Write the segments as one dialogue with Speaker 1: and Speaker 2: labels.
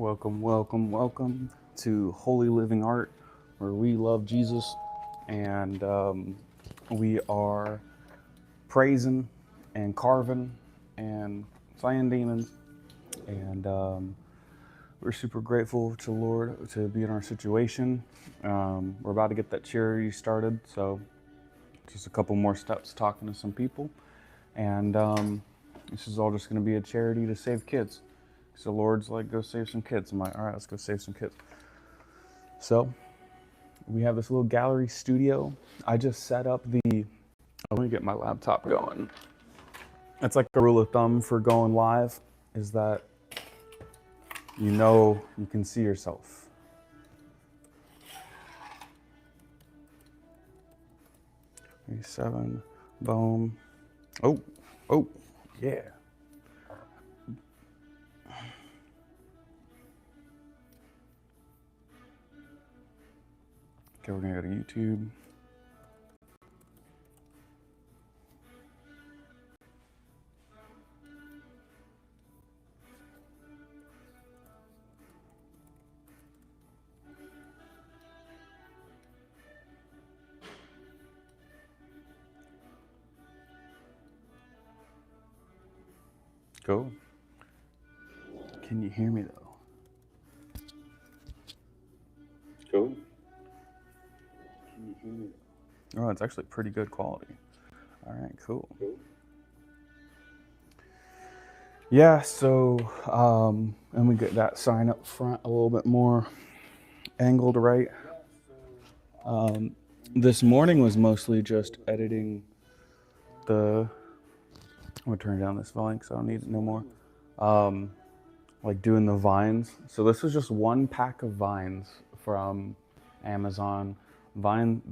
Speaker 1: Welcome, welcome, welcome to Holy Living Art, where we love Jesus and we are praising and carving and slaying demons. And we're super grateful to the Lord to be in our situation. We're about to get that charity started, so just a couple more steps talking to some people. And this is all just going to be a charity to save kids. So Lord's like, go save some kids. I'm like, all right, let's go save some kids. So we have this little gallery studio. I just set up let me get my laptop going. That's like a rule of thumb for going live, is that you can see yourself. Maybe 7, boom. Oh, yeah. Okay, we're gonna go to YouTube. Cool. Can you hear me though? Cool. Can you hear me though? Oh, it's actually pretty good quality. All right, cool. Yeah, so and we get that sign up front a little bit more angled right. This morning was mostly just editing I'm gonna turn down this volume because I don't need it no more. Like doing the vines. So this is just one pack of vines from Amazon.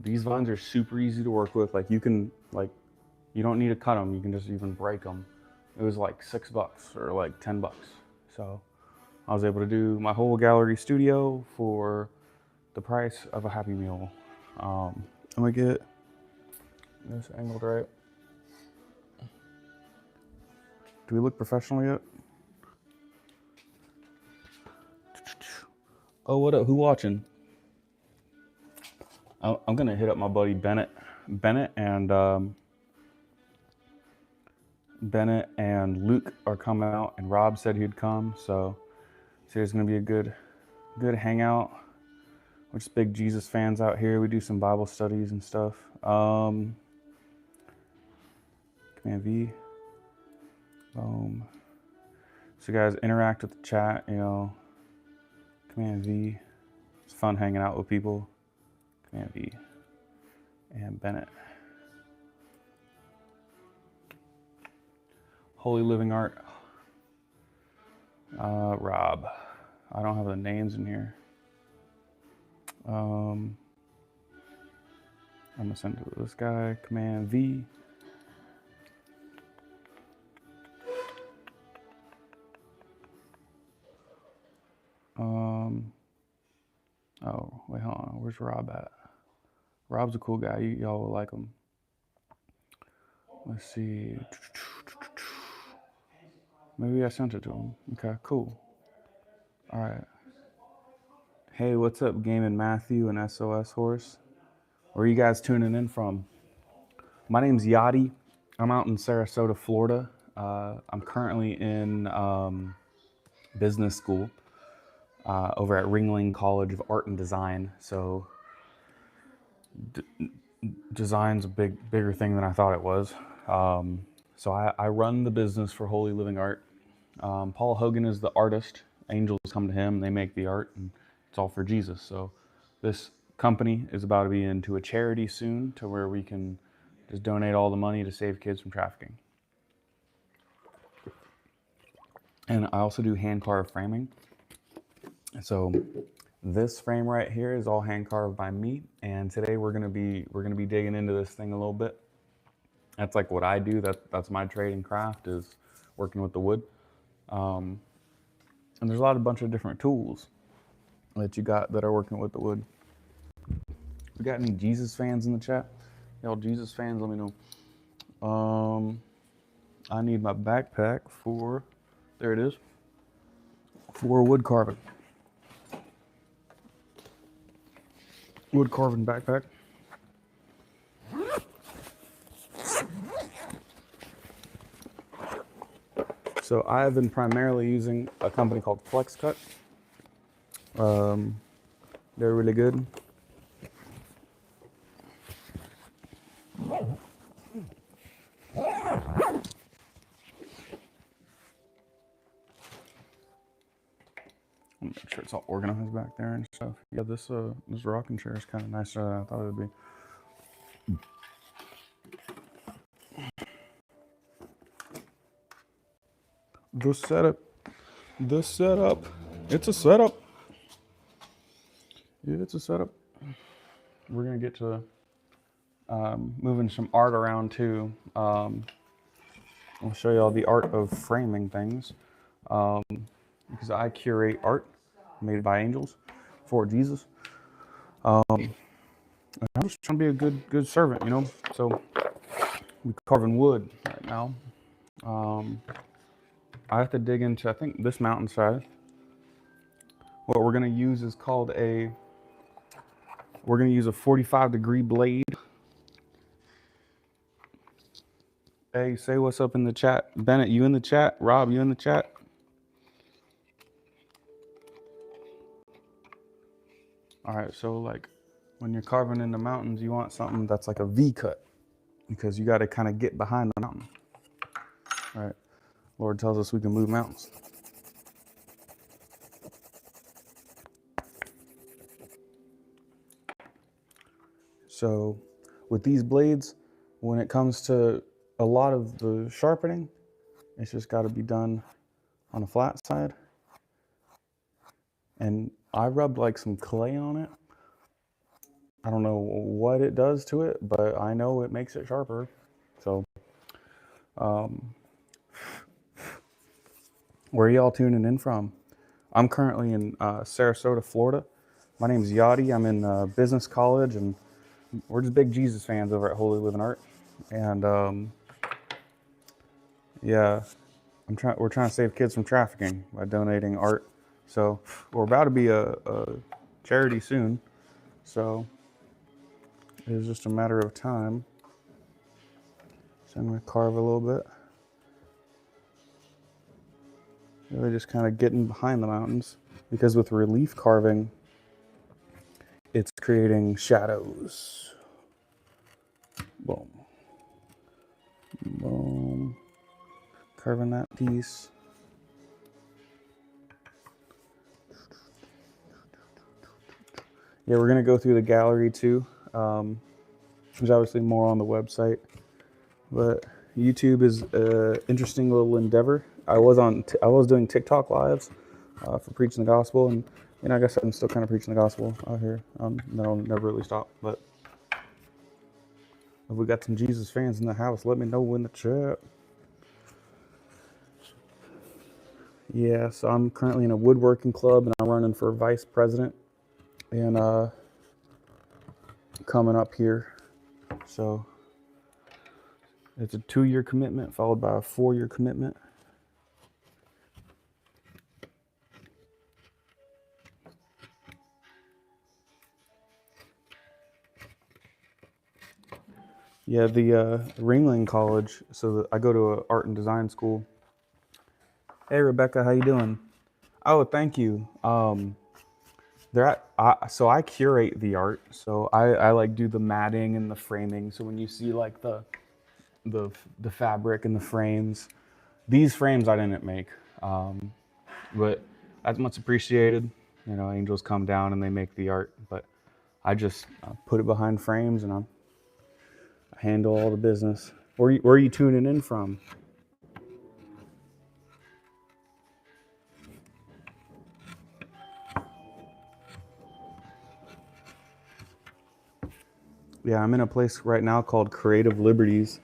Speaker 1: These vines are super easy to work with. Like you don't need to cut them. You can just even break them. It was like $6 or like $10. So I was able to do my whole gallery studio for the price of a Happy Meal. I'm gonna get this angled right. Do we look professional yet? Oh, what up? Who watching? I'm gonna hit up my buddy Bennett and Luke are coming out, and Rob said he'd come. So there's gonna be a good hangout. We're just big Jesus fans out here. We do some Bible studies and stuff. Command V. Boom. So guys, interact with the chat. Command V. It's fun hanging out with people. Command V. And Bennett. Holy Living Art. Rob. I don't have the names in here. I'm gonna send it to this guy. Command V. Oh, wait, hold on. Where's Rob at? Rob's a cool guy. Y'all will like him. Let's see. Maybe I sent it to him. Okay, cool. All right. Hey, what's up, Game Matthew and SOS Horse? Where are you guys tuning in from? My name's Yadi. I'm out in Sarasota, Florida. I'm currently in business school over at Ringling College of Art and Design. So design's a bigger thing than I thought it was. So I run the business for Holy Living Art. Paul Hogan is the artist. Angels come to him, they make the art, and it's all for Jesus. So this company is about to be into a charity soon to where we can just donate all the money to save kids from trafficking. And I also do hand carved framing. So this frame right here is all hand carved by me, and today we're gonna be digging into this thing a little bit. That's like what I do. That's my trade and craft, is working with the wood. And there's a bunch of different tools that you got that are working with the wood. We got any Jesus fans in the chat? Y'all Jesus fans, let me know. I need my backpack there it is, for wood carving. wood carving backpack. So I've been primarily using a company called FlexCut. They're really good. Make sure it's all organized back there and stuff. Yeah, this rocking chair is kind of nicer than I thought it would be. The setup. It's a setup. Yeah, it's a setup. We're gonna get to moving some art around too. I'll show you all the art of framing things, because I curate art made by angels for Jesus. I'm just trying to be a good servant, you know. So we're carving wood right now. I have to dig into, I think, this mountainside. What we're gonna use is called we're gonna use a 45-degree blade. Hey, say what's up in the chat. Bennett, you in the chat? Rob, you in the chat? All right, so like when you're carving in the mountains, you want something that's like a V cut because you got to kind of get behind the mountain. All right, Lord tells us we can move mountains. So with these blades, when it comes to a lot of the sharpening, it's just got to be done on a flat side. And I rubbed like some clay on it. I don't know what it does to it, but I know it makes it sharper. So, where are y'all tuning in from? I'm currently in Sarasota, Florida. My name's Yadi. I'm in business college, and we're just big Jesus fans over at Holy Living Art. And yeah, we're trying to save kids from trafficking by donating art. So we're about to be a charity soon. So it's just a matter of time. So I'm gonna carve a little bit. Really just kind of getting behind the mountains, because with relief carving, it's creating shadows. Boom. Boom. Carving that piece. Yeah, we're gonna go through the gallery too. There's obviously more on the website, but YouTube is an interesting little endeavor. I was doing TikTok lives for preaching the gospel, and I guess I'm still kind of preaching the gospel out here. That'll never really stop. But if we got some Jesus fans in the house, let me know in the chat. Yeah, so I'm currently in a woodworking club, and I'm running for vice president, and coming up here. So it's a 2-year commitment followed by a 4-year commitment. Yeah, the Ringling College. So I go to an art and design school. Hey, Rebecca, how you doing? Oh, thank you. So I curate the art. So I like do the matting and the framing. So when you see like the fabric and the frames, these frames I didn't make, but that's much appreciated. You know, angels come down and they make the art, but I just put it behind frames, and I handle all the business. Where are you tuning in from? Yeah, I'm in a place right now called Creative Liberties.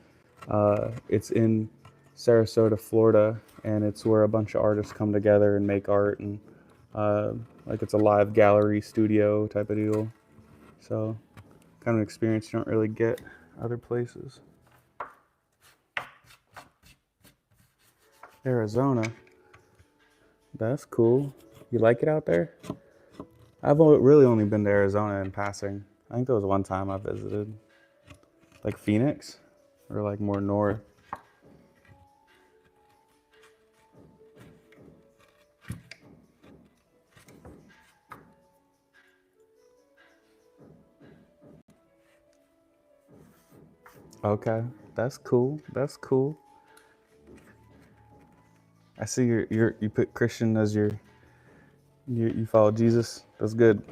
Speaker 1: It's in Sarasota, Florida, and it's where a bunch of artists come together and make art, and like it's a live gallery studio type of deal. So kind of an experience you don't really get other places. Arizona. That's cool. You like it out there? I've really only been to Arizona in passing. I think there was one time I visited, like Phoenix, or like more north. Okay, that's cool. That's cool. I see you put Christian as you follow Jesus. That's good.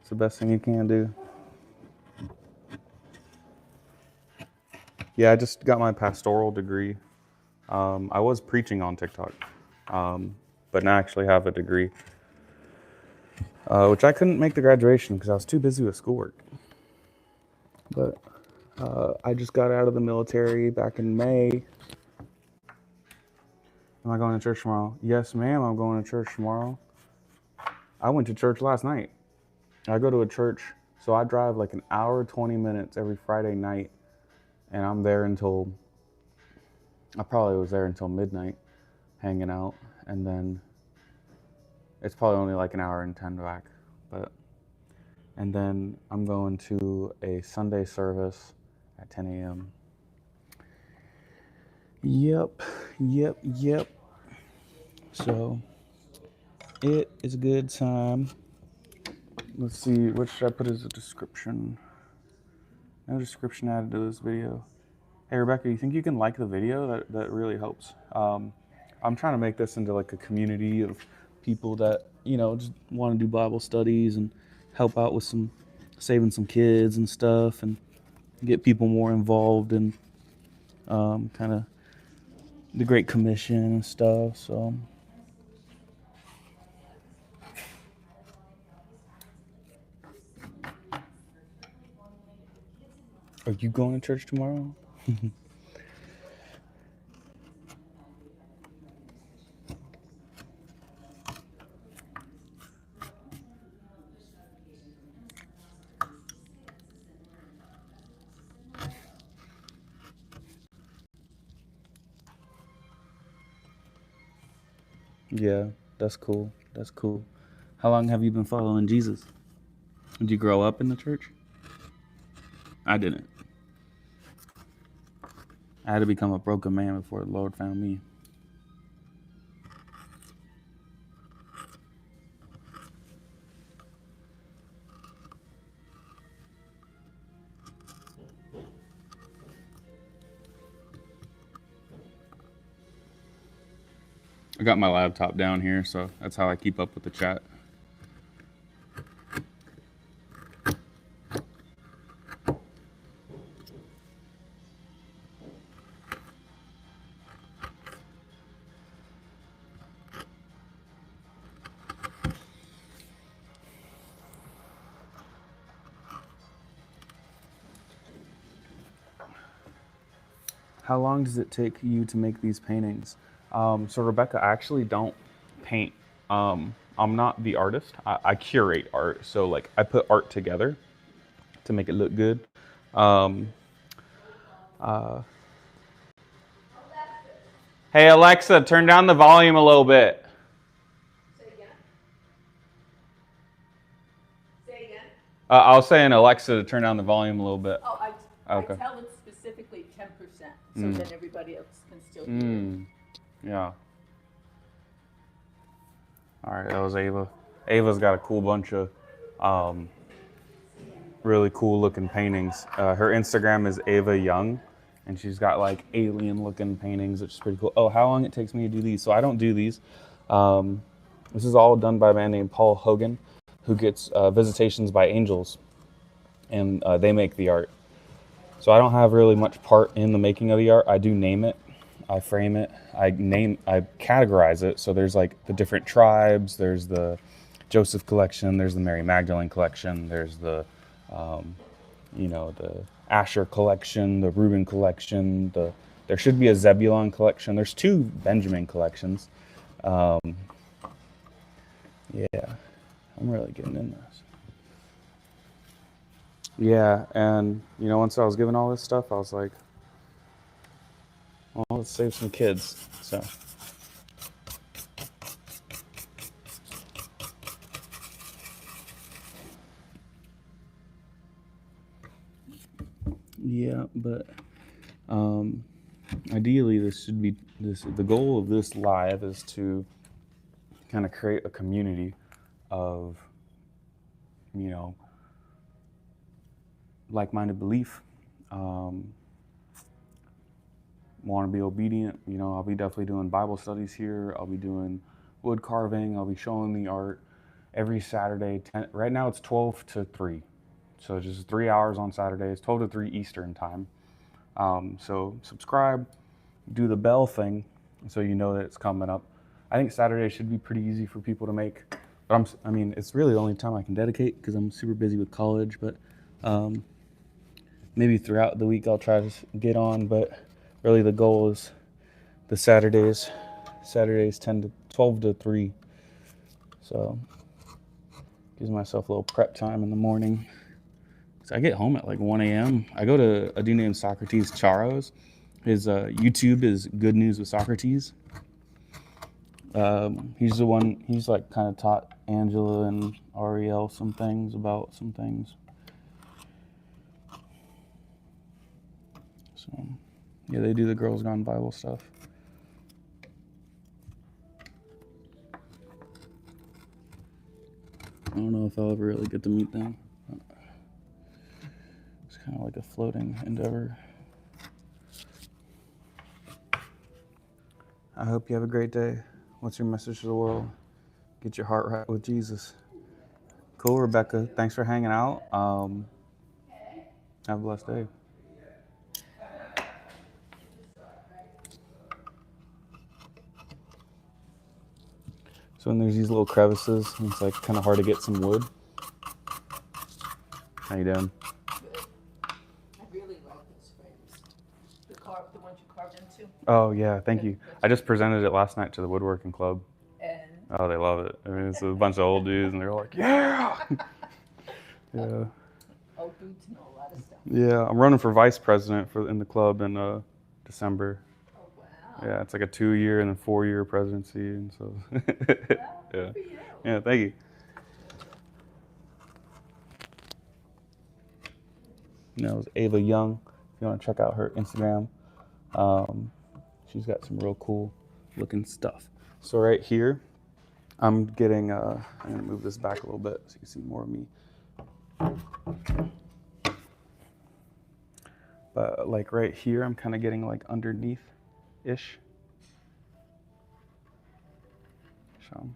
Speaker 1: It's the best thing you can do. Yeah, I just got my pastoral degree. I was preaching on TikTok, but now I actually have a degree, which I couldn't make the graduation because I was too busy with schoolwork. But I just got out of the military back in May. Am I going to church tomorrow? Yes, ma'am, I'm going to church tomorrow. I went to church last night. I go to a church, so I drive like an hour, 20 minutes every Friday night, and I'm there until, I probably was there until midnight, hanging out, and then it's probably only like an hour and 10 back, and then I'm going to a Sunday service at 10 a.m. Yep. So it is a good time. Let's see, what should I put as a description? No description added to this video. Hey Rebecca, you think you can like the video? That really helps. I'm trying to make this into like a community of people that, just want to do Bible studies and help out with saving some kids and stuff, and get people more involved in kind of the Great Commission and stuff. So are you going to church tomorrow? Yeah, that's cool. That's cool. How long have you been following Jesus? Did you grow up in the church? I didn't. I had to become a broken man before the Lord found me. I got my laptop down here, so that's how I keep up with the chat. How long does it take you to make these paintings? So Rebecca, I actually don't paint. I'm not the artist. I curate art. So like I put art together to make it look good. Um, hey Alexa, turn down the volume a little bit. Say again. I was saying Alexa to turn down the volume a little bit.
Speaker 2: Oh, I tell it specifically 10%, so then everybody else can still hear.
Speaker 1: Yeah. All right, that was Ava. Ava's got a cool bunch of really cool looking paintings. Her Instagram is Ava Young, and she's got like alien looking paintings, which is pretty cool. Oh, how long it takes me to do these? So I don't do these. This is all done by a man named Paul Hogan, who gets visitations by angels, and they make the art. So I don't have really much part in the making of the art. I do name it, I frame it, I categorize it. So there's like the different tribes, there's the Joseph collection, there's the Mary Magdalene collection, there's the, the Asher collection, the Reuben collection, there should be a Zebulon collection. There's 2 Benjamin collections. Yeah, I'm really getting in this. Yeah, and once I was given all this stuff, I was like, well, let's save some kids. So Yeah, but ideally this should be the goal of this live is to kind of create a community of, you know, like-minded belief. Want to be obedient. You know, I'll be definitely doing Bible studies here. I'll be doing wood carving. I'll be showing the art every Saturday. Right now it's 12 to 3. So just 3 hours on Saturdays, 12 to 3 Eastern time. So subscribe, do the bell thing so you know that it's coming up. I think Saturday should be pretty easy for people to make. But I mean, it's really the only time I can dedicate because I'm super busy with college. But maybe throughout the week I'll try to get on. But really the goal is the Saturdays 10 to 12 to 3. So gives myself a little prep time in the morning. So I get home at like 1 a.m. I go to a dude named Socrates Charos. His YouTube is Good News with Socrates. He's the one, he's like kind of taught Angela and Ariel some things about some things. So, yeah, they do the Girls Gone Bible stuff. I don't know if I'll ever really get to meet them. It's kind of like a floating endeavor. I hope you have a great day. What's your message to the world? Get your heart right with Jesus. Cool, Rebecca. Thanks for hanging out. Have a blessed day. So when there's these little crevices, it's like kind of hard to get some wood. How you doing?
Speaker 2: Good. I really like those frames. The ones you carved into.
Speaker 1: Oh yeah, thank you. I just presented it last night to the woodworking club.
Speaker 2: And
Speaker 1: Oh, they love it. I mean, it's a bunch of old dudes, and they're all like, "Yeah." Yeah.
Speaker 2: old dudes know a lot of stuff.
Speaker 1: Yeah, I'm running for vice president in the club in December.
Speaker 2: Oh, wow.
Speaker 1: Yeah, it's like a 2-year and a 4-year presidency, and so.
Speaker 2: Well,
Speaker 1: Yeah.
Speaker 2: good for you.
Speaker 1: Yeah, thank you. That was Ava Young. If you want to check out her Instagram, she's got some real cool looking stuff. So right here, I'm getting, I'm gonna move this back a little bit so you can see more of me. But like right here, I'm kind of getting like underneath-ish. So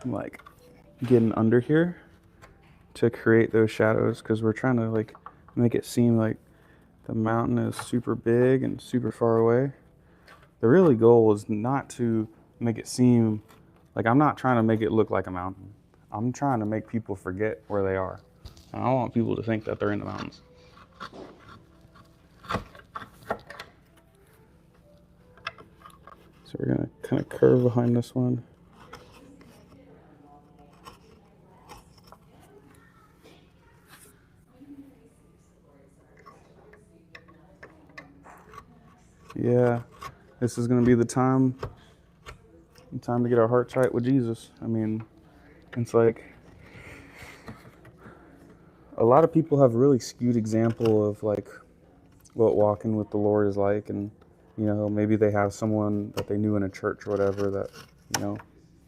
Speaker 1: I'm like getting under here to create those shadows because we're trying to like make it seem like the mountain is super big and super far away. The really goal is not to make it seem like I'm not trying to make it look like a mountain. I'm trying to make people forget where they are. And I don't want people to think that they're in the mountains. So we're gonna kind of curve behind this one. Yeah, this is gonna be the time to get our hearts right with Jesus. I mean, it's like a lot of people have a really skewed example of like what walking with the Lord is like, and you know, maybe they have someone that they knew in a church or whatever that, you know,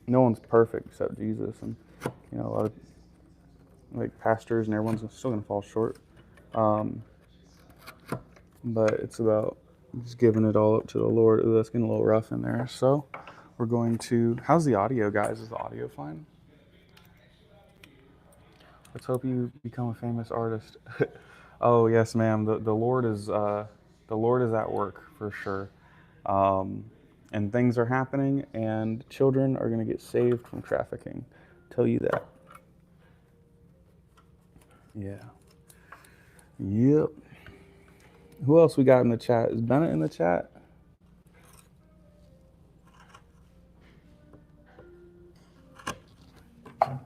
Speaker 1: no one's perfect except Jesus, and you know, a lot of like pastors and everyone's still gonna fall short. But it's about just giving it all up to the Lord. Ooh, that's getting a little rough in there. So we're going to, how's the audio, guys? Is the audio fine? Let's hope you become a famous artist. Oh yes, ma'am. The Lord is at work for sure, and things are happening, and children are going to get saved from trafficking. Tell you that. Yeah. Yep. Who else we got in the chat? Is Bennett in the chat? Oh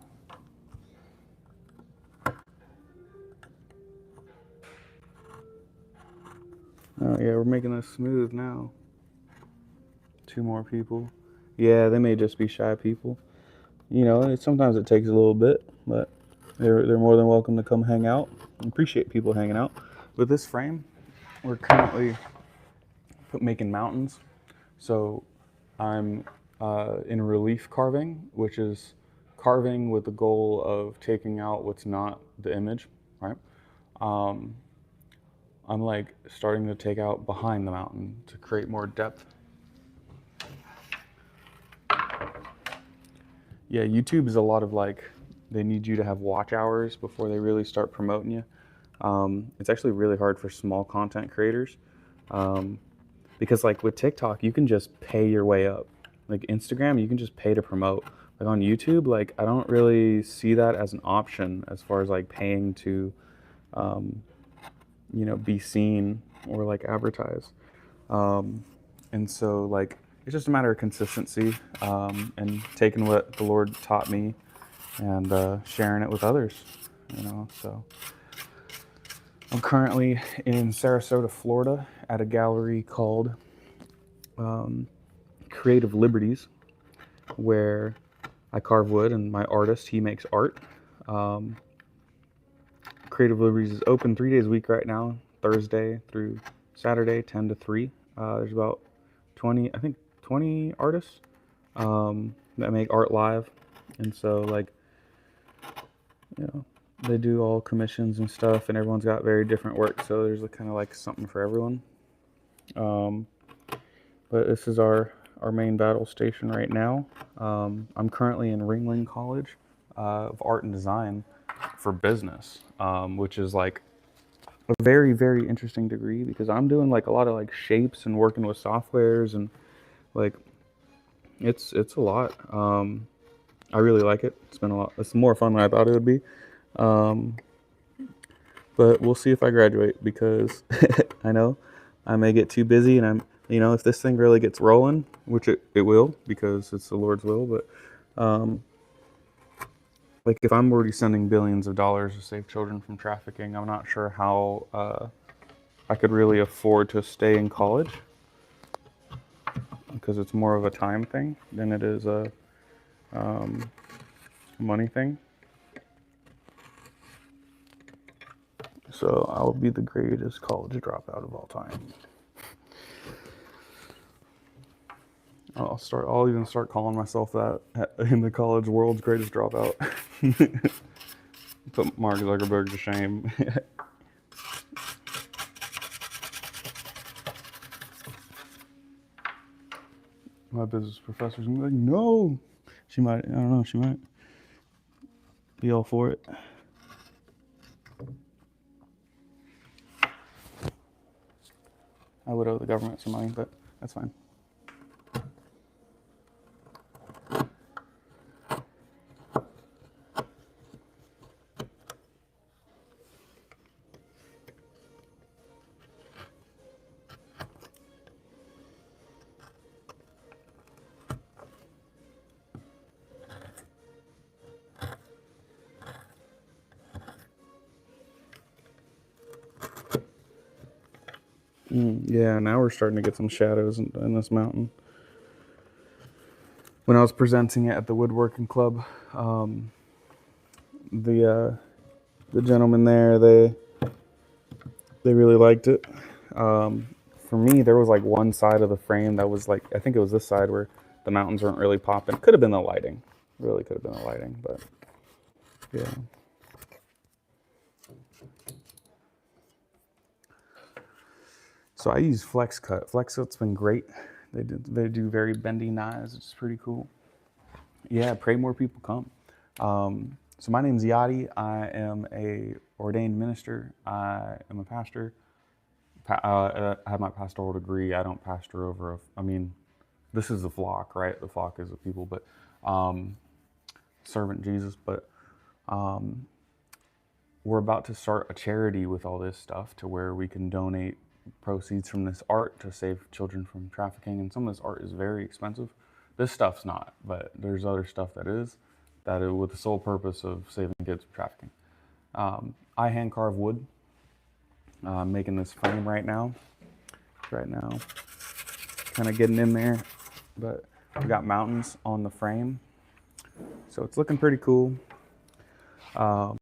Speaker 1: yeah, we're making this smooth now. 2 more people. Yeah, they may just be shy people. You know, sometimes it takes a little bit, but they're more than welcome to come hang out. I appreciate people hanging out. With this frame, we're currently making mountains. So I'm in relief carving, which is carving with the goal of taking out what's not the image, right? I'm like starting to take out behind the mountain to create more depth. Yeah, YouTube is a lot of like, they need you to have watch hours before they really start promoting you. It's actually really hard for small content creators because like with TikTok, you can just pay your way up. Like Instagram, you can just pay to promote. Like on YouTube, like I don't really see that as an option as far as like paying to, be seen or like advertise. And so like it's just a matter of consistency and taking what the Lord taught me and sharing it with others. So I'm currently in Sarasota, Florida, at a gallery called Creative Liberties, where I carve wood and my artist, he makes art. Creative Liberties is open 3 days a week right now, Thursday through Saturday, 10 to 3. There's about 20 artists that make art live. And so, like, they do all commissions and stuff, and everyone's got very different work. So there's kind of like something for everyone. But this is our main battle station right now. I'm currently in Ringling College of Art and Design for business, which is like a very, very interesting degree because I'm doing like a lot of like shapes and working with softwares and like it's a lot. I really like it. It's been a lot. It's more fun than I thought it would be. But we'll see if I graduate because I know I may get too busy and if this thing really gets rolling, which it will because it's the Lord's will, but like if I'm already sending billions of dollars to save children from trafficking, I'm not sure how I could really afford to stay in college because it's more of a time thing than it is a money thing. So I will be the greatest college dropout of all time. I'll even start calling myself that in the college world's greatest dropout. Put Mark Zuckerberg to shame. My business professor's gonna be like, no. She might, I don't know, she might be all for it. I would owe the government some money, but that's fine. Yeah, now we're starting to get some shadows in this mountain. When I was presenting it at the woodworking club, the gentleman there, they really liked it. For me, there was like one side of the frame that was like, I think it was this side where the mountains weren't really popping. Could have been the lighting, really could have been the lighting, but yeah. So I use FlexCut. FlexCut's been great. They do very bendy knives. It's pretty cool. Yeah, pray more people come. So my name's Yadi. I am a ordained minister. I am a pastor. I have my pastoral degree. I don't pastor over. This is the flock, right? The flock is the people, but servant Jesus. But we're about to start a charity with all this stuff to where we can donate proceeds from this art to save children from trafficking. And some of this art is very expensive. This stuff's not, but there's other stuff that is with the sole purpose of saving kids from trafficking. I hand carve wood. I'm making this frame right now, kind of getting in there, but we got mountains on the frame, so it's looking pretty cool. But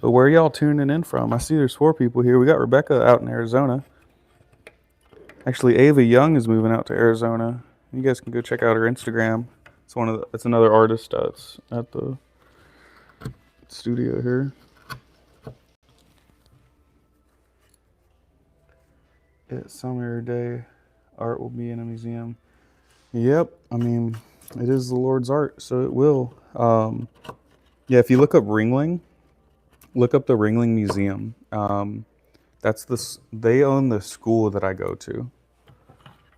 Speaker 1: where are y'all tuning in from? I see there's 4 people here. We got Rebecca out in Arizona. Actually, Ava Young is moving out to Arizona. You guys can go check out her Instagram. It's another artist that's at the studio here. Yeah, summer day art will be in a museum. Yep, I mean, it is the Lord's art, so it will. Yeah, if you look up Ringling, look up the Ringling Museum. They own the school that I go to,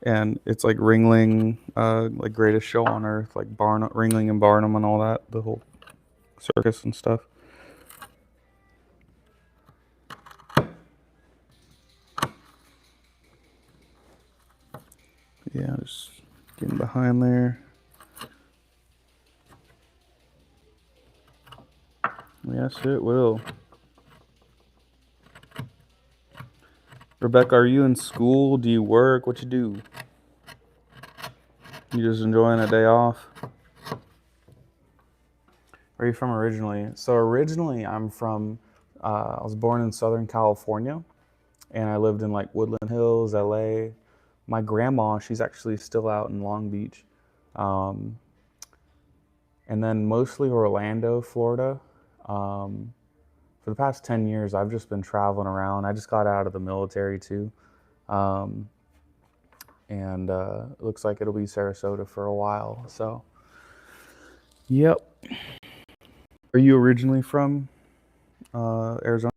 Speaker 1: and it's like Ringling, like Greatest Show on Earth, like Ringling and Barnum and all that, the whole circus and stuff. Yeah, just getting behind there. Yes, it will. Rebecca, are you in school? Do you work? What you do? You just enjoying a day off? Where are you from originally? So originally I'm from, I was born in Southern California, and I lived in like Woodland Hills, LA. My grandma, she's actually still out in Long Beach. And then mostly Orlando, Florida. For the past 10 years, I've just been traveling around. I just got out of the military too. And it looks like it'll be Sarasota for a while. So, yep. Are you originally from Arizona?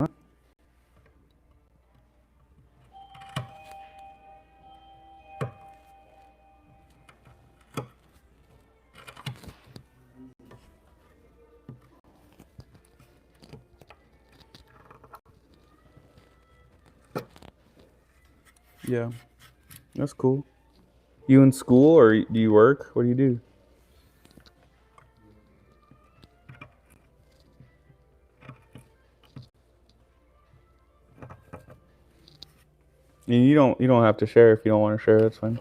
Speaker 1: Yeah, that's cool. You in school or do you work? What do you do? And you don't have to share if you don't want to share. That's fine.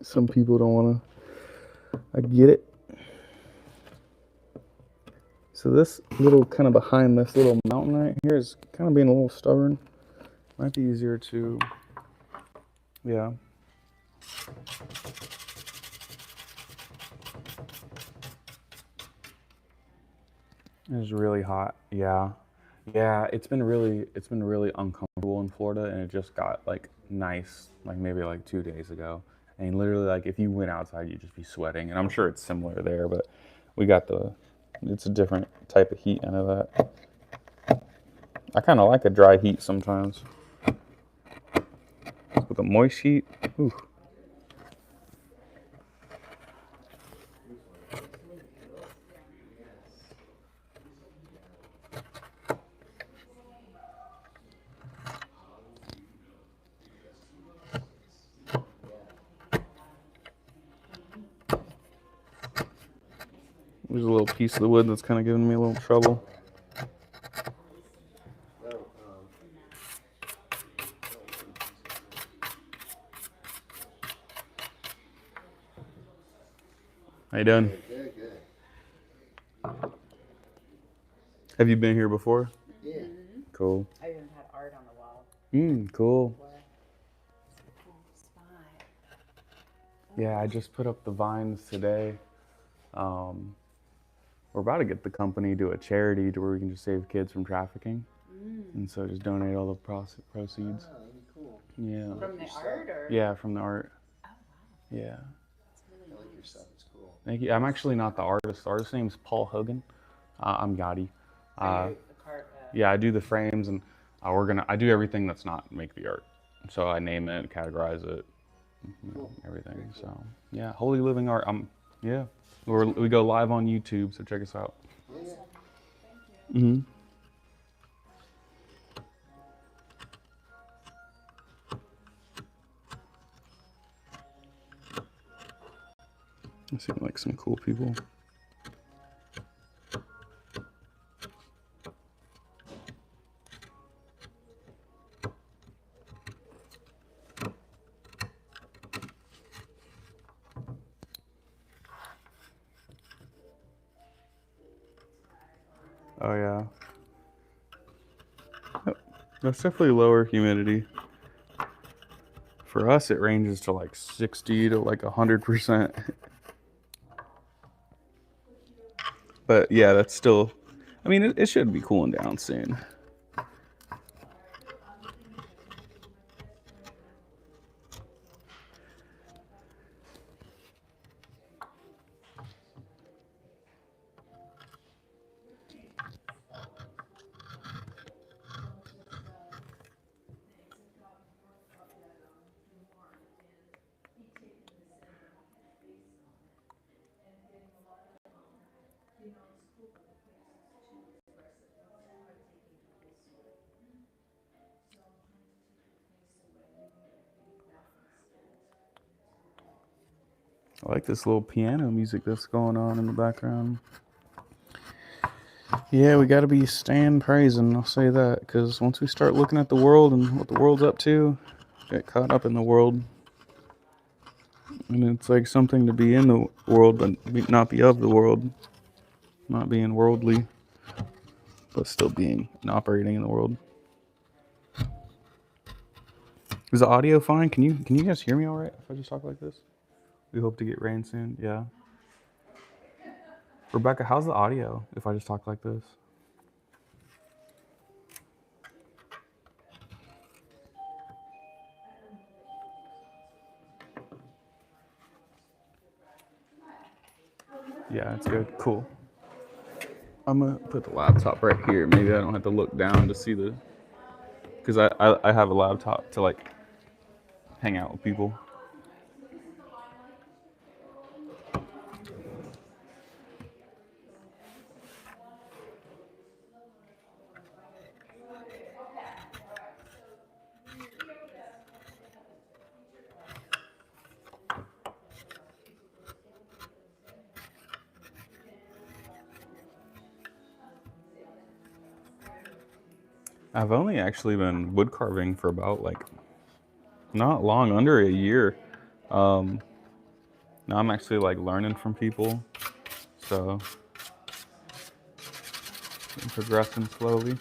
Speaker 1: Some people don't want to. I get it. So this little kind of behind this little mountain right here is kind of being a little stubborn. Might be easier to, yeah. It's really hot. Yeah. Yeah, it's been really uncomfortable in Florida, and it just got like nice like maybe like 2 days ago. And literally like if you went outside you'd just be sweating. And I'm sure it's similar there, but we got it's a different type of heat. I know that. I kind of like a dry heat sometimes. With a moist heat, ooh. There's a little piece of the wood that's kind of giving me a little trouble. How you doing?
Speaker 3: Good, good.
Speaker 1: Have you been here before?
Speaker 3: Yeah.
Speaker 1: Cool.
Speaker 2: I even had art on the wall.
Speaker 1: Cool.
Speaker 2: Cool spot.
Speaker 1: Yeah, I just put up the vines today. We're about to get the company to a charity to where we can just save kids from trafficking. And so just donate all the proceeds.
Speaker 3: Oh, that'd be cool.
Speaker 1: Yeah.
Speaker 2: From the art or?
Speaker 1: Yeah, from the art.
Speaker 2: Oh, wow.
Speaker 1: Yeah.
Speaker 2: That's really
Speaker 3: I like your
Speaker 2: nice.
Speaker 3: stuff. It's cool.
Speaker 1: Thank you. I'm actually not the artist. The artist's name's Paul Hogan. I'm Gotti.
Speaker 2: Are you the cart?
Speaker 1: Yeah, I do the frames, and I do everything that's not make the art. So I name it, categorize it, everything.
Speaker 3: Very cool.
Speaker 1: So yeah, Holy Living Art. Yeah, we go live on YouTube, so check us out.
Speaker 3: Yeah.
Speaker 2: Thank you.
Speaker 1: Mm-hmm. They seem like some cool people. That's definitely lower humidity. For us, it ranges to like 60 to like 100%. But yeah, that's still, I mean, it should be cooling down soon. I like this little piano music that's going on in the background. Yeah, we got to be staying praising, I'll say that, because once we start looking at the world and what the world's up to, get caught up in the world. And it's like something to be in the world, but not be of the world. Not being worldly, but still being and operating in the world. Is the audio fine? Can you guys hear me all right if I just talk like this? We hope to get rain soon. Yeah. Rebecca, how's the audio if I just talk like this? Yeah, it's good. Cool. I'm gonna put the laptop right here. Maybe I don't have to look down to see the, because I have a laptop to like hang out with people. I've only actually been wood carving for about like not long, under a year. Now I'm actually like learning from people, so I'm progressing slowly.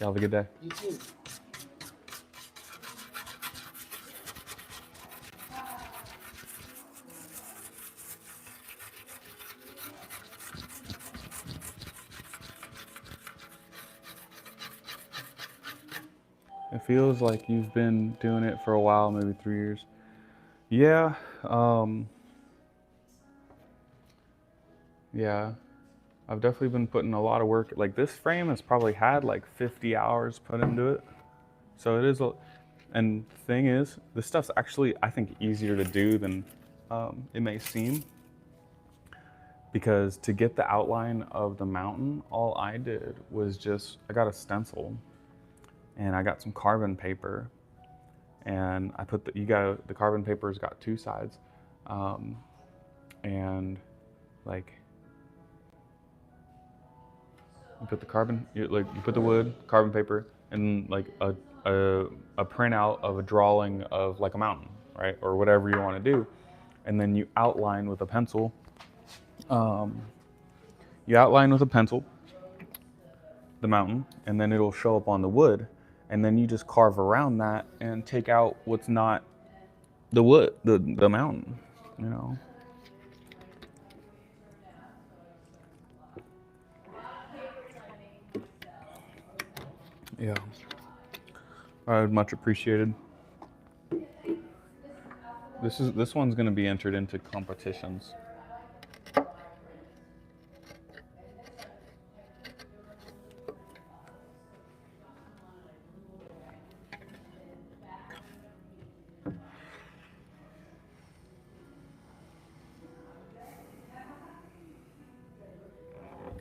Speaker 1: Y'all have a good day.
Speaker 3: You too.
Speaker 1: It feels like you've been doing it for a while, maybe 3 years. Yeah, yeah. I've definitely been putting a lot of work. Like this frame has probably had like 50 hours put into it. So it is and the thing is, this stuff's actually, I think, easier to do than it may seem. Because to get the outline of the mountain, all I did was I got a stencil and I got some carbon paper, and I put the carbon paper's got two sides, and like you put you put the wood, carbon paper, and like a printout of a drawing of like a mountain, right, or whatever you want to do, and then you outline with a pencil. You outline with a pencil the mountain, and then it'll show up on the wood, and then you just carve around that and take out what's not the wood, the mountain, you know. Yeah, I would much appreciated. This one's going to be entered into competitions.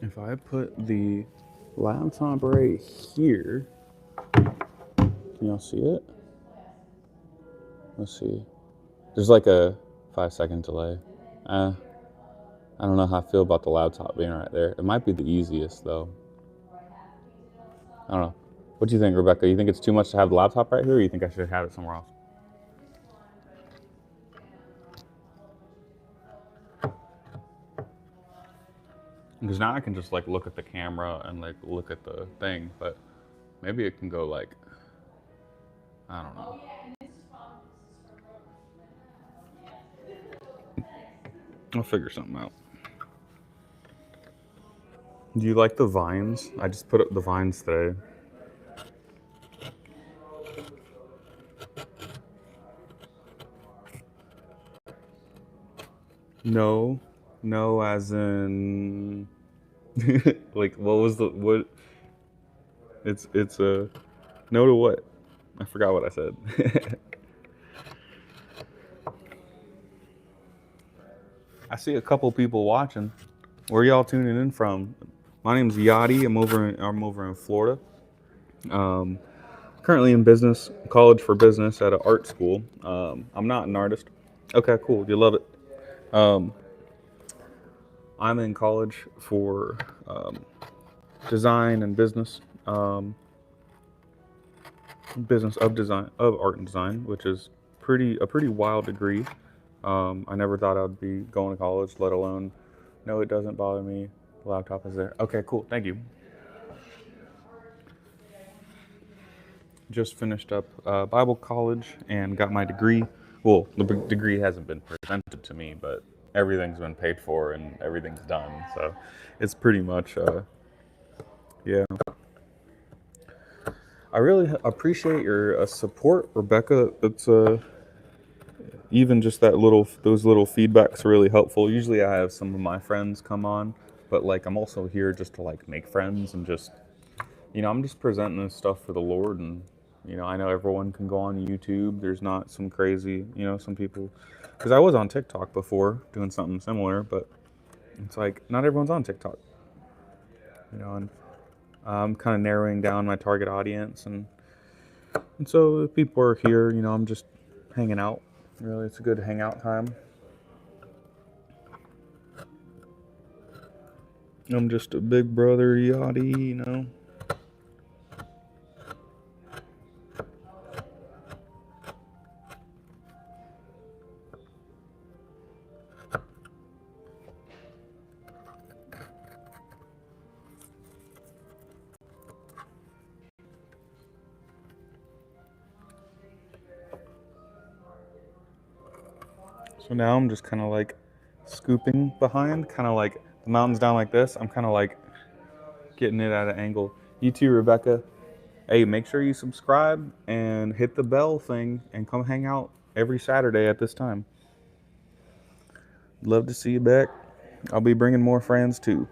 Speaker 1: If I put the laptop right here, can y'all see it? Let's see. There's like a 5-second delay. I don't know how I feel about the laptop being right there. It might be the easiest though. I don't know. What do you think, Rebecca? You think it's too much to have the laptop right here, or you think I should have it somewhere else? Because now I can just like look at the camera and like look at the thing, but maybe it can go like, I don't know. I'll figure something out. Do you like the vines? I just put up the vines today. No, no, as in, like, what was the what? It's a no to what? I forgot what I said. I see a couple people watching. Where y'all tuning in from? My name's Yachty. I'm over in Florida. Um, Currently in business, college for business at an art school. I'm not an artist. Okay, cool. You love it. Um, I'm in college for design and business, business of design of art and design, which is a pretty wild degree. I never thought I'd be going to college, let alone. No, it doesn't bother me. The laptop is there. Okay, cool. Thank you. Just finished up Bible college and got my degree. Well, the degree hasn't been presented to me, but everything's been paid for and everything's done. So it's pretty much, yeah. I really appreciate your support, Rebecca. It's even just those little feedbacks are really helpful. Usually, I have some of my friends come on, but like I'm also here just to like make friends and just, I'm just presenting this stuff for the Lord. And I know everyone can go on YouTube. There's not some crazy, some people, because I was on TikTok before doing something similar, but it's like not everyone's on TikTok, and I'm kind of narrowing down my target audience, and so if people are here, I'm just hanging out. Really, it's a good hangout time. I'm just a big brother Yachty. So now I'm just kind of like scooping behind, kind of like the mountain's down like this. I'm kind of like getting it at an angle. You too, Rebecca. Hey, make sure you subscribe and hit the bell thing and come hang out every Saturday at this time. Love to see you back. I'll be bringing more friends too.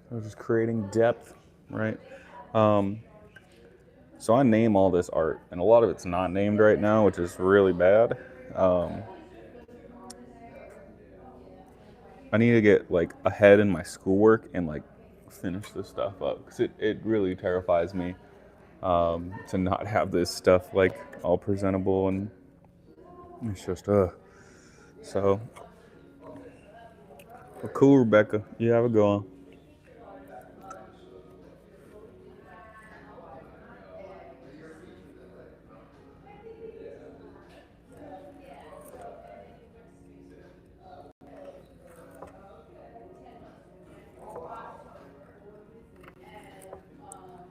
Speaker 1: So just creating depth, right? Um, so I name all this art, and a lot of it's not named right now, which is really bad. Um, I need to get like ahead in my schoolwork and like finish this stuff up because it really terrifies me to not have this stuff like all presentable, and it's just so well, cool, Rebecca. You have a good one.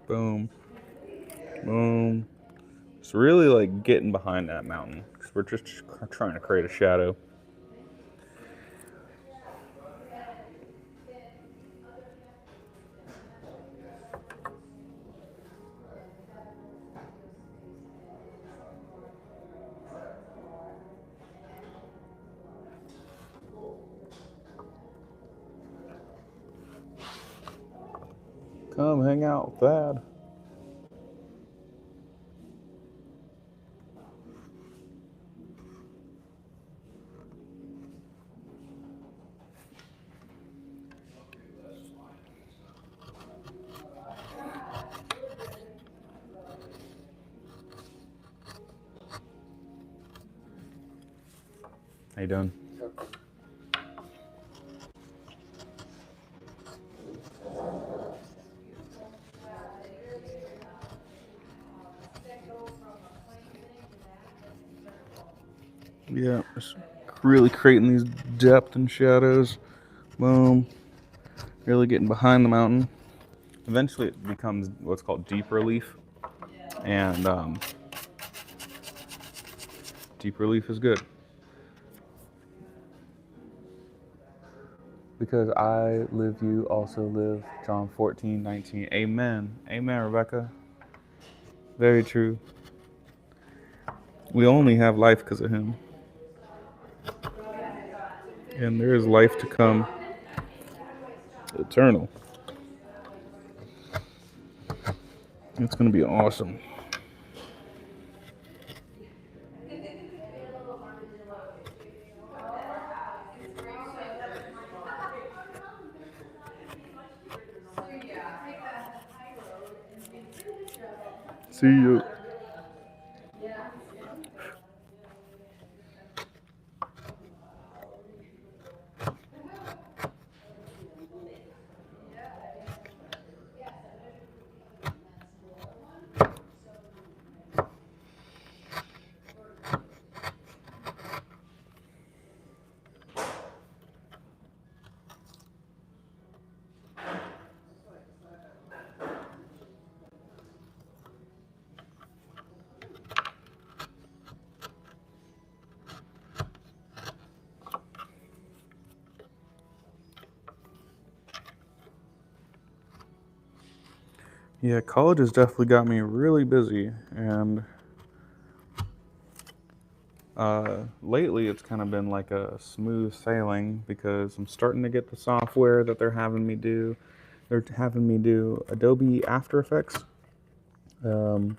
Speaker 1: Boom, boom. It's really like getting behind that mountain because we're just trying to create a shadow. Come hang out with Thad. How you doing? Yeah, just really creating these depth and shadows. Boom. Really getting behind the mountain. Eventually it becomes what's called deep relief. And deep relief is good. Because I live, you also live. John 14:19. Amen. Amen, Rebecca. Very true. We only have life because of him. And there is life to come, eternal. It's going to be awesome. See you. Yeah, college has definitely got me really busy, and lately it's kind of been like a smooth sailing because I'm starting to get the software that they're having me do. They're having me do Adobe After Effects, um,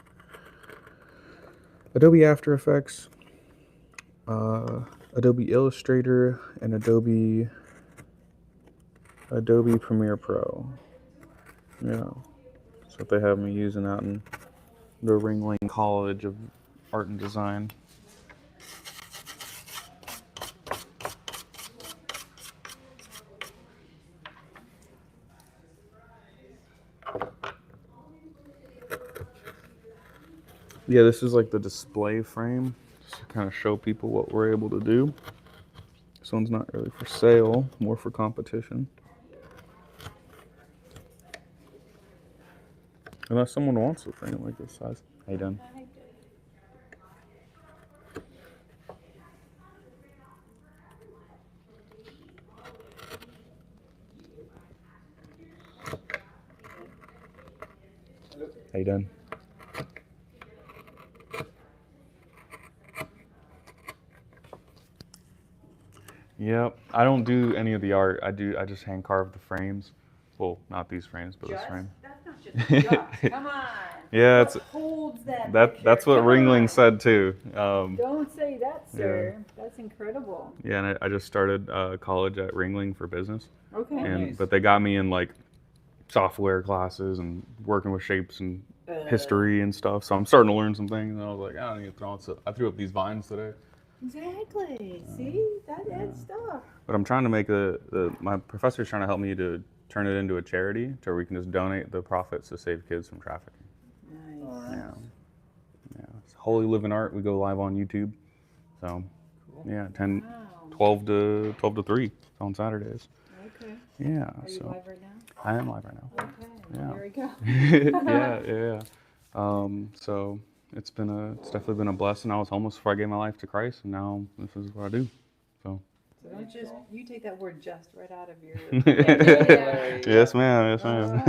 Speaker 1: Adobe After Effects, Adobe Illustrator, and Adobe Premiere Pro. Yeah, that's what they have me using out in the Ringling College of Art and Design. Yeah, this is like the display frame, just to kind of show people what we're able to do. This one's not really for sale, more for competition. Unless someone wants a frame like this size. How you doing? How you doing? Yep. I don't do any of the art. I just hand carve the frames. Well, not these frames, but this frame.
Speaker 2: That's not just just. Come on.
Speaker 1: Yeah,
Speaker 2: What
Speaker 1: it's
Speaker 2: holds that
Speaker 1: that's
Speaker 2: picture?
Speaker 1: what
Speaker 2: Come
Speaker 1: Ringling
Speaker 2: on.
Speaker 1: said too.
Speaker 2: Don't say that, sir. That's incredible.
Speaker 1: Yeah, and I just started college at Ringling for business,
Speaker 2: Okay.
Speaker 1: and
Speaker 3: Nice.
Speaker 1: but they got me in like software classes and working with shapes and history and stuff. So I'm starting to learn some things. And I was like, I don't need to throw it. So I threw up these vines today.
Speaker 2: Exactly. See, that adds stuff.
Speaker 1: But I'm trying to make my professor's trying to help me to turn it into a charity to where we can just donate the profits to save kids from trafficking.
Speaker 2: Nice.
Speaker 3: Alright.
Speaker 1: Yeah. Yeah. It's Holy Living Art. We go live on YouTube. So
Speaker 3: Cool.
Speaker 1: yeah,
Speaker 2: Wow.
Speaker 1: 12 to 3 on Saturdays.
Speaker 2: Okay.
Speaker 1: Yeah.
Speaker 2: Are you
Speaker 1: So
Speaker 2: live right now?
Speaker 1: I am live right now.
Speaker 2: Okay.
Speaker 1: Yeah.
Speaker 2: There we go.
Speaker 1: Yeah. So it's definitely been a blessing. I was homeless before I gave my life to Christ, and now this is what I do. So
Speaker 2: So don't you take that word "just" right out of your.
Speaker 1: yes, ma'am. Yes, ma'am.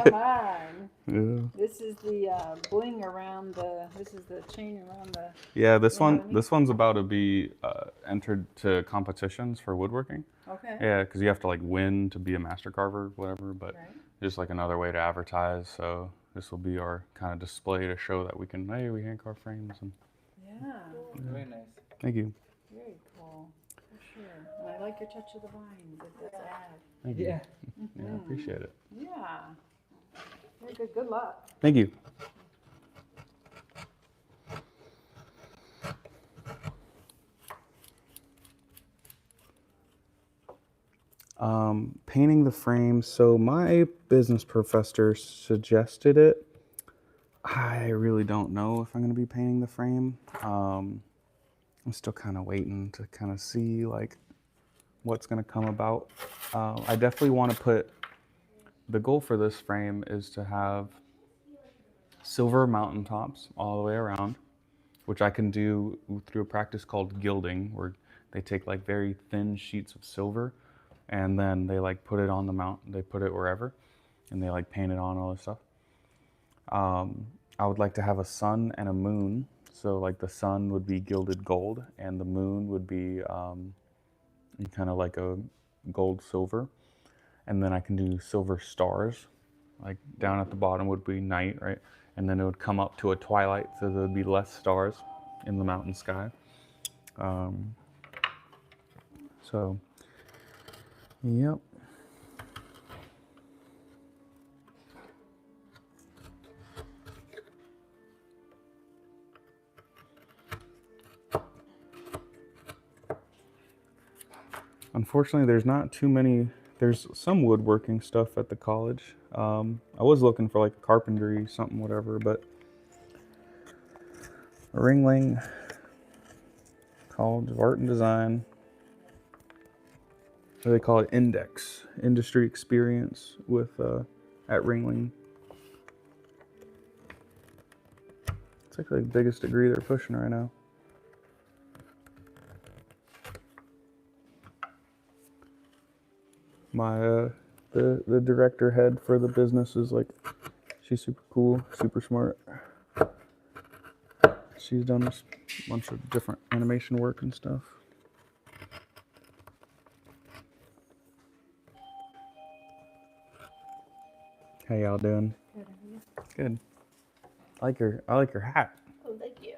Speaker 2: Come on.
Speaker 1: Yeah.
Speaker 2: This is the bling around the. This is the chain around the.
Speaker 1: Yeah,
Speaker 2: You know what I mean?
Speaker 1: this one's about to be entered to competitions for woodworking.
Speaker 2: Okay.
Speaker 1: Yeah, because you have to like win to be a master carver, whatever. But
Speaker 2: Right.
Speaker 1: just like another way to advertise. So this will be our kind of display to show that we hand carve frames. And
Speaker 2: Yeah.
Speaker 3: Very nice.
Speaker 1: thank you.
Speaker 2: Very cool. For sure. And I like your touch of the vines. It does add.
Speaker 1: Thank you.
Speaker 3: Yeah.
Speaker 1: Yeah, I appreciate it.
Speaker 2: Yeah. Very good. Good luck.
Speaker 1: Thank you. Painting the frame. So my business professor suggested it. I really don't know if I'm going to be painting the frame. I'm still kind of waiting to kind of see like what's going to come about. I definitely want to put, the goal for this frame is to have silver mountaintops all the way around, which I can do through a practice called gilding, where they take like very thin sheets of silver and then they like put it on the mountain, they put it wherever, and they like paint it on, all this stuff. I would like to have a sun and a moon. So like the sun would be gilded gold and the moon would be kind of like a gold silver. And then I can do silver stars, like down at the bottom would be night, right? And then it would come up to a twilight, so there would be less stars in the mountain sky. So, yep. Unfortunately, there's not too many. There's some woodworking stuff at the college. I was looking for like a carpentry, something, whatever, but Ringling College of Art and Design. What do they call it? Index, industry experience with at Ringling. It's actually the biggest degree they're pushing right now. My the director head for the business is like, she's super cool, super smart. She's done a bunch of different animation work and stuff. How y'all doing?
Speaker 2: Good, how are you?
Speaker 1: Good. I like your hat.
Speaker 2: Oh, thank you.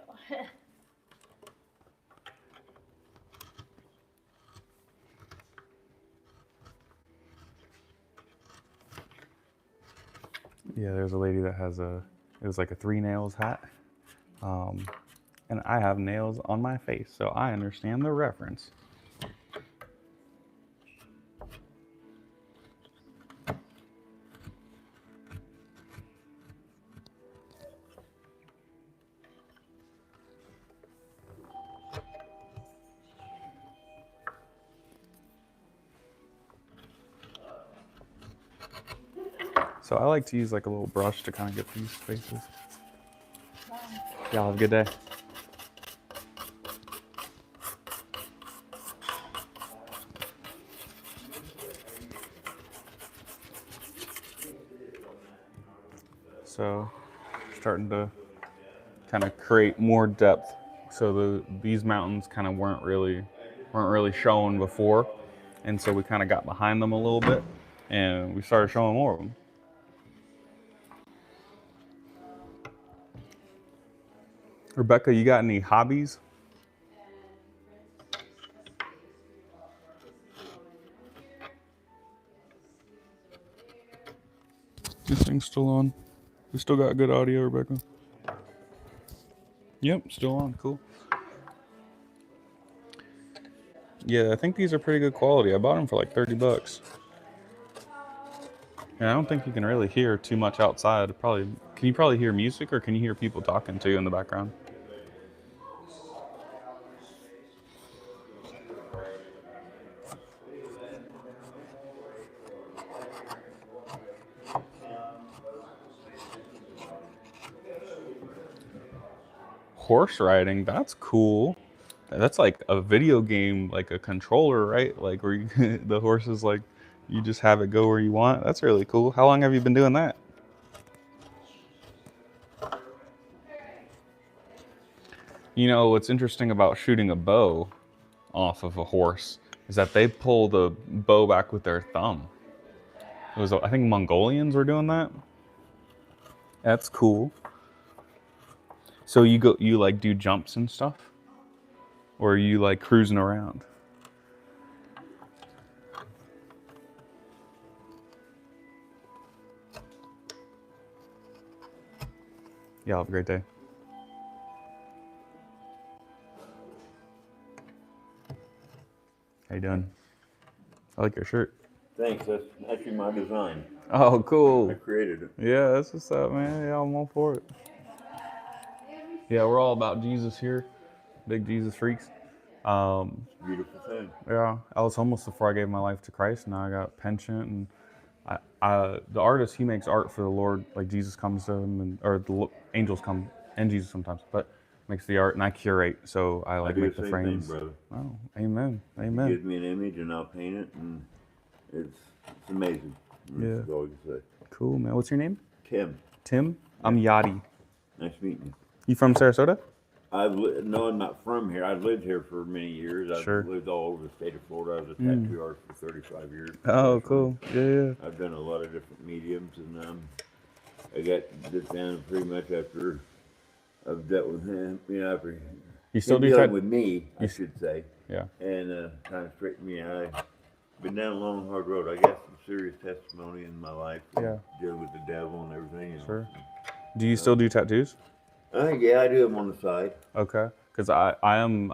Speaker 1: Yeah, there's a lady that has it was like a 3 nails hat. And I have nails on my face, so I understand the reference. So I like to use like a little brush to kind of get these faces. Y'all have a good day. So starting to kind of create more depth. So these mountains kind of weren't really shown before, and so we kind of got behind them a little bit, and we started showing more of them. Rebecca, you got any hobbies? This thing's still on. We still got good audio, Rebecca. Yep, still on. Cool. Yeah, I think these are pretty good quality. I bought them for like 30 bucks. And I don't think you can really hear too much outside. Can you probably hear music, or can you hear people talking to you in the background? Horse riding, that's cool. That's like a video game, like a controller, right? Like where you, the horse is like, you just have it go where you want. That's really cool. How long have you been doing that? You know, what's interesting about shooting a bow off of a horse is that they pull the bow back with their thumb. I think Mongolians were doing that. That's cool. So you like do jumps and stuff? Or are you like cruising around? Yeah, have a great day. How you doing? I like your shirt.
Speaker 4: Thanks, that's actually my design.
Speaker 1: Oh,
Speaker 4: I
Speaker 1: cool.
Speaker 4: created it.
Speaker 1: Yeah, that's what's up, man. Yeah, I'm all for it. Yeah, we're all about Jesus here. big Jesus freaks. Um,
Speaker 4: Beautiful thing.
Speaker 1: yeah, I was homeless before I gave my life to Christ. Now I got pension, and the artist, he makes art for the Lord. Like Jesus comes to him, or angels come and Jesus sometimes, but makes the art, and I curate. So I
Speaker 4: I
Speaker 1: like
Speaker 4: do
Speaker 1: make
Speaker 4: the
Speaker 1: the
Speaker 4: same thing,
Speaker 1: frames.
Speaker 4: brother.
Speaker 1: Oh, amen,
Speaker 4: He
Speaker 1: amen.
Speaker 4: gives me an image and I'll paint it, and it's amazing. That's
Speaker 1: Yeah.
Speaker 4: all I can say.
Speaker 1: Cool, man. What's your name?
Speaker 4: Tim,
Speaker 1: Tim. I'm Yadi.
Speaker 4: nice meeting you.
Speaker 1: You from Sarasota?
Speaker 4: No, I'm not from here. I've lived here for many years. I've
Speaker 1: Sure.
Speaker 4: lived all over the state of Florida. I was a tattoo artist for 35 years.
Speaker 1: Oh,
Speaker 4: professionally.
Speaker 1: cool. Yeah.
Speaker 4: I've done a lot of different mediums, and I got this down pretty much after I've dealt with him. You know, after
Speaker 1: You still
Speaker 4: him
Speaker 1: do
Speaker 4: dealing
Speaker 1: tat-
Speaker 4: with me, I
Speaker 1: you-
Speaker 4: should say,
Speaker 1: Yeah.
Speaker 4: and kind of straightened me out. I've been down a long, hard road. I got some serious testimony in my life.
Speaker 1: Yeah.
Speaker 4: Dealing with the devil and everything. You know.
Speaker 1: Sure. Do you still do tattoos?
Speaker 4: Yeah, I do them on the side.
Speaker 1: Okay. Because I am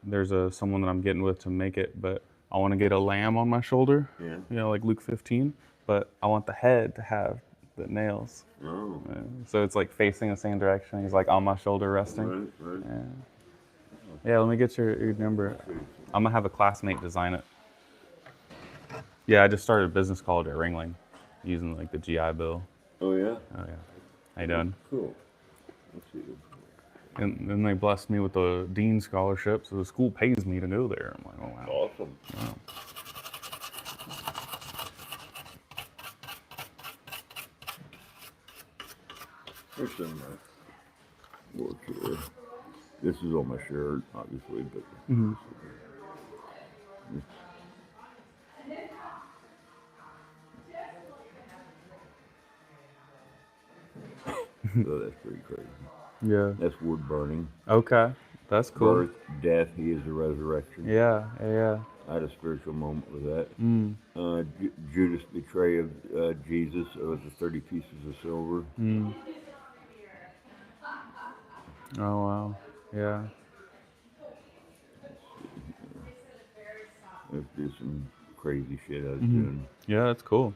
Speaker 1: there's someone that I'm getting with to make it, but I want to get a lamb on my shoulder.
Speaker 4: Yeah.
Speaker 1: You know, like Luke 15. But I want the head to have the nails.
Speaker 4: Oh.
Speaker 1: Yeah. So it's like facing the same direction. He's like on my shoulder resting.
Speaker 4: Right.
Speaker 1: Yeah. Let me get your number. I'm gonna have a classmate design it. Yeah, I just started a business college at Ringling, using like the GI Bill.
Speaker 4: Oh yeah.
Speaker 1: Oh yeah. How you doing?
Speaker 4: Cool. Let's see.
Speaker 1: And then they blessed me with the Dean Scholarship, so the school pays me to go there. I'm like, oh wow.
Speaker 4: Awesome.
Speaker 1: Wow.
Speaker 4: There's some work here. This is on my shirt, obviously, but so that's pretty crazy.
Speaker 1: Yeah.
Speaker 4: That's wood burning.
Speaker 1: Okay. That's cool.
Speaker 4: Birth, death, he is the resurrection.
Speaker 1: Yeah.
Speaker 4: I had a spiritual moment with that.
Speaker 1: Mm.
Speaker 4: Judas' betrayal of Jesus with the 30 pieces of silver.
Speaker 1: Mm. Oh wow. Yeah.
Speaker 4: Let's do some crazy shit I was doing.
Speaker 1: Yeah, that's cool.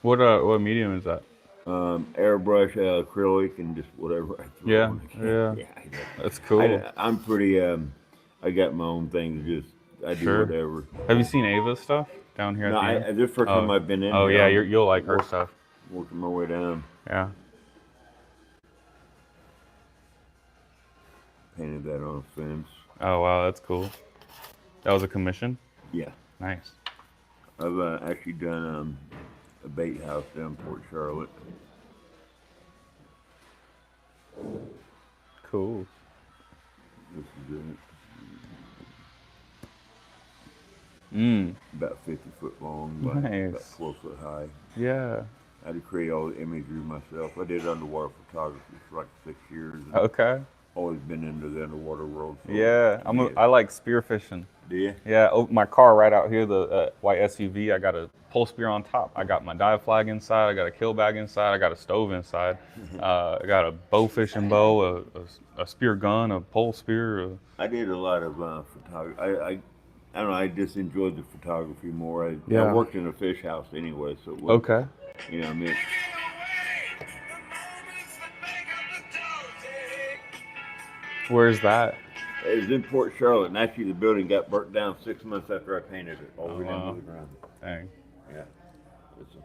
Speaker 1: What medium is that?
Speaker 4: Airbrush, acrylic, and just whatever I throw
Speaker 1: Yeah,
Speaker 4: on the
Speaker 1: yeah.
Speaker 4: Yeah, I know.
Speaker 1: That's cool.
Speaker 4: I'm pretty. I got my own thing. I do
Speaker 1: Sure.
Speaker 4: whatever.
Speaker 1: Have you seen Ava's stuff down here
Speaker 4: No,
Speaker 1: at the end?
Speaker 4: this first time I've been in.
Speaker 1: Oh
Speaker 4: here,
Speaker 1: yeah,
Speaker 4: I'm
Speaker 1: you'll like her stuff.
Speaker 4: working my way down.
Speaker 1: Yeah.
Speaker 4: Painted that on a fence.
Speaker 1: Oh wow, that's cool. That was a commission.
Speaker 4: Yeah,
Speaker 1: Nice.
Speaker 4: I've actually done a bait house down Port Charlotte.
Speaker 1: Cool.
Speaker 4: This is it.
Speaker 1: Mm.
Speaker 4: About 50 foot long, by
Speaker 1: Nice.
Speaker 4: about 4 foot high.
Speaker 1: Yeah.
Speaker 4: I had to create all the imagery myself. I did underwater photography for like 6 years. And
Speaker 1: Okay.
Speaker 4: always been into the underwater world. So
Speaker 1: Yeah. I like spearfishing.
Speaker 4: Do you?
Speaker 1: Yeah. Oh, my car right out here, the white SUV. I got a pole spear on top. I got my dive flag inside. I got a kill bag inside. I got a stove inside. I got a bow fishing bow, a spear gun, a pole spear.
Speaker 4: I did a lot of photography. I don't know. I just enjoyed the photography more. I
Speaker 1: Yeah.
Speaker 4: worked in a fish house anyway, so it wasn't,
Speaker 1: Okay.
Speaker 4: You know, what I mean,
Speaker 1: Where's that?
Speaker 4: it was in Port Charlotte, and actually the building got burnt down 6 months after I painted it, all the way down
Speaker 1: wow.
Speaker 4: to the ground.
Speaker 1: Dang.
Speaker 4: Yeah, it's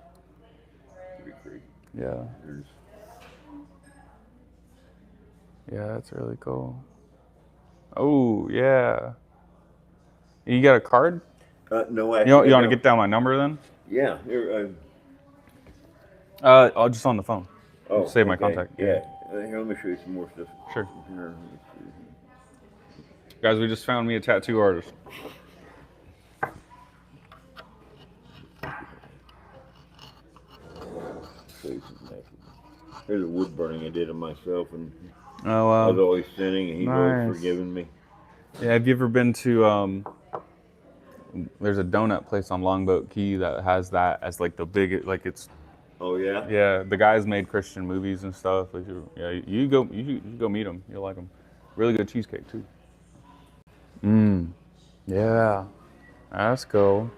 Speaker 4: pretty crazy.
Speaker 1: Yeah.
Speaker 4: There's,
Speaker 1: Yeah, that's really cool. Oh yeah. You got a card?
Speaker 4: no,
Speaker 1: You want to
Speaker 4: no.
Speaker 1: get down my number then?
Speaker 4: Yeah, here,
Speaker 1: I'll just on the phone.
Speaker 4: oh,
Speaker 1: Save my
Speaker 4: okay,
Speaker 1: contact.
Speaker 4: Yeah, here, let me show you some more stuff.
Speaker 1: Sure.
Speaker 4: Here, let's see.
Speaker 1: Guys, we just found me a tattoo artist.
Speaker 4: There's a wood burning I did of myself, and
Speaker 1: Oh
Speaker 4: I was
Speaker 1: wow.
Speaker 4: always sinning, and he's always
Speaker 1: Nice.
Speaker 4: forgiven me.
Speaker 1: Yeah, have you ever been to there's a donut place on Longboat Key that has that as like the big, like it's,
Speaker 4: Oh yeah.
Speaker 1: yeah, the guys made Christian movies and stuff. Like, you go meet them. You'll like them. Really good cheesecake too. Yeah. That's cool.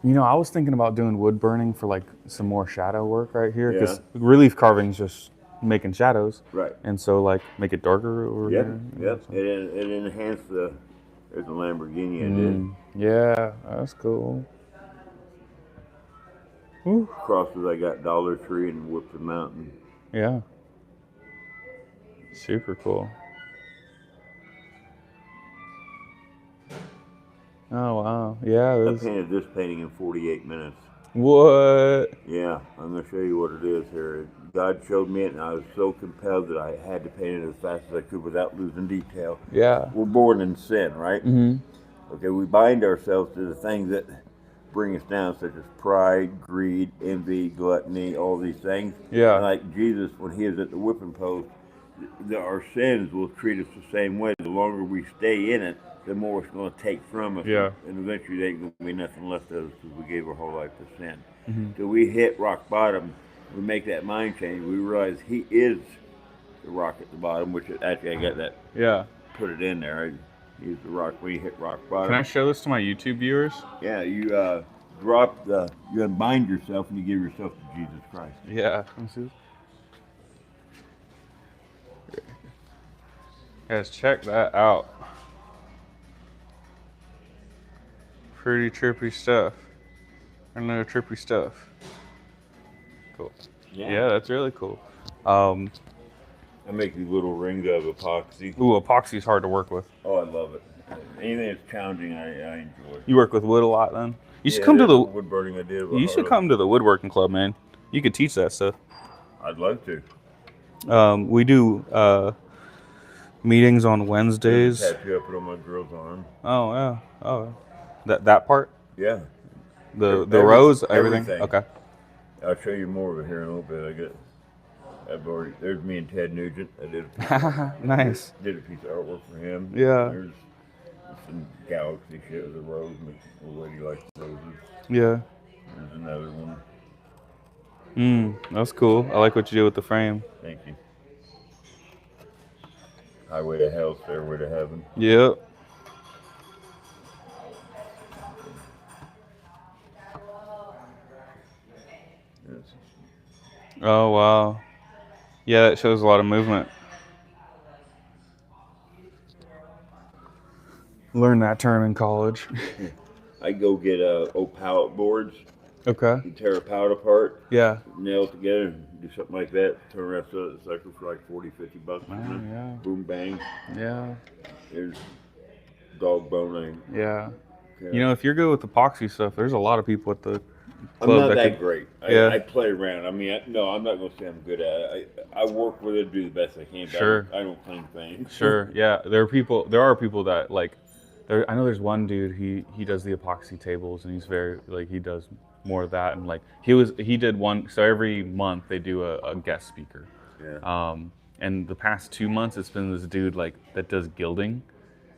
Speaker 1: You know, I was thinking about doing wood burning for like some more shadow work right here because
Speaker 4: Yeah.
Speaker 1: relief carving is just making shadows.
Speaker 4: Right.
Speaker 1: And so like make it darker over
Speaker 4: Yep.
Speaker 1: here.
Speaker 4: Yep. It enhanced the. There's a Lamborghini I did.
Speaker 1: Yeah, that's cool. Woo.
Speaker 4: Crosses I got Dollar Tree and whipped them out. And
Speaker 1: Yeah. Super cool. Oh wow. Yeah.
Speaker 4: I
Speaker 1: There's,
Speaker 4: painted this painting in 48 minutes.
Speaker 1: what?
Speaker 4: Yeah, I'm going to show you what it is here. God showed me it, and I was so compelled that I had to paint it as fast as I could without losing detail.
Speaker 1: Yeah.
Speaker 4: We're born in sin, right? Okay, we bind ourselves to the things that bring us down, such as pride, greed, envy, gluttony, all these things.
Speaker 1: Yeah.
Speaker 4: And like Jesus, when he was at the whipping post, our sins will treat us the same way. The longer we stay in it, the more it's going to take from us.
Speaker 1: Yeah.
Speaker 4: And eventually, there ain't going to be nothing left of us because we gave our whole life to sin.
Speaker 1: Mm-hmm.
Speaker 4: Till we hit rock bottom, we make that mind change. We realize he is the rock at the bottom, which actually I got that,
Speaker 1: Yeah.
Speaker 4: put it in there. He's the rock when you hit rock bottom.
Speaker 1: Can I show this to my YouTube viewers?
Speaker 4: Yeah, you you unbind yourself and you give yourself to Jesus Christ.
Speaker 1: Yeah. Let me see this. Guys, check that out. Pretty trippy stuff. Another trippy stuff. Cool. Yeah, that's really cool.
Speaker 4: I make these little rings out of epoxy.
Speaker 1: Ooh, epoxy's hard to work with.
Speaker 4: Oh, I love it. Anything that's challenging, I enjoy.
Speaker 1: You work with wood a lot then? You should
Speaker 4: Yeah,
Speaker 1: come to
Speaker 4: there's
Speaker 1: the.
Speaker 4: wood burning I did.
Speaker 1: You should come to the woodworking club, man. You could teach that stuff.
Speaker 4: I'd love to.
Speaker 1: We do meetings on Wednesdays.
Speaker 4: Tattoo I put on my girl's arm.
Speaker 1: Oh yeah. Oh, that part.
Speaker 4: Yeah.
Speaker 1: The
Speaker 4: Every-
Speaker 1: rose, everything.
Speaker 4: everything.
Speaker 1: Okay.
Speaker 4: I'll show you more of it here in a little bit. There's me and Ted Nugent. I did a piece,
Speaker 1: Nice.
Speaker 4: did a piece of artwork for him.
Speaker 1: Yeah.
Speaker 4: There's some galaxy shit with a rose. The lady likes roses.
Speaker 1: Yeah.
Speaker 4: There's another one.
Speaker 1: That's cool. I like what you do with the frame.
Speaker 4: Thank you. Highway to Hell, Stairway to Heaven.
Speaker 1: Yep.
Speaker 4: Yes.
Speaker 1: Oh wow. Yeah, that shows a lot of movement. Learned that term in college.
Speaker 4: I go get old pallet boards.
Speaker 1: Okay.
Speaker 4: You tear a pallet apart,
Speaker 1: Yeah.
Speaker 4: nail it together, do something like that. Turn around, sell it sucker for like $40-50.
Speaker 1: Wow, yeah.
Speaker 4: Boom, bang.
Speaker 1: Yeah.
Speaker 4: There's dog bone.
Speaker 1: Yeah. You know, if you're good with epoxy stuff, there's a lot of people at the
Speaker 4: I'm
Speaker 1: club
Speaker 4: not that
Speaker 1: could-
Speaker 4: great.
Speaker 1: Yeah.
Speaker 4: I play around. I mean, no, I'm not going to say I'm good at it. I work with it, do the best I can. But
Speaker 1: Sure.
Speaker 4: I don't claim things.
Speaker 1: Sure. Yeah. There are people that like. I know there's one dude. He does the epoxy tables, and he's very like he does more of that. And like he did one. So every month they do a guest speaker.
Speaker 4: Yeah.
Speaker 1: And the past 2 months, it's been this dude like that does gilding,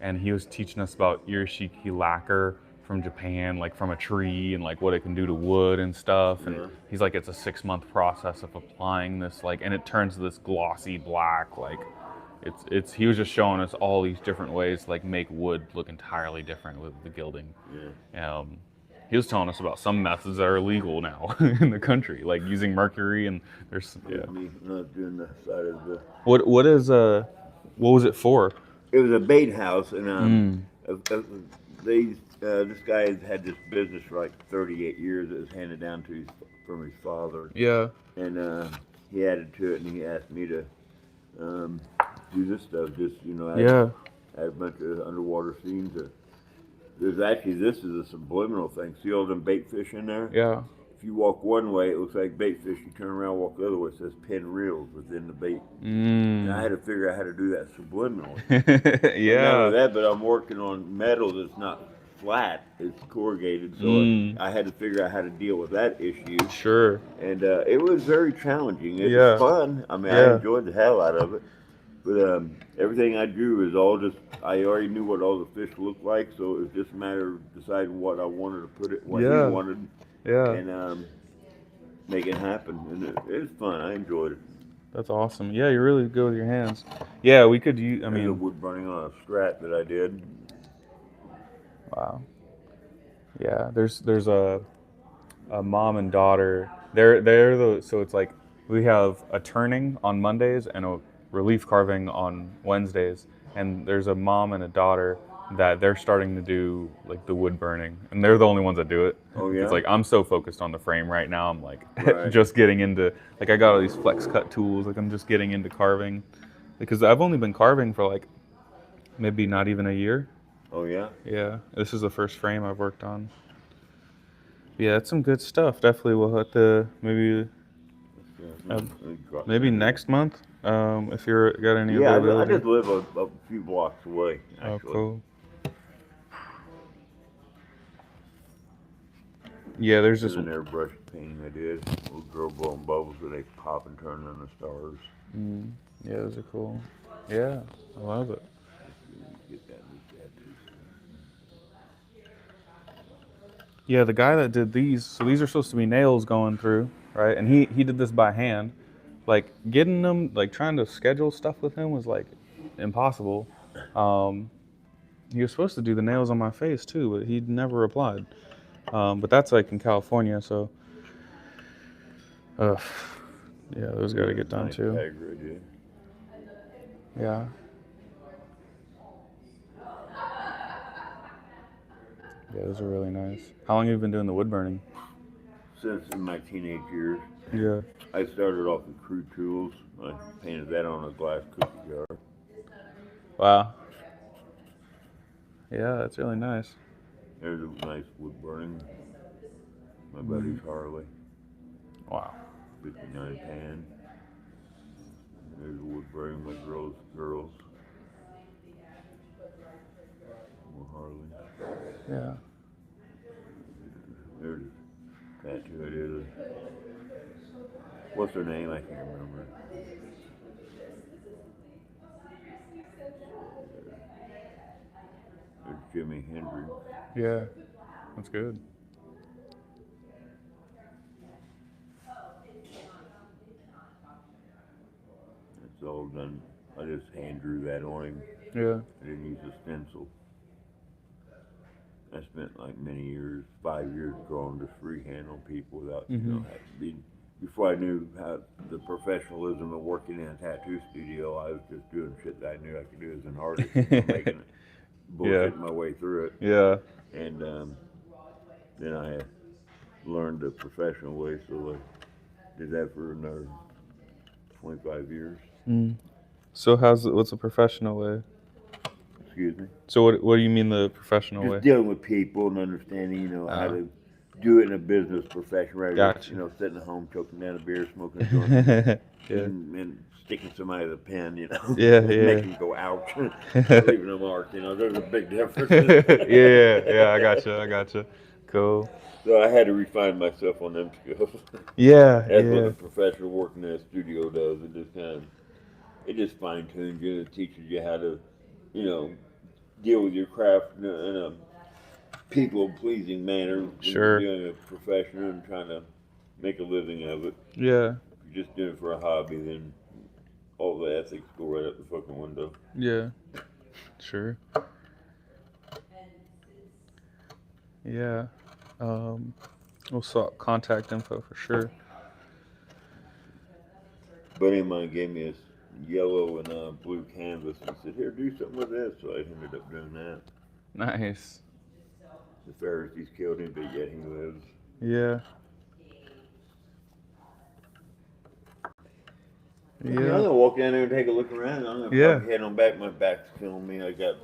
Speaker 1: and he was teaching us about Irishiki lacquer from Japan, like from a tree, and like what it can do to wood and stuff. And
Speaker 4: Yeah.
Speaker 1: he's like, it's a 6-month process of applying this, like, and it turns this glossy black, like. He was just showing us all these different ways to like make wood look entirely different with the gilding.
Speaker 4: Yeah.
Speaker 1: He was telling us about some methods that are illegal now in the country, like using mercury, and there's
Speaker 4: Me not doing the side of the.
Speaker 1: What was it for?
Speaker 4: It was a bait house, and this guy has had this business for like 38 years. It was handed down from his father,
Speaker 1: Yeah.
Speaker 4: and he added to it, and he asked me to do this stuff. Just add a bunch of underwater scenes. This is a subliminal thing. See all them bait fish in there?
Speaker 1: Yeah.
Speaker 4: If you walk one way, it looks like bait fish. You turn around, walk the other way, it says pin reels within the bait. And I had to figure out how to do that subliminally. Not only
Speaker 1: Yeah.
Speaker 4: that, but I'm working on metal that's not flat; it's corrugated. So I had to figure out how to deal with that issue.
Speaker 1: Sure.
Speaker 4: And it was very challenging. It
Speaker 1: Yeah.
Speaker 4: was fun. I mean,
Speaker 1: Yeah.
Speaker 4: I enjoyed the hell out of it. But everything I drew is all just. I already knew what all the fish looked like, so it was just a matter of deciding what I wanted to put it, what
Speaker 1: Yeah.
Speaker 4: he wanted,
Speaker 1: Yeah.
Speaker 4: and make it happen. And it was fun. I enjoyed it.
Speaker 1: That's awesome. Yeah, you're really good with your hands. Yeah, we could use. I
Speaker 4: There's a
Speaker 1: mean,
Speaker 4: wood burning on a Strat that I did.
Speaker 1: wow. Yeah, there's a mom and daughter. So it's like we have a turning on Mondays and a relief carving on Wednesdays, and there's a mom and a daughter that they're starting to do like the wood burning, and they're the only ones that do it.
Speaker 4: Oh,
Speaker 1: It's
Speaker 4: yeah?
Speaker 1: like I'm so focused on the frame right now. I'm like
Speaker 4: Right.
Speaker 1: just getting into like I got all these flex cut tools. Like I'm just getting into carving because I've only been carving for like maybe not even a year.
Speaker 4: Oh, yeah?
Speaker 1: Yeah, this is the first frame I've worked on. Yeah, it's some good stuff. Definitely, we'll have to maybe maybe next month if you're got any
Speaker 4: Yeah, I
Speaker 1: availability.
Speaker 4: just live a few blocks away,
Speaker 1: Oh,
Speaker 4: actually.
Speaker 1: cool. Yeah, there's
Speaker 4: There's
Speaker 1: this.
Speaker 4: an airbrush painting I did. Little girl blowing bubbles where they pop and turn into stars.
Speaker 1: Yeah, those are cool. Yeah, I love it.
Speaker 4: Get that new tattoo.
Speaker 1: Yeah, the guy that did these. So these are supposed to be nails going through, right? And he did this by hand. Like getting them, like trying to schedule stuff with him was like impossible. He was supposed to do the nails on my face too, but he never replied. But that's like in California, so yeah, those got to get done
Speaker 4: Nice
Speaker 1: too.
Speaker 4: tag right here.
Speaker 1: Yeah. Yeah, those are really nice. How long have you been doing the wood burning?
Speaker 4: Since in my teenage years,
Speaker 1: Yeah.
Speaker 4: I started off with crude tools. I painted that on a glass cookie jar.
Speaker 1: Wow. Yeah, that's really nice.
Speaker 4: There's a nice wood burning. My buddy's Harley,
Speaker 1: Wow.
Speaker 4: 59 pan. There's a wood burning my girls. More Harley.
Speaker 1: Yeah.
Speaker 4: There's a tattoo I did. What's her name? I can't remember. There's Jimi Hendrix.
Speaker 1: Yeah. That's good.
Speaker 4: It's all done. I just hand drew that on him.
Speaker 1: Yeah.
Speaker 4: I didn't use a stencil. I spent like many years, 5 years drawing just freehand on people without, before I knew how the professionalism of working in a tattoo studio, I was just doing shit that I knew I could do as an artist, making it, bullshitting my way through it.
Speaker 1: Yeah.
Speaker 4: And then I learned the professional way, so I did that for another 25 years.
Speaker 1: So what's a professional way?
Speaker 4: Excuse me?
Speaker 1: So what do you mean the professional
Speaker 4: Just
Speaker 1: way?
Speaker 4: dealing with people and understanding, how to do it in a business profession, rather
Speaker 1: Gotcha.
Speaker 4: than, sitting at home choking down a beer, smoking a joint,
Speaker 1: Yeah.
Speaker 4: and sticking somebody with a pen,
Speaker 1: Yeah,
Speaker 4: making them go ouch, leaving a mark, there's a big difference.
Speaker 1: Yeah, I gotcha. Cool.
Speaker 4: So I had to refine myself on them skills.
Speaker 1: Yeah,
Speaker 4: That's what
Speaker 1: yeah.
Speaker 4: the professional working in a studio does. It just fine tunes you. It teaches you how to, deal with your craft in a people pleasing manner. When
Speaker 1: Sure.
Speaker 4: you're doing a profession and trying to make a living of it.
Speaker 1: Yeah.
Speaker 4: If you're just doing it for a hobby, then all the ethics go right out the fucking window.
Speaker 1: Yeah. Sure. Yeah. We'll swap contact info for sure.
Speaker 4: A buddy of mine gave me this yellow and blue canvas and said, "Here, do something with this." So I ended up doing that.
Speaker 1: Nice.
Speaker 4: The Pharisees killed him, but yet he lives.
Speaker 1: Yeah.
Speaker 4: I'm gonna walk down there and take a look around. I'm gonna probably head on back. My back's killing me. I got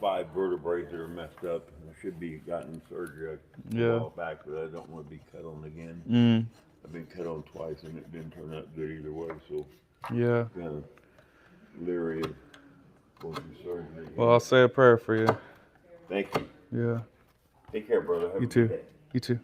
Speaker 4: 5 vertebrae that are messed up. I should be gotten surgery a while back, but I don't want to be cut on again. I've been cut on twice and it didn't turn out good either way. So
Speaker 1: Yeah.
Speaker 4: kind of leery of going through surgery again.
Speaker 1: Well, I'll say a prayer for you.
Speaker 4: Thank you.
Speaker 1: Yeah.
Speaker 4: Take care, brother. Have
Speaker 1: You
Speaker 4: a
Speaker 1: too.
Speaker 4: good day.
Speaker 1: You too.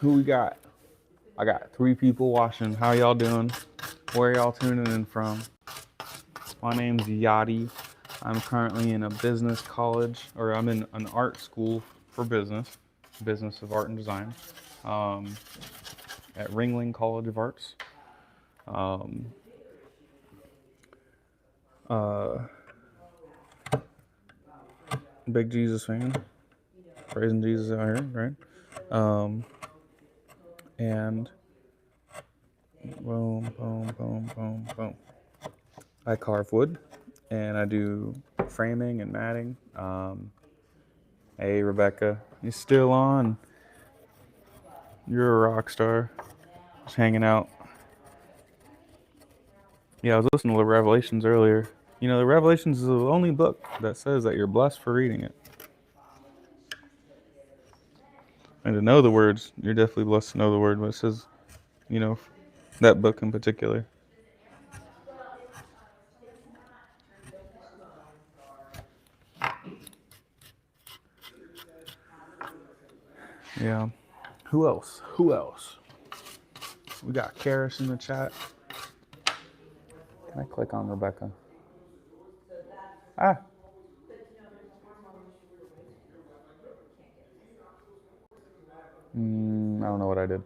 Speaker 1: Who we got? I got 3 people watching. How y'all doing? Where y'all tuning in from? My name's Yachty. I'm currently in a business college, or I'm in an art school for business of art and design, at Ringling College of Arts. Big Jesus fan, praising Jesus out here, right? And boom, boom, boom, boom, boom. I carve wood, and I do framing and matting. Hey, Rebecca, you still on? You're a rock star. Just hanging out. Yeah, I was listening to the Revelations earlier. You know, the Revelations is the only book that says that you're blessed for reading it. And to know the words, you're definitely blessed to know the word, but it says, you know, that book in particular. Yeah. Who else? We got Karis in the chat. Can I click on Rebecca? Ah. I don't know what I did.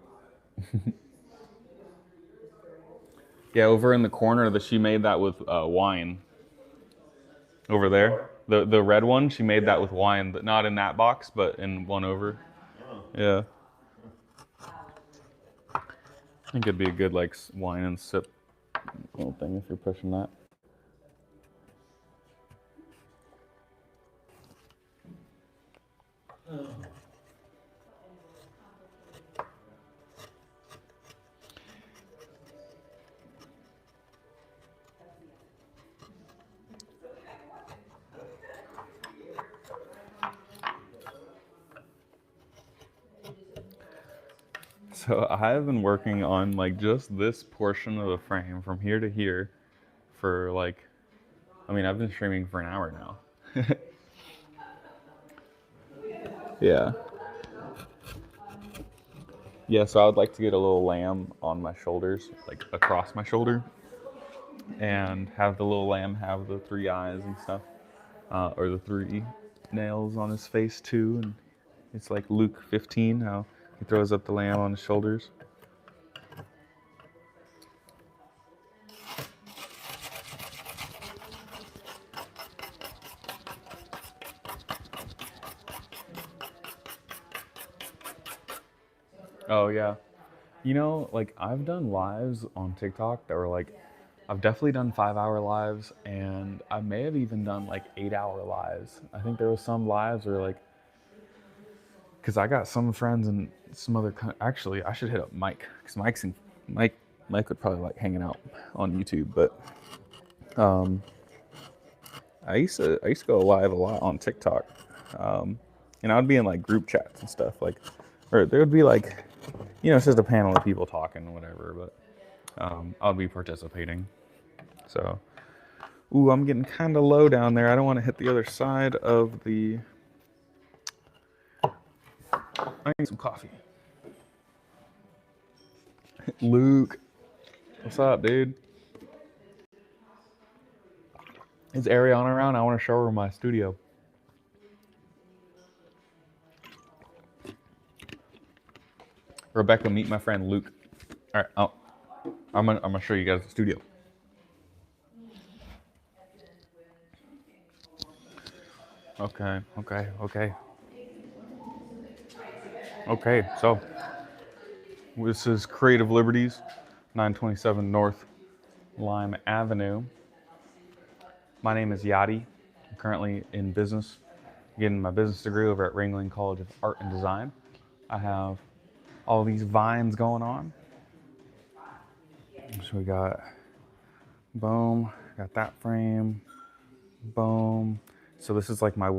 Speaker 1: Yeah, over in the corner, she made that with wine. Over there, the red one, she made that with wine, but not in that box, but in one over. Yeah. I think it'd be a good like wine and sip little thing if you're pushing that. So I have been working on like just this portion of the frame from here to here for like, I mean, I've been streaming for an hour now. Yeah. Yeah, so I would like to get a little lamb on my shoulders, like across my shoulder, and have the little lamb have the 3 eyes and stuff, or the 3 nails on his face too. And it's like Luke 15, how he throws up the lamb on his shoulders. Oh yeah. You know, like I've done lives on TikTok that were like, I've definitely done 5-hour lives, and I may have even done like 8-hour lives. I think there was some lives where like, because I got some friends and some other, actually I should hit up Mike, because Mike would probably like hanging out on YouTube, but I used to go live a lot on TikTok, and I would be in like group chats and stuff, like, or there would be like, you know, it's just a panel of people talking, whatever, but I'll be participating. So, ooh, I'm getting kind of low down there. I don't want to hit the other side of the. I need some coffee. Luke, what's up, dude? Is Ariana around? I want to show her my studio. Rebecca, meet my friend Luke. All right, oh, I'm gonna show you guys the studio. Okay. Okay, so this is Creative Liberties, 927 North Lime Avenue. My name is Yachty. I'm currently in business, getting my business degree over at Ringling College of Art and Design. I have all these vines going on. So we got, boom, got that frame, boom. So this is like my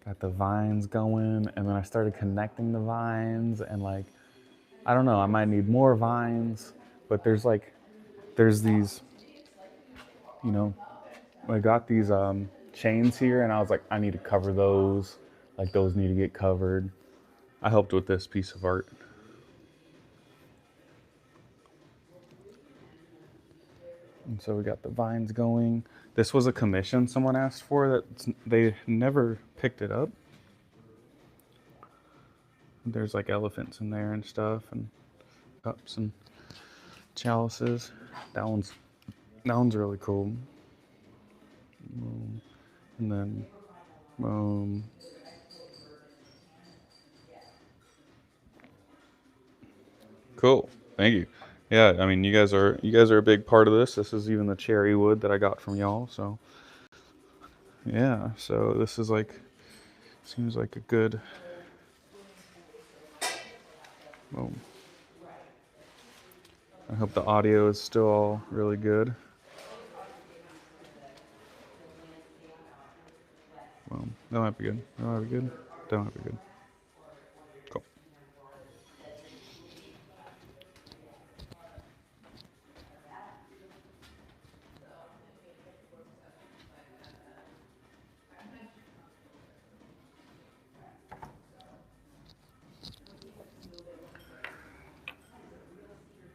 Speaker 1: got the vines going, and then I started connecting the vines, and like, I don't know, I might need more vines, but there's these, you know, I got these chains here, and I was like, I need to cover those. Like those need to get covered. I helped with this piece of art. And so we got the vines going. This was a commission someone asked for that they never picked it up. There's like elephants in there and stuff, and cups and chalices. That one's really cool. And then cool. Thank you. Yeah, I mean, you guys are a big part of this. This is even the cherry wood that I got from y'all. So yeah, so this is like, seems like a good. Boom. I hope the audio is still all really good. Well, that might be good. That might be good. That might be good. Cool.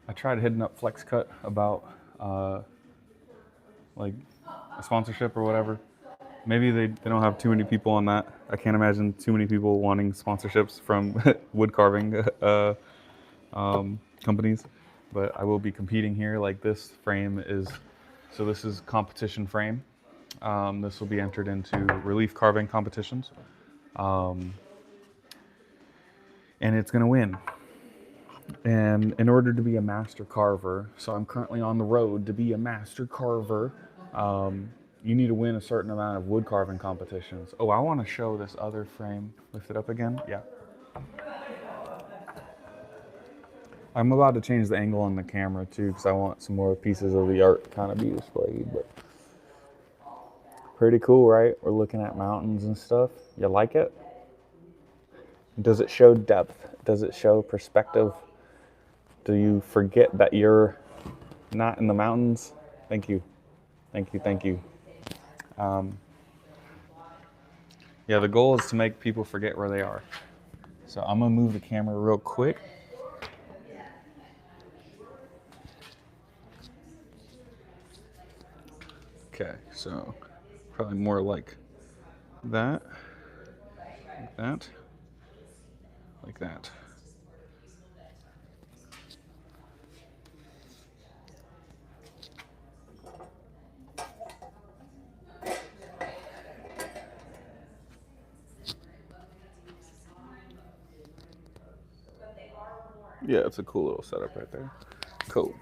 Speaker 1: I tried hitting up FlexCut about like a sponsorship or whatever. Maybe they don't have too many people on that. I can't imagine too many people wanting sponsorships from wood carving companies. But I will be competing here. Like this frame is, so this is competition frame. This will be entered into relief carving competitions. And it's gonna win. And in order to be a master carver, so I'm currently on the road to be a master carver, you need to win a certain amount of wood carving competitions. Oh, I want to show this other frame. Lift it up again. Yeah. I'm about to change the angle on the camera too, because I want some more pieces of the art to kind of be displayed. But pretty cool, right? We're looking at mountains and stuff. You like it? Does it show depth? Does it show perspective? Do you forget that you're not in the mountains? Thank you. Thank you. Thank you. Yeah, the goal is to make people forget where they are. So I'm gonna move the camera real quick. Okay, so probably more like that, like that, like that. Yeah, it's a cool little setup right there. Cool.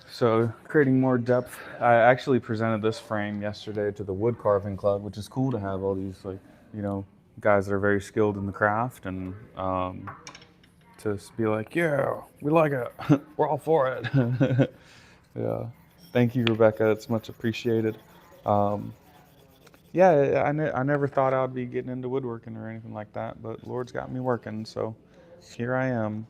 Speaker 1: So creating more depth. I actually presented this frame yesterday to the wood carving club, which is cool to have all these guys that are very skilled in the craft, and to be like, yeah, we like it. We're all for it. Yeah. Thank you, Rebecca. It's much appreciated. Yeah, I never thought I'd be getting into woodworking or anything like that, but Lord's got me working, so here I am.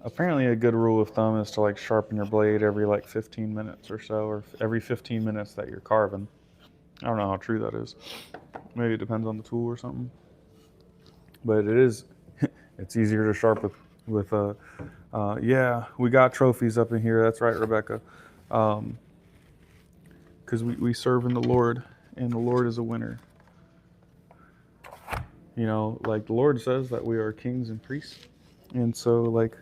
Speaker 1: Apparently a good rule of thumb is to like sharpen your blade every like 15 minutes or so, or every 15 minutes that you're carving. I don't know how true that is. Maybe it depends on the tool or something. But it is, it's easier to sharpen with yeah, we got trophies up in here. That's right, Rebecca. Because we serve in the Lord, and the Lord is a winner. You know, like the Lord says that we are kings and priests. And so like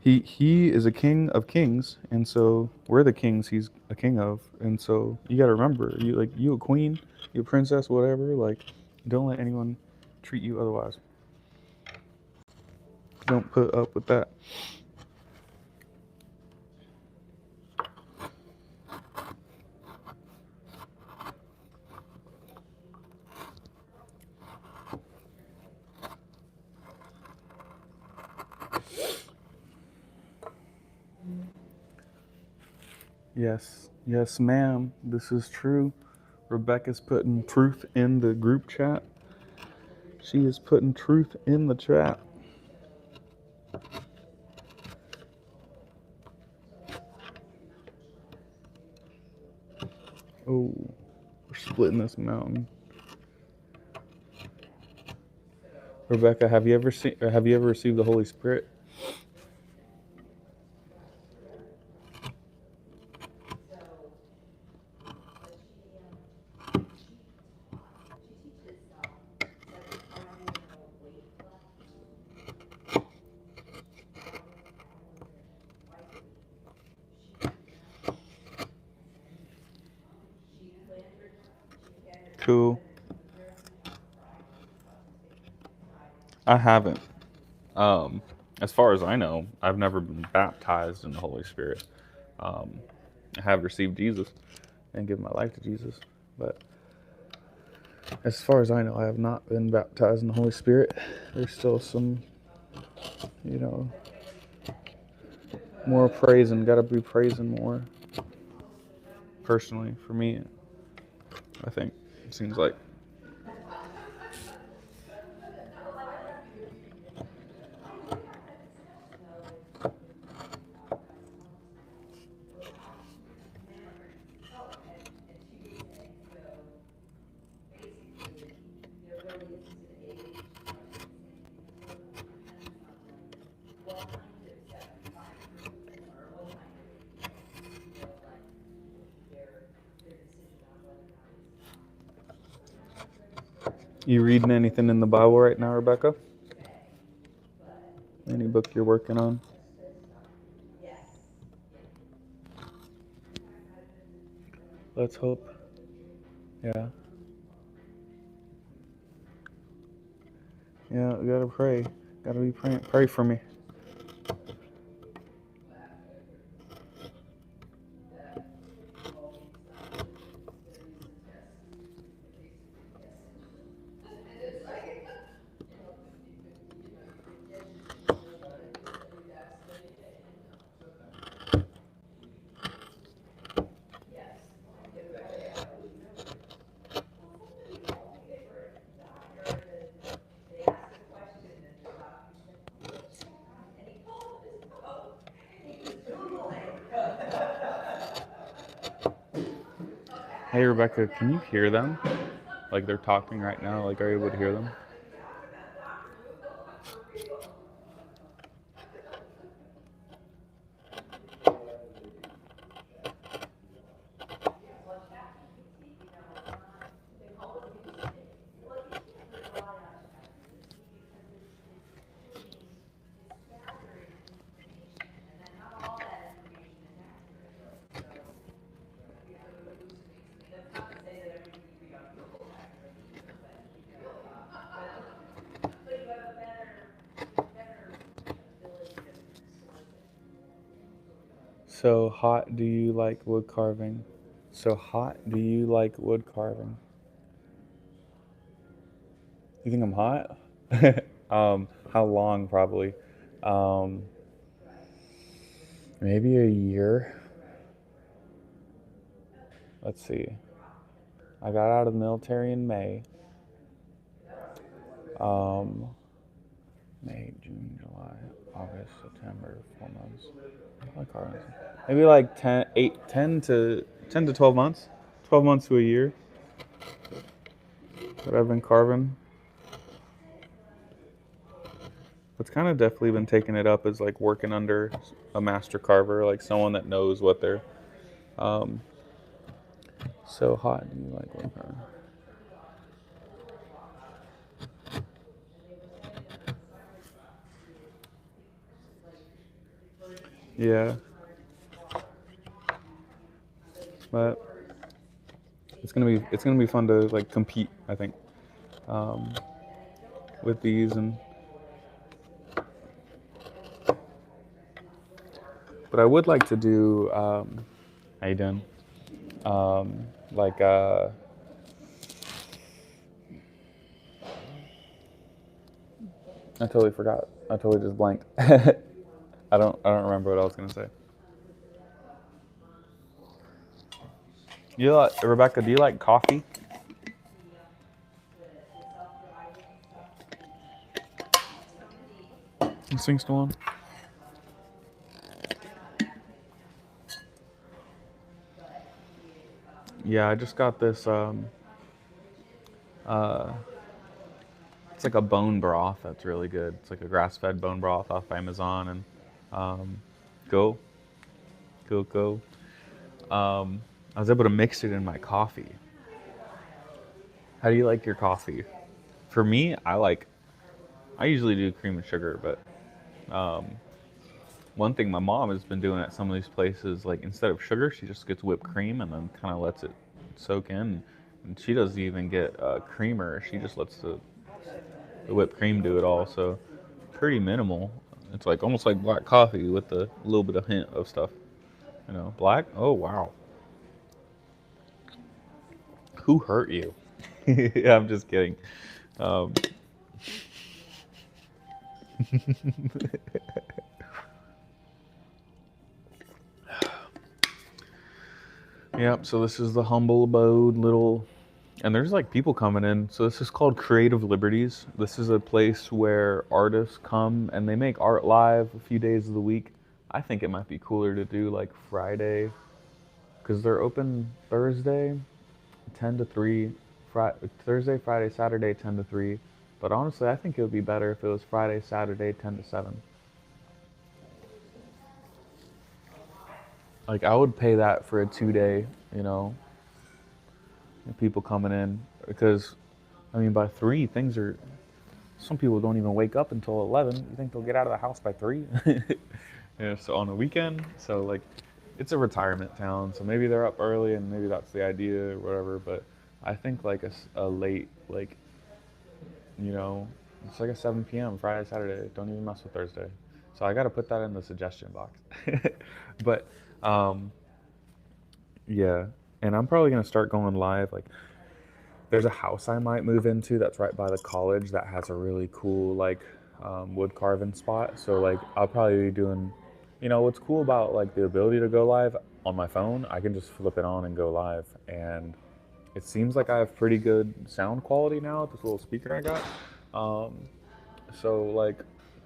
Speaker 1: he is a king of kings, and so we're the kings he's a king of. And so you got to remember, you a queen, you a princess, whatever, like don't let anyone treat you otherwise. Don't put up with that. Yes, ma'am. This is true. Rebecca's putting truth in the group chat. She is putting truth in the chat. Oh, we're splitting this mountain. Rebecca, have you ever received the Holy Spirit? Cool. I haven't. As far as I know, I've never been baptized in the Holy Spirit. I have received Jesus and given my life to Jesus, but as far as I know, I have not been baptized in the Holy Spirit. There's still some, more praising. Got to be praising more. Personally, for me, I think it seems like. You reading anything in the Bible right now, Rebecca? Any book you're working on? Let's hope. Yeah. Yeah, we gotta pray. Gotta be praying. Pray for me. Hey, Rebecca, can you hear them? Like they're talking right now. Like, are you able to hear them? So hot, do you like wood carving? So hot, do you like wood carving? You think I'm hot? How long? Probably. Um, Maybe a year. Let's see. I got out of the military in May. May, June, July, August, September, 4 months. I like carving. Maybe like 10 to 12 months. 12 months to a year that I've been carving. It's kind of definitely been taking it up as like working under a master carver, like someone that knows what they're. So hot, do you like wood carving? Yeah, but it's gonna be fun to like compete. I think with these and. But I would like to do. How you doing? Like I totally forgot. I totally just blanked. I don't remember what I was gonna say. Rebecca, do you like coffee? This thing's still on? Yeah, I just got this, it's like a bone broth that's really good. It's like a grass-fed bone broth off Amazon, and go. I was able to mix it in my coffee. How do you like your coffee? For me, I usually do cream and sugar, but one thing my mom has been doing at some of these places, like instead of sugar, she just gets whipped cream and then kind of lets it soak in. And she doesn't even get creamer. She just lets the whipped cream do it all. So pretty minimal. It's like almost like black coffee with a little bit of hint of stuff. You know, black? Oh, wow. Who hurt you? Yeah, I'm just kidding. Yep, so this is the humble abode little, and there's like people coming in. So this is called Creative Liberties. This is a place where artists come and they make art live a few days of the week. I think it might be cooler to do like Friday, because they're open Thursday, 10 to 3, Thursday, Friday, Saturday, 10 to 3. But honestly, I think it would be better if it was Friday, Saturday, 10 to 7. Like, I would pay that for a 2-day, you know, people coming in. Because, I mean, by 3, some people don't even wake up until 11. You think they'll get out of the house by 3? Yeah, so on a weekend, so like, it's a retirement town, so maybe they're up early and maybe that's the idea or whatever, but I think like a late, like, you know, it's like a 7 p.m. Friday, Saturday. Don't even mess with Thursday. So I got to put that in the suggestion box. But yeah, and I'm probably going to start going live. Like, there's a house I might move into that's right by the college that has a really cool, like, wood carving spot. So, like, I'll probably be doing, you know, what's cool about, like, the ability to go live on my phone, I can just flip it on and go live. And it seems like I have pretty good sound quality now with this little speaker I got. So, like,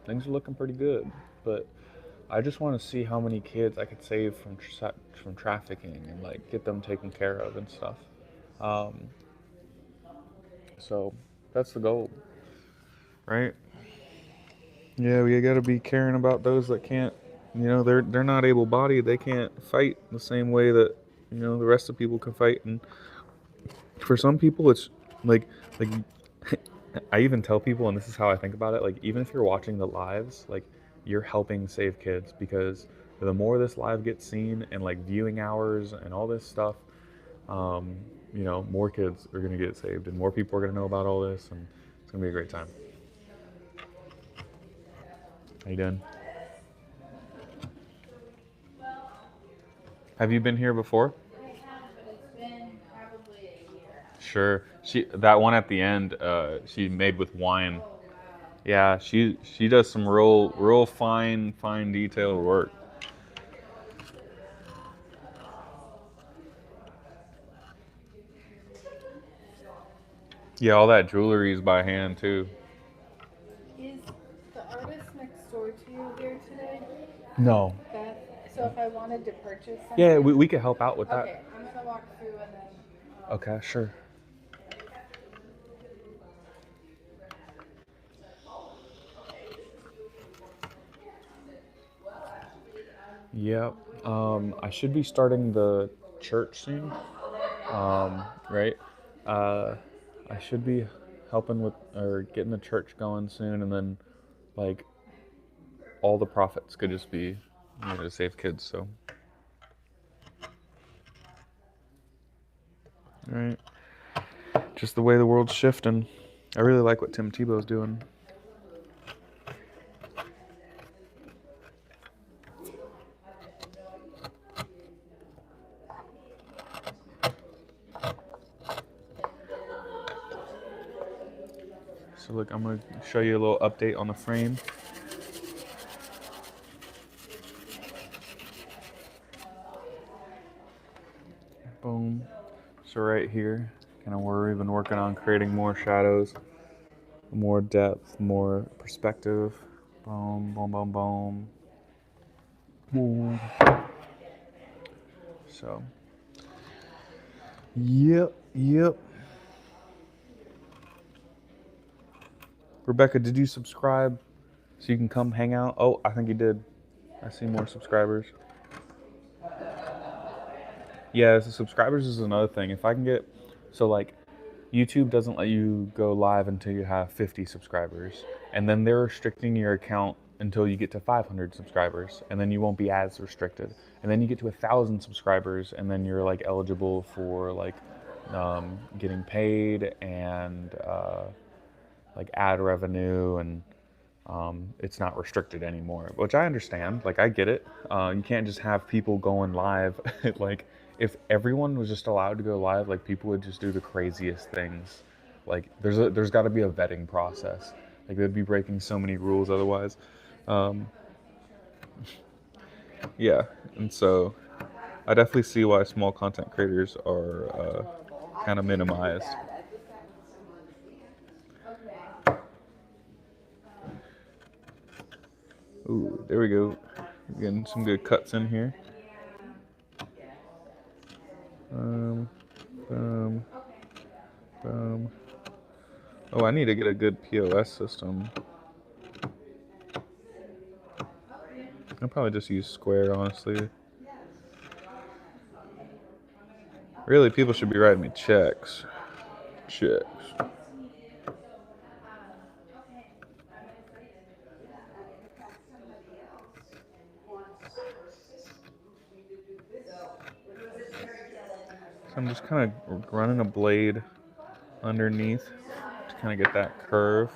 Speaker 1: things are looking pretty good. But I just want to see how many kids I could save from trafficking and, like, get them taken care of and stuff. So that's the goal, right? Yeah, we got to be caring about those that can't. You know, they're not able-bodied. They can't fight the same way that, you know, the rest of people can fight. And for some people, it's like I even tell people, and this is how I think about it. Like, even if you're watching the lives, like, you're helping save kids, because the more this live gets seen and like viewing hours and all this stuff, you know, more kids are going to get saved and more people are going to know about all this, and it's going to be a great time. How you doing? Have you been here before?
Speaker 2: I have, but it's been probably a year.
Speaker 1: Sure. That one at the end, she made with wine. Yeah, she does some real fine detailed work. Yeah, all that jewelry is by hand too.
Speaker 2: Is the artist next door to you here today?
Speaker 1: No.
Speaker 2: Beth? So if I wanted to purchase something?
Speaker 1: Yeah, we could help out with that.
Speaker 2: Okay, I'm gonna walk through and then.
Speaker 1: Okay, sure. Yep. I should be starting the church soon. Right? I should be helping with or getting the church going soon, and then like all the profits could just be, you know, to save kids. So, right? Just the way the world's shifting. I really like what Tim Tebow's doing. So look, I'm going to show you a little update on the frame. Boom. So right here, kind of where we've been working on creating more shadows, more depth, more perspective. Boom, boom, boom, boom. Boom. So, yep. Rebecca, did you subscribe so you can come hang out? Oh, I think you did. I see more subscribers. Yeah, the subscribers is another thing. If I can get, so like, YouTube doesn't let you go live until you have 50 subscribers. And then they're restricting your account until you get to 500 subscribers. And then you won't be as restricted. And then you get to 1,000 subscribers, and then you're like eligible for like getting paid and like ad revenue, and it's not restricted anymore, which I understand. Like, I get it. You can't just have people going live. Like, if everyone was just allowed to go live, like, people would just do the craziest things. Like, there's got to be a vetting process. Like, they'd be breaking so many rules otherwise. Yeah, and so I definitely see why small content creators are kind of minimized. Ooh, there we go. We're getting some good cuts in here. Boom. Oh, I need to get a good POS system. I'll probably just use Square, honestly. Really, people should be writing me checks. Checks. So I'm just kind of running a blade underneath to kind of get that curve.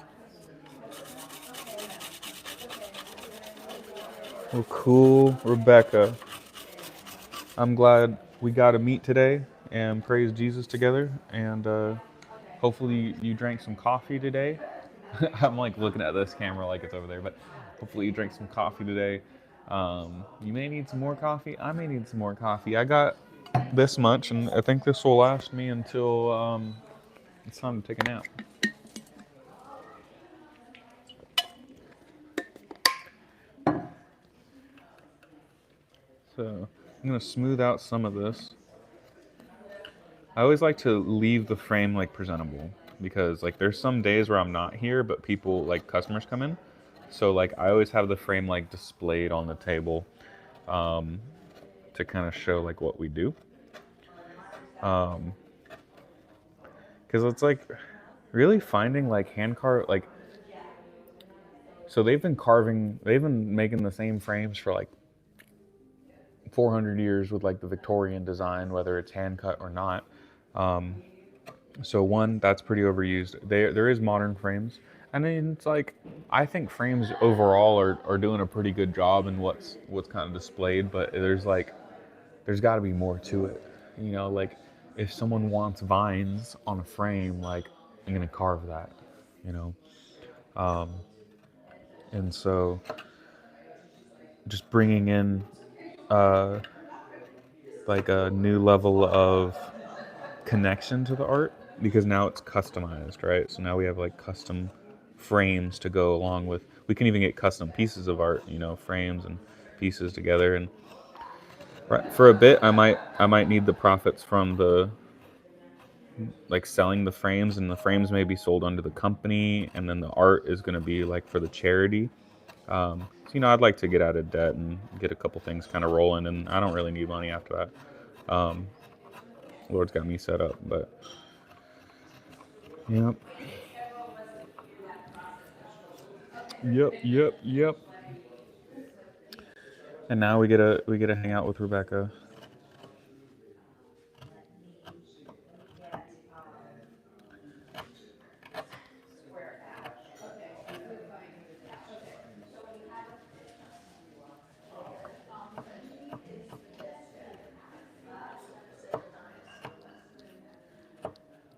Speaker 1: Well, cool, Rebecca. I'm glad we got to meet today and praise Jesus together. And hopefully you drank some coffee today. I'm like looking at this camera like it's over there, but hopefully you drank some coffee today. You may need some more coffee. I may need some more coffee. I got this much, and I think this will last me until it's time to take a nap. So I'm gonna smooth out some of this. I always like to leave the frame like presentable, because like there's some days where I'm not here, but people, like customers, come in. So like I always have the frame like displayed on the table to kind of show like what we do. Because it's like really finding like hand carve, like, so they've been making the same frames for like 400 years with like the Victorian design, whether it's hand cut or not. So one, that's pretty overused. There is modern frames. And then it's like, I think frames overall are doing a pretty good job in what's kind of displayed, but there's got to be more to it. You know, like if someone wants vines on a frame, like I'm gonna carve that, you know. And so just bringing in like a new level of connection to the art, because now it's customized, right? So now we have like custom frames to go along with. We can even get custom pieces of art, you know, frames and pieces together. And right, for a bit, I might need the profits from the like selling the frames, and the frames may be sold under the company, and then the art is going to be like for the charity. So, you know, I'd like to get out of debt and get a couple things kind of rolling, and I don't really need money after that. Lord's got me set up, but yep. And now we get to hang out with Rebecca.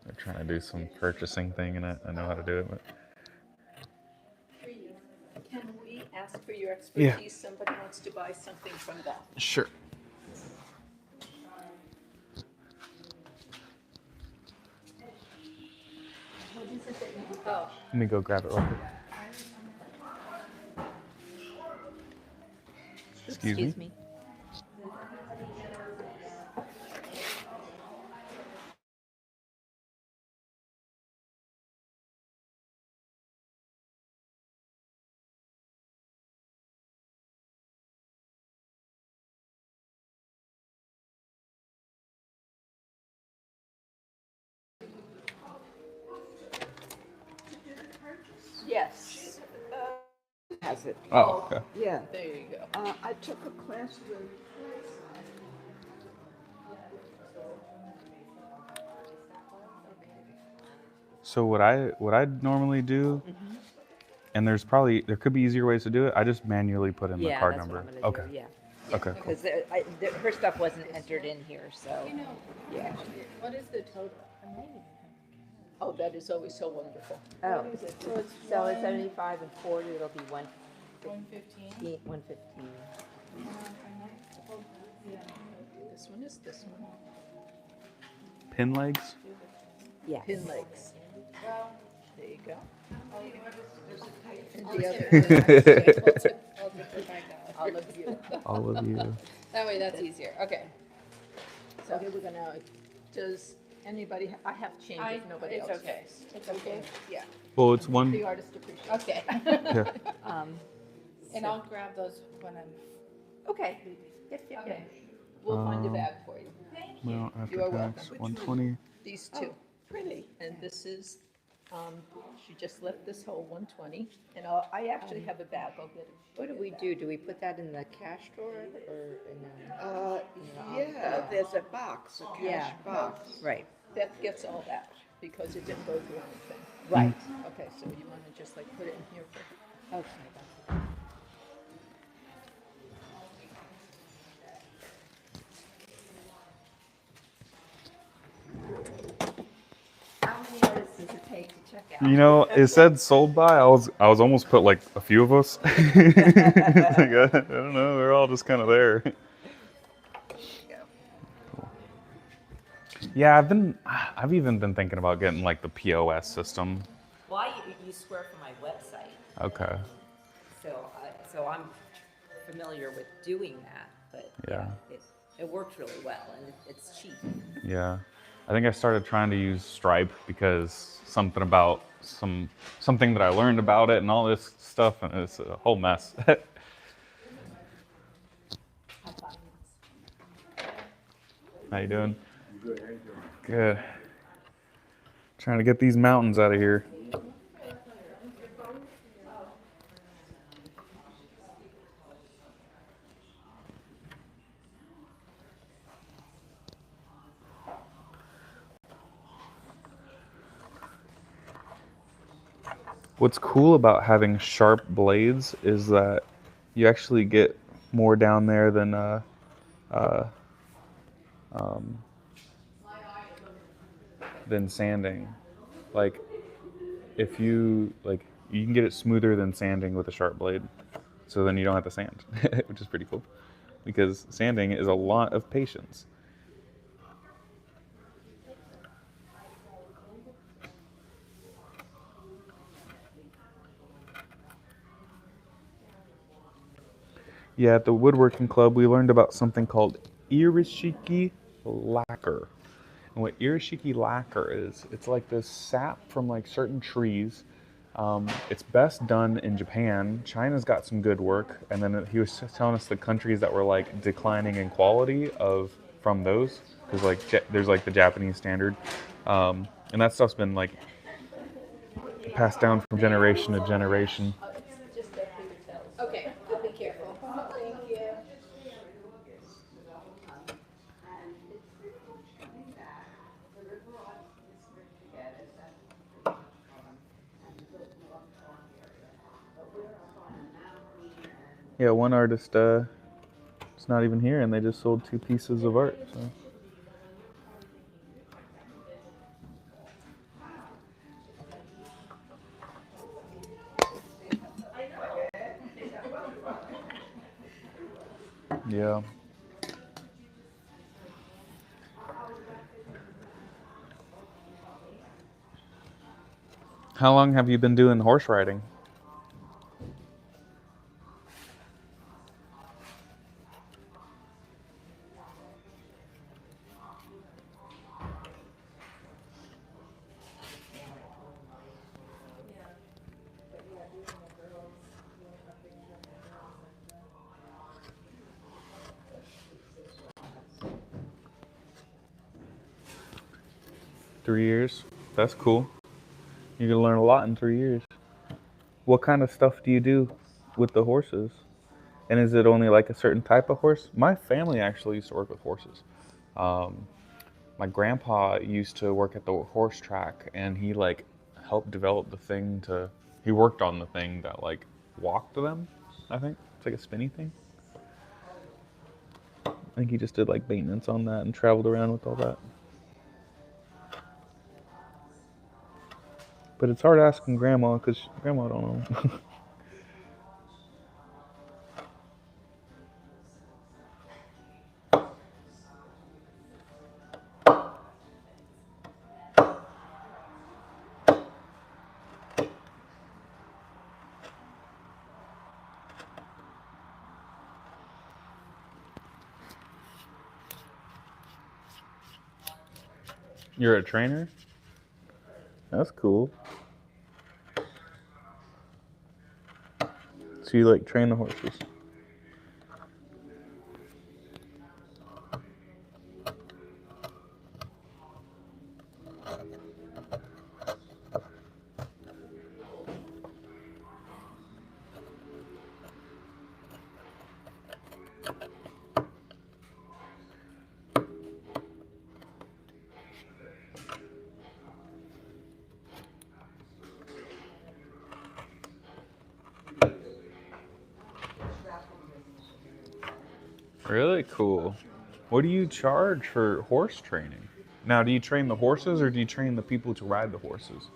Speaker 1: They're trying to do some purchasing thing, and I know how to do it, but
Speaker 2: Can we ask for your expertise?
Speaker 1: Yeah.
Speaker 2: Somebody wants to buy something from them.
Speaker 1: sure.
Speaker 2: What is it that you, oh,
Speaker 1: Let me go grab it real quick.
Speaker 5: Excuse me.
Speaker 2: Yes.
Speaker 6: Has it?
Speaker 1: Oh, okay.
Speaker 6: Yeah.
Speaker 2: There you go.
Speaker 6: I took a class with.
Speaker 1: So what I normally do, and there could be easier ways to do it. I just manually put in the
Speaker 5: Yeah,
Speaker 1: card
Speaker 5: that's
Speaker 1: number.
Speaker 5: what I'm gonna
Speaker 1: Okay.
Speaker 5: do. Yeah.
Speaker 1: Okay. Cool.
Speaker 5: Because her stuff wasn't entered in here, so.
Speaker 2: You know,
Speaker 5: Yeah.
Speaker 2: what is the total? Oh, that is always so wonderful.
Speaker 5: Oh,
Speaker 2: What is it? So it's
Speaker 5: so it's 75 and 40. It'll be
Speaker 2: 115.
Speaker 5: 115.
Speaker 2: This one is this one.
Speaker 1: Pin legs.
Speaker 5: Yeah.
Speaker 2: Pin legs. There you go. And the other. All of you.
Speaker 1: All of you.
Speaker 7: That way, that's easier. Okay.
Speaker 2: So here we're gonna, does anybody, I have changed if nobody
Speaker 7: It's
Speaker 2: else
Speaker 7: okay.
Speaker 2: does.
Speaker 7: It's okay. Yeah.
Speaker 1: Well, it's one.
Speaker 2: The artist appreciates.
Speaker 7: Okay.
Speaker 1: Yeah.
Speaker 7: And I'll grab those when I'm.
Speaker 5: Okay. Yep, yep,
Speaker 2: Okay,
Speaker 5: yep.
Speaker 2: we'll find a bag for you.
Speaker 1: Well, after
Speaker 2: You are
Speaker 1: tax,
Speaker 2: welcome.
Speaker 1: 120.
Speaker 2: These two.
Speaker 6: Pretty.
Speaker 2: And this is, she just left this whole 120, and I actually have a bag, I'll get it.
Speaker 5: What do we do? Do we put that in the cash drawer or in
Speaker 6: Yeah, there's a box, a cash
Speaker 5: Yeah.
Speaker 6: box.
Speaker 5: Right.
Speaker 2: Beth gets all that, because it didn't go through anything.
Speaker 5: Right.
Speaker 2: Okay, so you wanna just like put it in here for,
Speaker 5: Okay.
Speaker 2: how many artists does it take to check out?
Speaker 1: You know, it said sold by. I was almost put like a few of us. Like, I don't know. They're all just kind of there. Yeah, I've even been thinking about getting like the POS system.
Speaker 5: Well, I use Square for my website,
Speaker 1: Okay.
Speaker 5: so I'm familiar with doing that. But
Speaker 1: Yeah.
Speaker 5: it works really well and it's cheap.
Speaker 1: Yeah. I think I started trying to use Stripe because something about something that I learned about it and all this stuff, and it's a whole mess. How you doing? Good. Trying to get these mountains out of here. What's cool about having sharp blades is that you actually get more down there than sanding. Like, if you you can get it smoother than sanding with a sharp blade. So then you don't have to sand, which is pretty cool. Because sanding is a lot of patience. Yeah, at the woodworking club, we learned about something called irishiki lacquer. And what irishiki lacquer is, it's like this sap from like certain trees. It's best done in Japan. China's got some good work, and then he was telling us the countries that were like declining in quality from those, because like there's like the Japanese standard, and that stuff's been like passed down from generation to generation.
Speaker 7: Okay. Be careful. Thank you.
Speaker 1: Yeah, one artist is not even here, and they just sold 2 pieces of art. So. Yeah. How long have you been doing horse riding? 3 years. That's cool. You can learn a lot in 3 years. What kind of stuff do you do with the horses? And is it only like a certain type of horse? My family actually used to work with horses. Um, my grandpa used to work at the horse track, and he like helped develop the thing to. He worked on the thing that like walked them. I think it's like a spinny thing. I think he just did like maintenance on that and traveled around with all that. But it's hard asking grandma because grandma don't know. You're a trainer? That's cool. So you like train the horses? Really cool. What do you charge for horse training? Now, do you train the horses or do you train the people to ride the horses?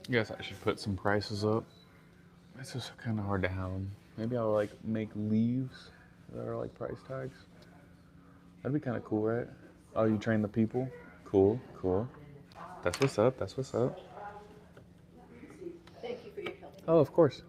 Speaker 1: I guess I should put some prices up. It's just kind of hard to have them. Maybe I'll like make leaves that are like price tags. That'd be kind of cool, right? Oh, you train the people? Cool, cool. That's what's up, that's what's up.
Speaker 2: Thank you for your help.
Speaker 1: Oh, of course.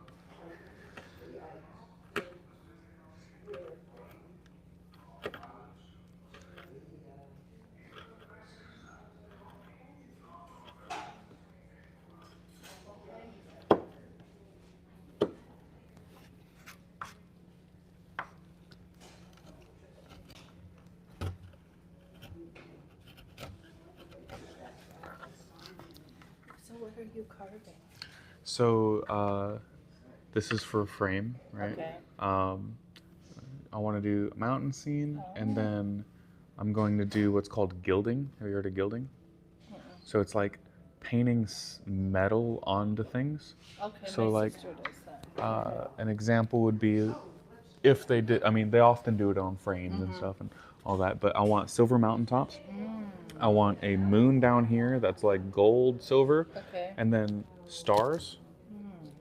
Speaker 7: So what are you carving?
Speaker 1: So, this is for frame, right?
Speaker 7: Okay.
Speaker 1: I want to do a mountain scene, and then I'm going to do what's called gilding. Have you heard of gilding? So it's like painting metal onto things.
Speaker 7: Okay,
Speaker 1: So,
Speaker 7: my
Speaker 1: like,
Speaker 7: sister does that.
Speaker 1: An example would be if they did, I mean, they often do it on frames and stuff and all that, but I want silver mountaintops. I want a moon down here that's like gold, silver,
Speaker 7: Okay.
Speaker 1: and then stars,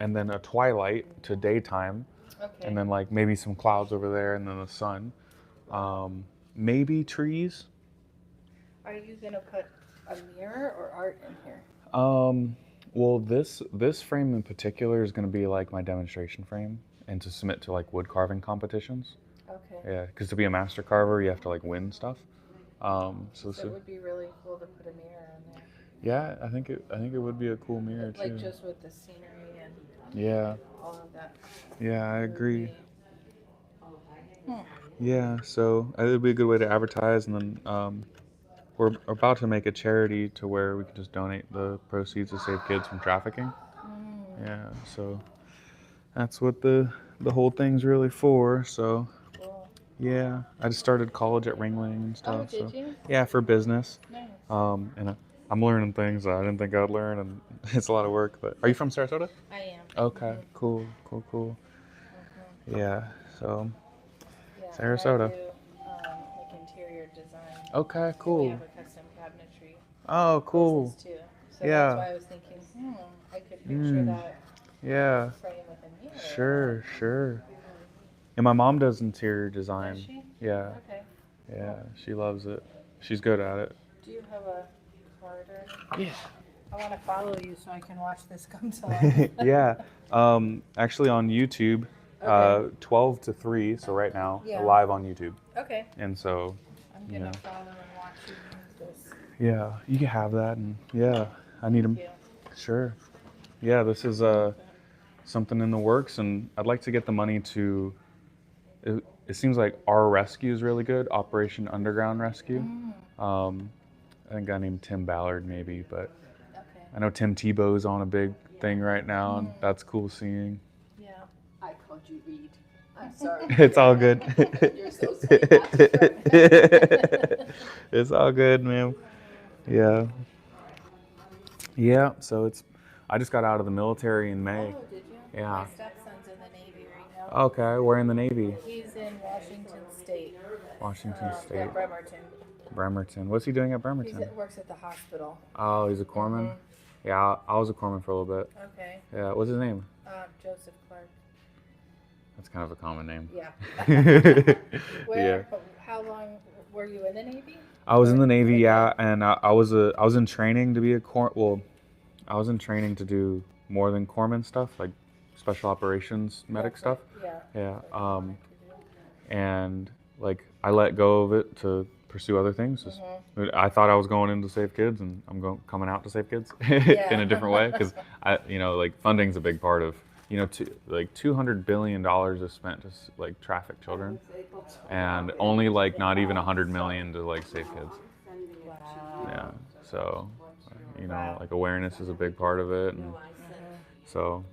Speaker 1: and then a twilight to daytime,
Speaker 7: Okay.
Speaker 1: and then like maybe some clouds over there, and then the sun. Maybe trees.
Speaker 7: Are you gonna put a mirror or art in here?
Speaker 1: Well, this frame in particular is going to be like my demonstration frame, and to submit to like wood carving competitions.
Speaker 7: Okay.
Speaker 1: Yeah, because to be a master carver, you have to like win stuff.
Speaker 7: So it would be really cool to put a mirror in there.
Speaker 1: Yeah, I think it would be a cool mirror
Speaker 7: Like
Speaker 1: too.
Speaker 7: just with the scenery and
Speaker 1: Yeah,
Speaker 7: all of that.
Speaker 1: yeah, I
Speaker 7: It would
Speaker 1: agree.
Speaker 7: be-
Speaker 1: Yeah, so it would be a good way to advertise, and then we're about to make a charity to where we can just donate the proceeds to save kids from trafficking. Yeah, so that's what the whole thing's really for. So
Speaker 7: Cool.
Speaker 1: yeah, I just started college at Ringling and
Speaker 7: Oh,
Speaker 1: stuff.
Speaker 7: did
Speaker 1: So
Speaker 7: you?
Speaker 1: yeah, for business.
Speaker 7: Nice.
Speaker 1: And I'm learning things that I didn't think I'd learn, and it's a lot of work. But are you from Sarasota?
Speaker 7: I am.
Speaker 1: Okay, cool. Yeah, so
Speaker 7: Yeah, and
Speaker 1: Sarasota.
Speaker 7: I do, like interior design.
Speaker 1: okay,
Speaker 7: We
Speaker 1: cool.
Speaker 7: have a custom cabinetry
Speaker 1: Oh, cool.
Speaker 7: business too. So
Speaker 1: Yeah.
Speaker 7: that's why I was thinking, I could picture that
Speaker 1: Yeah,
Speaker 7: frame with a mirror.
Speaker 1: sure. And my mom does interior design.
Speaker 7: Does she?
Speaker 1: Yeah,
Speaker 7: Okay.
Speaker 1: yeah, she loves it. She's good at it.
Speaker 7: Do you have a card or anything?
Speaker 1: Yeah.
Speaker 7: I want to follow you so I can watch this come to life.
Speaker 1: Yeah. Actually on YouTube,
Speaker 7: Okay.
Speaker 1: 12 to 3, so right now,
Speaker 7: Yeah.
Speaker 1: live on YouTube.
Speaker 7: Okay.
Speaker 1: And so,
Speaker 7: I'm
Speaker 1: you
Speaker 7: gonna
Speaker 1: know,
Speaker 7: follow and watch you use this.
Speaker 1: yeah, you can have that. And yeah, I need them.
Speaker 7: Thank you.
Speaker 1: Sure. Yeah, this is something in the works, and I'd like to get the money to. It seems like our rescue is really good, Operation Underground Rescue. I think a guy named Tim Ballard maybe, but
Speaker 7: Okay.
Speaker 1: I know Tim Tebow's on a big thing right now, and that's cool seeing.
Speaker 7: Yeah.
Speaker 2: I called you Reed. I'm sorry.
Speaker 1: It's all good.
Speaker 2: You're so sweet. Not to start.
Speaker 1: It's all good, man. Yeah. Yeah, so I just got out of the military in May.
Speaker 7: Oh, did you?
Speaker 1: Yeah.
Speaker 7: My stepson's in the Navy right now.
Speaker 1: Okay, we're in the Navy.
Speaker 7: He's in Washington State.
Speaker 1: Washington State.
Speaker 7: At Bremerton.
Speaker 1: Bremerton. What's he doing at
Speaker 7: He
Speaker 1: Bremerton?
Speaker 7: works at the hospital.
Speaker 1: Oh, he's a corpsman? Yeah, I was a corpsman for a little bit.
Speaker 7: Okay.
Speaker 1: Yeah, what's his name?
Speaker 7: Joseph Clark.
Speaker 1: That's kind of a common name.
Speaker 7: Yeah.
Speaker 1: Yeah.
Speaker 7: Where? How long were you in the Navy?
Speaker 1: I was in the Navy, yeah, and I was in training to be a I was in training to do more than corpsman stuff, like special operations medic stuff.
Speaker 7: Yeah.
Speaker 1: Yeah. And like I let go of it to pursue other things. I thought I was going in to save kids, and I'm coming out to save kids in a different way, because like funding's a big part of, like $200 billion is spent to like traffic children, and only like not even 100 million to like save kids.
Speaker 7: Wow.
Speaker 1: Yeah. So, like awareness is a big part of it, and so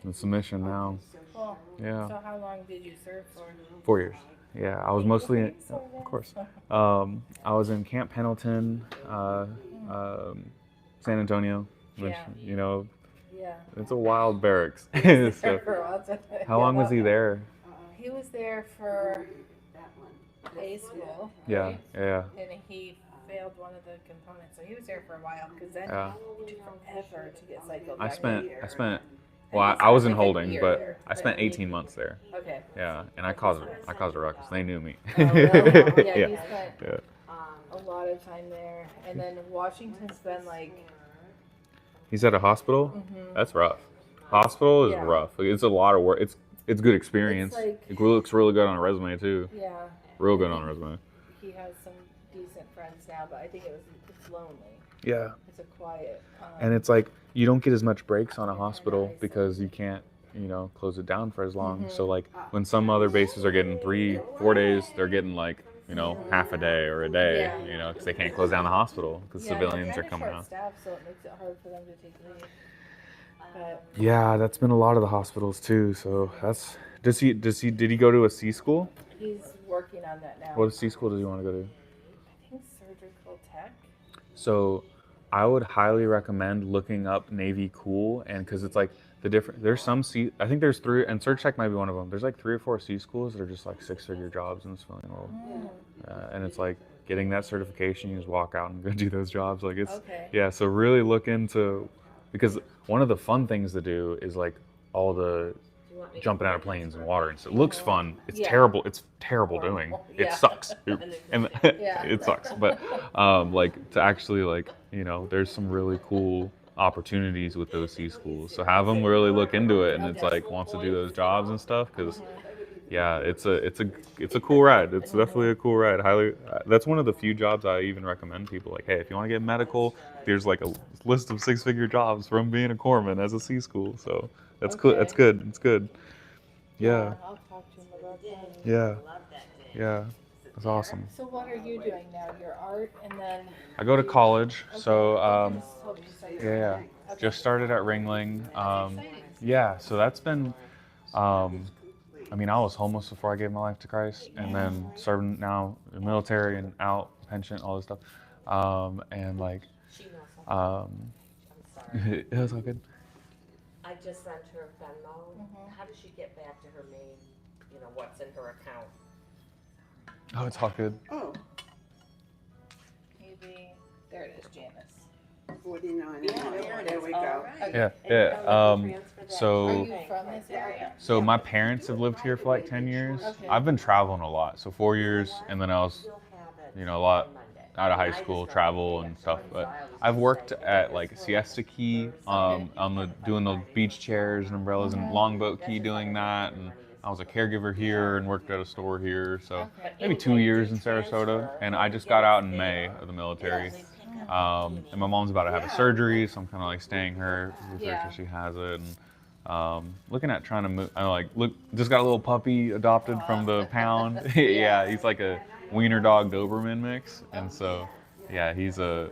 Speaker 1: it's a mission now.
Speaker 7: Cool.
Speaker 1: Yeah.
Speaker 7: So how long did you serve for?
Speaker 1: 4 years. Yeah, I was mostly, of course. I was in Camp Pendleton, San Antonio, which
Speaker 7: Yeah.
Speaker 2: Yeah.
Speaker 1: it's a wild barracks. So, how long was he there?
Speaker 7: He was there for A school.
Speaker 1: Yeah,
Speaker 7: right?
Speaker 1: yeah,
Speaker 7: And he failed one of the components, so he was there for a while. Because then
Speaker 1: yeah.
Speaker 7: it took forever to get cycled.
Speaker 1: I
Speaker 7: back
Speaker 1: spent,
Speaker 7: in.
Speaker 1: well, I was in
Speaker 7: Like a
Speaker 1: holding,
Speaker 7: year
Speaker 1: but
Speaker 7: there,
Speaker 1: I spent 18 months there.
Speaker 7: Okay.
Speaker 1: Yeah, and I caused a ruckus. They knew me.
Speaker 7: Oh, really? Yeah,
Speaker 1: Yeah.
Speaker 7: he spent
Speaker 1: Yeah.
Speaker 7: a lot of time there, and then Washington's been like.
Speaker 1: He's at a hospital. That's rough. Hospital is
Speaker 7: Yeah.
Speaker 1: rough. It's a lot of work. It's good experience.
Speaker 7: like-
Speaker 1: It looks really good on a resume too.
Speaker 7: Yeah.
Speaker 1: Real good on a resume.
Speaker 7: He has some decent friends now, but I think it's lonely.
Speaker 1: Yeah.
Speaker 7: It's a quiet.
Speaker 1: And it's like you don't get as much breaks on a hospital because you can't, close it down for as long. So like when some other bases are getting 3-4 days, they're getting like, half a day or a day,
Speaker 7: Yeah.
Speaker 1: because they can't close down the hospital because
Speaker 7: Yeah,
Speaker 1: civilians
Speaker 7: they're
Speaker 1: are coming
Speaker 7: kinda
Speaker 1: out.
Speaker 7: short-staffed, so it makes it hard for them to take leave. But
Speaker 1: Yeah, that's been a lot of the hospitals too. So did he go to a C school?
Speaker 7: he's working on that now.
Speaker 1: What C school does he want to go to?
Speaker 7: I think surgical tech.
Speaker 1: So I would highly recommend looking up Navy Cool, and because it's like there's some I think there's 3, and Surg Tech might be one of them. There's like 3 or 4 C schools that are just like 6-figure jobs in the civilian world. And it's like getting that certification, you just walk out and go do those jobs. Like it's,
Speaker 7: Okay.
Speaker 1: yeah, so really look into, because one of the fun things to do is like all the jumping out of planes and water, and so it looks fun. It's
Speaker 7: Yeah.
Speaker 1: terrible. It's terrible doing. It
Speaker 7: Yeah.
Speaker 1: sucks. And
Speaker 7: Yeah.
Speaker 1: it sucks. But like to actually like, there's some really cool opportunities with those C schools. So have them really look into it, and it's like wants to do those jobs and stuff, because yeah, it's a cool ride. It's definitely a cool ride. Highly, that's one of the few jobs I even recommend people. Like, hey, if you want to get medical, there's like a list of 6-figure jobs from being a corpsman as a C school. So that's cool.
Speaker 7: Okay.
Speaker 1: That's good. It's good. Yeah,
Speaker 7: I'll talk to him about that.
Speaker 1: yeah, yeah. That's awesome.
Speaker 7: So what are you doing now? Your art, and then.
Speaker 1: I go to college, so
Speaker 7: Okay.
Speaker 1: yeah, just started at Ringling. Yeah, so that's been. I mean, I was homeless before I gave my life to Christ, and then serving now in the military and out, pension, all this stuff. And like, it was all good.
Speaker 5: I just sent her Venmo. How does she get back to her main, what's in her account?
Speaker 1: Oh, it's all good.
Speaker 6: Oh,
Speaker 7: Maybe there it is, Janice.
Speaker 6: 49.
Speaker 5: Yeah,
Speaker 6: There we
Speaker 5: all
Speaker 6: go.
Speaker 5: right.
Speaker 1: Yeah,
Speaker 5: And you
Speaker 1: yeah.
Speaker 5: don't have to transfer that
Speaker 1: So-
Speaker 7: Are
Speaker 5: to
Speaker 7: you
Speaker 5: bank
Speaker 7: from
Speaker 5: like
Speaker 7: this area?
Speaker 1: So my parents have lived here for like 10 years.
Speaker 7: Okay.
Speaker 1: I've been traveling a lot. So 4 years, and then I was,
Speaker 5: You'll have it
Speaker 1: you know, a lot
Speaker 5: on Monday.
Speaker 1: out of high
Speaker 5: I just
Speaker 1: school,
Speaker 5: know
Speaker 1: travel
Speaker 5: the
Speaker 1: and
Speaker 5: day
Speaker 1: stuff.
Speaker 5: up,
Speaker 1: But
Speaker 5: so I always
Speaker 1: I've
Speaker 5: just
Speaker 1: worked
Speaker 5: say,
Speaker 1: at
Speaker 5: "Oh,
Speaker 1: like
Speaker 5: this
Speaker 1: Siesta Key,
Speaker 5: Thursday."
Speaker 1: doing the beach chairs and umbrellas and Longboat Key doing that. And I was a caregiver here and worked at a store here. So
Speaker 7: Okay.
Speaker 1: maybe 2 years in Sarasota. And I just got out in May of the military. And my mom's about to have a surgery, so I'm kind of like staying with her
Speaker 7: Yeah.
Speaker 1: till she has it. And looking at trying to move. Just got a little puppy adopted from the pound. Yeah, he's like a wiener dog Doberman mix, and so yeah, he's
Speaker 7: How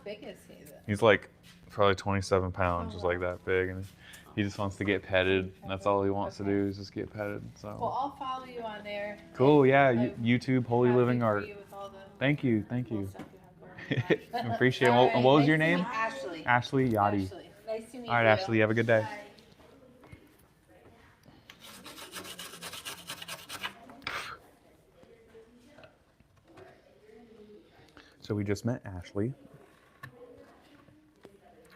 Speaker 7: big is he then?
Speaker 1: he's like probably 27 pounds, just like that big, and he just wants to get petted. And that's all he wants to do is just get petted.
Speaker 7: Well,
Speaker 1: So
Speaker 7: I'll follow you on there.
Speaker 1: cool. Yeah,
Speaker 7: I'm
Speaker 1: YouTube Holy
Speaker 7: happy
Speaker 1: Living
Speaker 7: for
Speaker 1: Art.
Speaker 7: you with all the
Speaker 1: Thank you.
Speaker 7: cool stuff you have going on.
Speaker 1: Appreciate it.
Speaker 7: All
Speaker 1: What
Speaker 7: right,
Speaker 1: was
Speaker 7: nice
Speaker 1: your
Speaker 7: to
Speaker 1: name?
Speaker 7: meet Ashley.
Speaker 1: Ashley Yachty.
Speaker 7: Ashley. Nice to meet
Speaker 1: All right,
Speaker 7: you.
Speaker 1: Ashley. Have a good day.
Speaker 7: Bye.
Speaker 1: So we just met Ashley.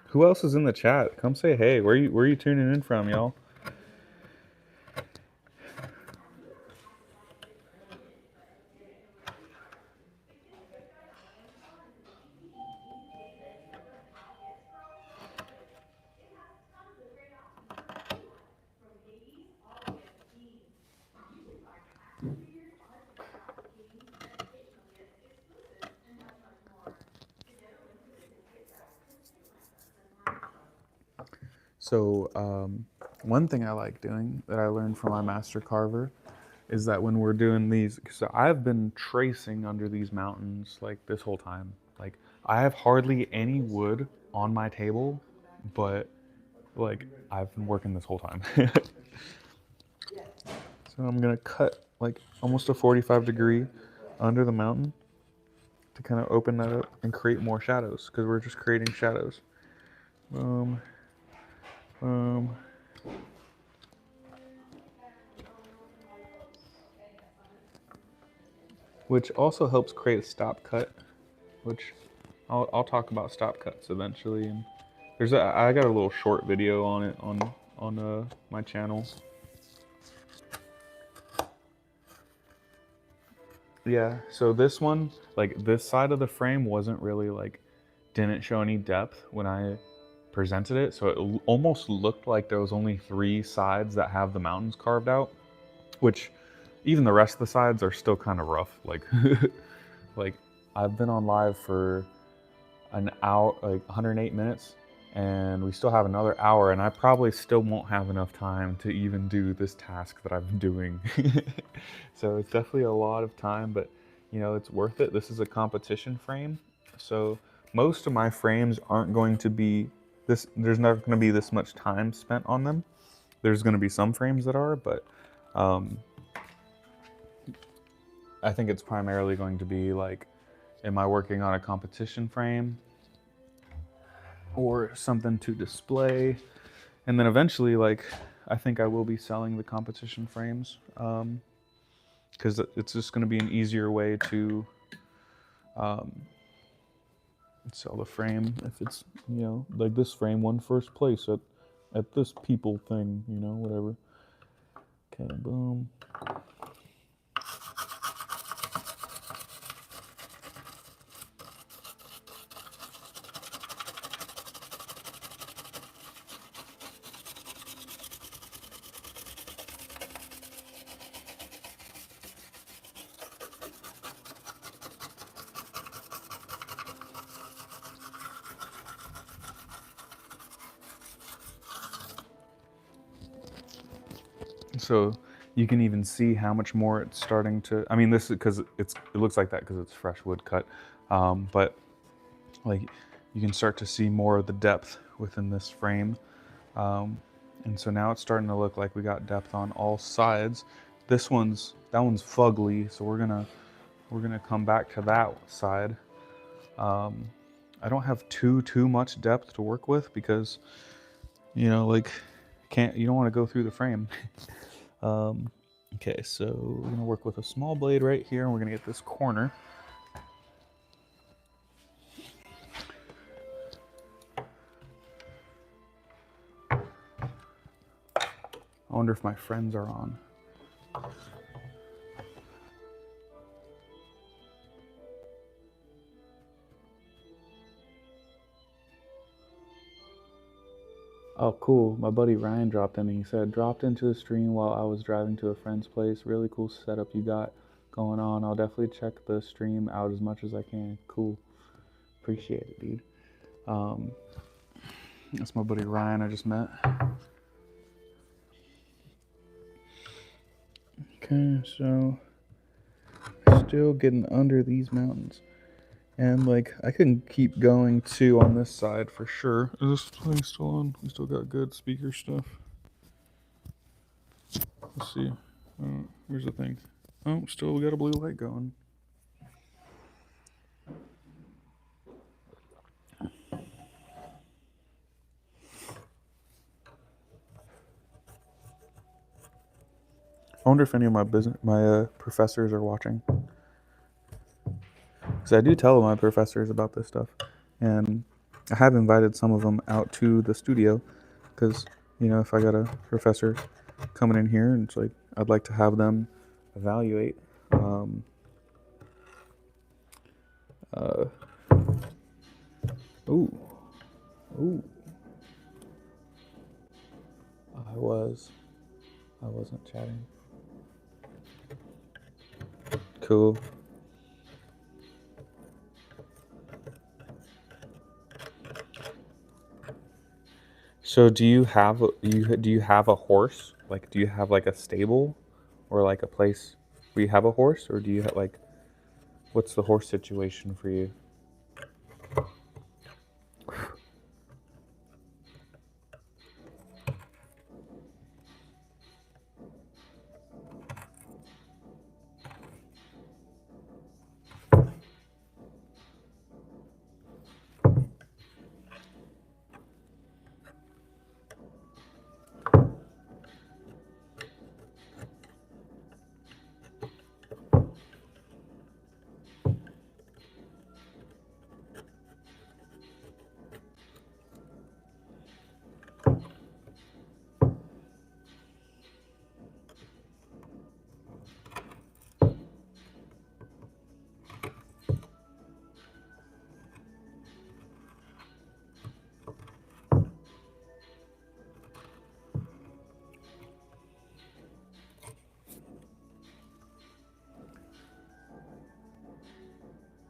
Speaker 1: Who else is in the chat? Come say hey. Where are you tuning in from, y'all? So one thing I like doing that I learned from my master carver is that when we're doing these, so I've been tracing under these mountains like this whole time. Like I have hardly any wood on my table, but like I've been working this whole time. So I'm gonna cut like almost a 45-degree under the mountain to kind of open that up and create more shadows, because we're just creating shadows. Which also helps create a stop cut, which I'll talk about stop cuts eventually. And I got a little short video on it on my channel. Yeah, so this one, like this side of the frame wasn't really didn't show any depth when I presented it. So it almost looked like there was only 3 sides that have the mountains carved out, which even the rest of the sides are still kind of rough. Like I've been on live for an hour, 108 minutes, and we still have another hour, and I probably still won't have enough time to even do this task that I've been doing. So it's definitely a lot of time, but you know, it's worth it. This is a competition frame. So most of my frames aren't going to be this, there's not going to be this much time spent on them. There's going to be some frames that are, but I think it's primarily going to be like, am I working on a competition frame or something to display? And then eventually, I think I will be selling the competition frames, because it's just going to be an easier way to sell the frame. If it's, you know, like this frame won first place at this people thing, you know, whatever. Okay, boom. So you can even see how much more it's starting to, I mean, this is because it looks like that because it's fresh wood cut, but like you can start to see more of the depth within this frame. And so now it's starting to look like we got depth on all sides. That one's fugly, so we're gonna come back to that side. I don't have too much depth to work with because, you know, you don't want to go through the frame. Okay, so we're gonna work with a small blade right here, and we're gonna get this corner. wonder if my friends are on. Oh, cool. My buddy Ryan dropped in and he said, dropped into the stream while I was driving to a friend's place. Really cool setup you got going on. I'll definitely check the stream out as much as I can. Cool. Appreciate it, dude. That's my buddy Ryan I just met. Okay, so still getting under these mountains. And like I can keep going too on this side for sure. Is this thing still on? We still got good speaker stuff. Let's see. Where's the thing? Oh, still got a blue light going. I wonder if any of my professors are watching. Because I do tell my professors about this stuff, and I have invited some of them out to the studio. Because you know, if I got a professor coming in here, and it's like I'd like to have them evaluate. Ooh. I wasn't chatting. Cool. So do you have a horse? Like, do you have like a stable, or like a place where you have a horse, or do you have like, what's the horse situation for you?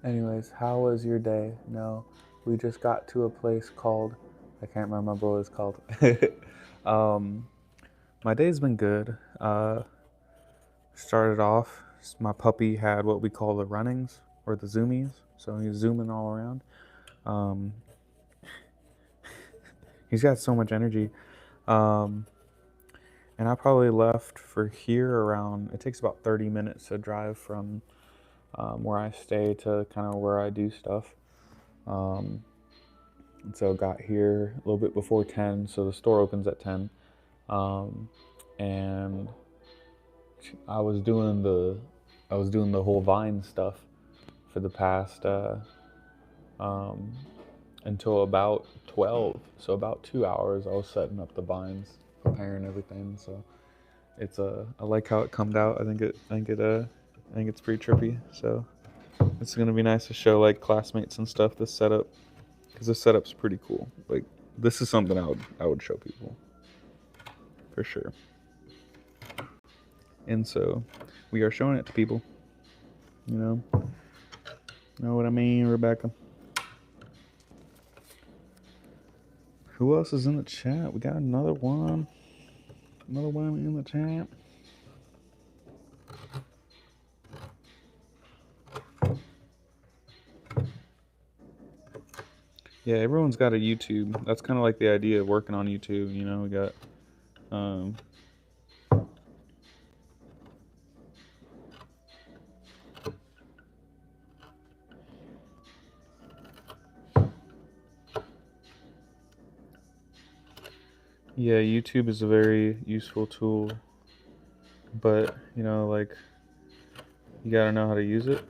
Speaker 1: Anyways, how was your day? No, we just got to a place called, I can't remember what it's called. My day's been good. Started off, my puppy had what we call the runnings, or the zoomies, so he's zooming all around. He's got so much energy. And I probably left for here around, it takes about 30 minutes to drive from where I stay to kind of where I do stuff. And so got here a little bit before 10, so the store opens at 10. And I was doing the whole Vine stuff for the past until about 12. So about 2 hours I was setting up the vines, preparing everything. So it's I like how it comes out. I think it's pretty trippy. So it's gonna be nice to show like classmates and stuff this setup, because this setup's pretty cool. Like, this is something I would show people for sure. And so we are showing it to people. You know what I mean, Rebecca? Who else is in the chat? We got another one in the chat. Yeah, everyone's got a YouTube. That's kind of like the idea of working on YouTube. You know, we got yeah, YouTube is a very useful tool, but you know, like, you gotta know how to use it.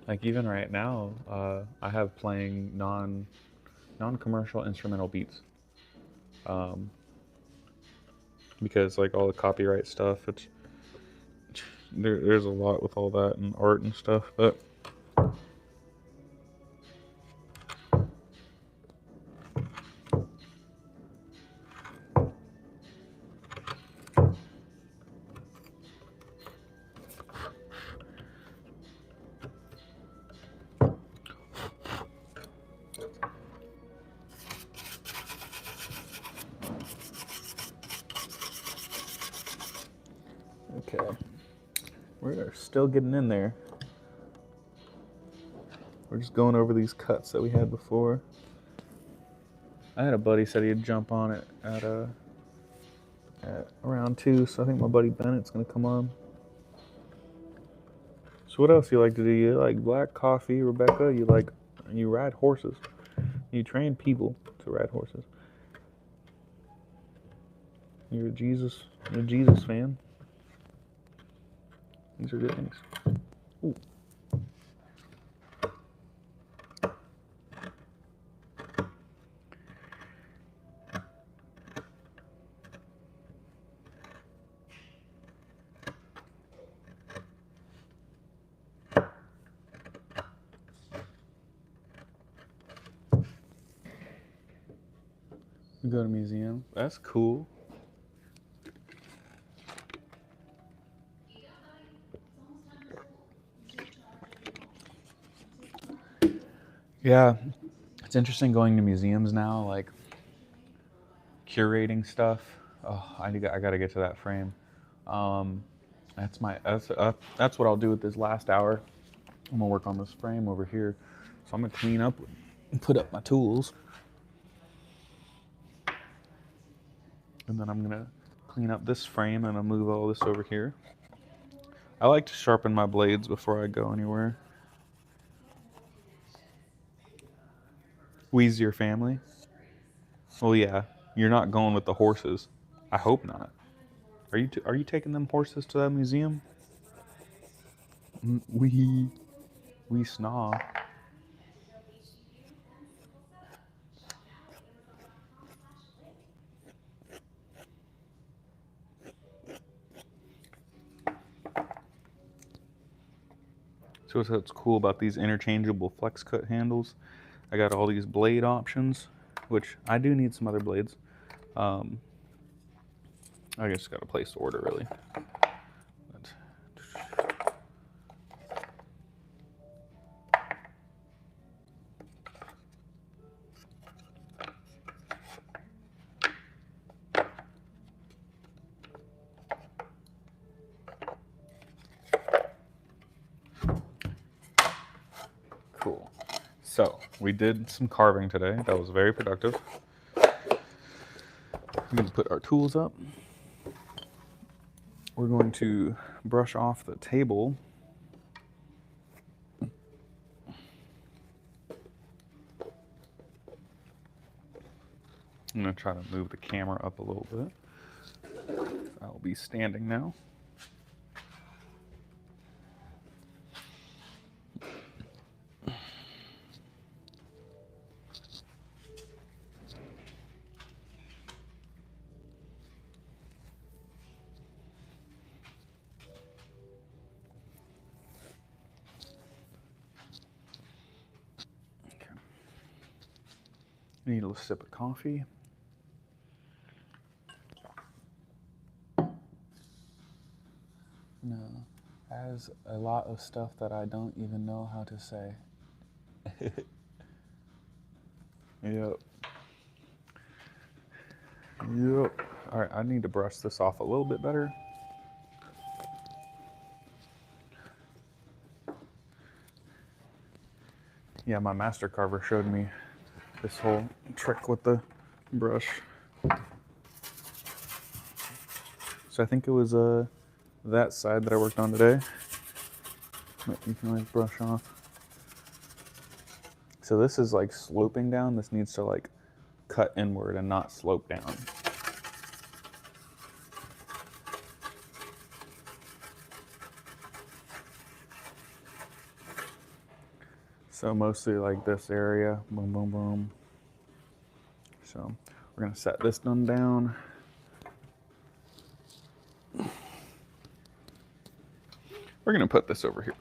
Speaker 1: Like even right now, I have playing non-commercial instrumental beats. because like all the copyright stuff, there's a lot with all that and art and stuff, but okay. We're still getting in there. We're just going over these cuts that we had before. I had a buddy said he'd jump on it at around 2, so I think my buddy Bennett's gonna come on. So what else you like to do? You like black coffee, Rebecca? You ride horses. You train people to ride horses. You're a Jesus fan. These are good things. Ooh. We go to museum. That's cool. Yeah, it's interesting going to museums now, like curating stuff. Oh, I got to get to that frame. That's what I'll do with this last hour. I'm gonna work on this frame over here. So I'm gonna clean up and put up my tools. And then I'm gonna clean up this frame and I'll move all this over here. I like to sharpen my blades before I go anywhere. Wheeze your family? Well, yeah, you're not going with the horses. I hope not. Are you taking them horses to that museum? We snaw. So what's cool about these interchangeable flex cut handles? I got all these blade options, which I do need some other blades. I just got to place the order really. Cool. So we did some carving today. That was very productive. We're going to put our tools up. We're going to brush off the table. I'm going to try to move the camera up a little bit. I'll be standing now. Need a little sip of coffee. No, has a lot of stuff that I don't even know how to say. Yep. All right, I need to brush this off a little bit better. Yeah, my master carver showed me this whole trick with the brush. So I think it was that side that I worked on today. You can like brush off. So this is like sloping down. This needs to like cut inward and not slope down. So mostly like this area, boom, boom, boom. So we're gonna set this one down. We're gonna put this over here.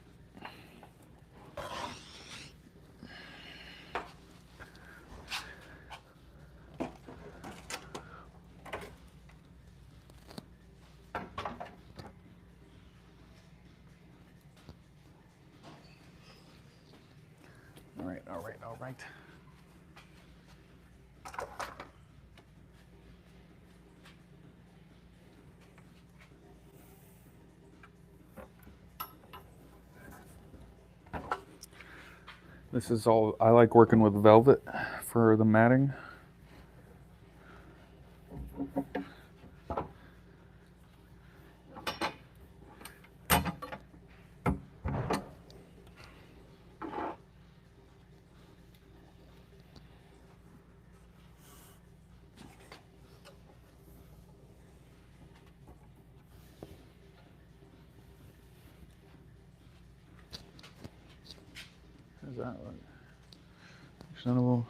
Speaker 1: All right. This is all, I like working with velvet for the matting. How's that look? Actionable.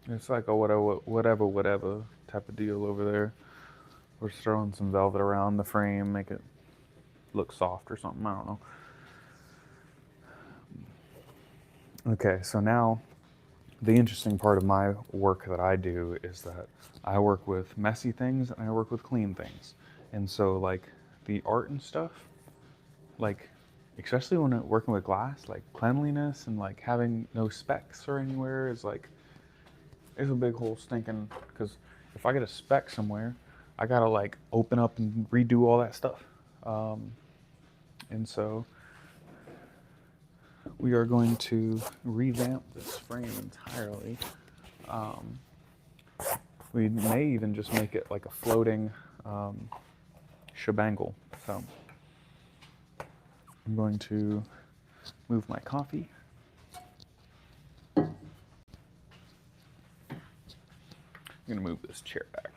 Speaker 1: It's like a whatever type of deal over there. We're just throwing some velvet around the frame, make it look soft or something, I don't know. Okay, so now the interesting part of my work that I do is that I work with messy things and I work with clean things. And so like the art and stuff, like especially when I'm working with glass, like cleanliness and like having no specks or anywhere is like, it's a big hole stinking, because if I get a speck somewhere, I gotta like open up and redo all that stuff. And so we are going to revamp this frame entirely. We may even just make it like a floating shebangle. So I'm going to move my coffee. I'm going to move this chair back.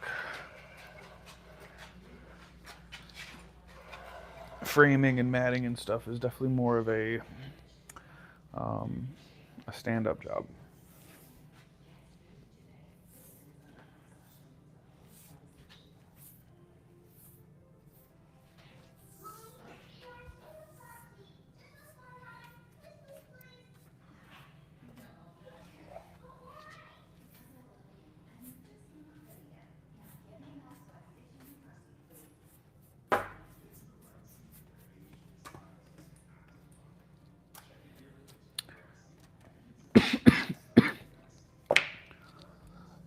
Speaker 1: Framing and matting and stuff is definitely more of a stand-up job.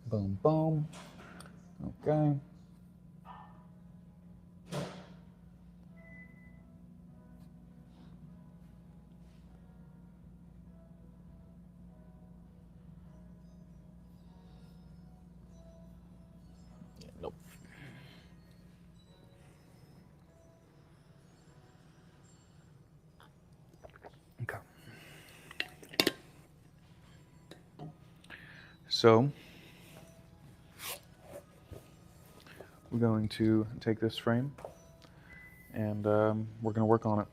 Speaker 1: Boom, boom. Okay. Nope. Okay. So we're going to take this frame and we're going to work on it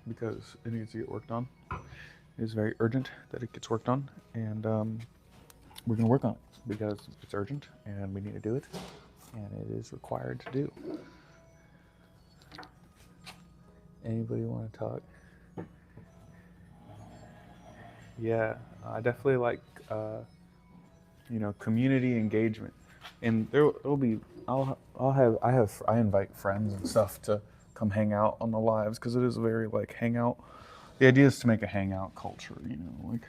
Speaker 1: because it needs to get worked on. It is very urgent that it gets worked on, and we're going to work on it because it's urgent and we need to do it, and it is required to do. Anybody want to talk? Yeah, I definitely like community engagement, and there'll be I invite friends and stuff to come hang out on the lives because it is a very like hangout. The idea is to make a hangout culture, like.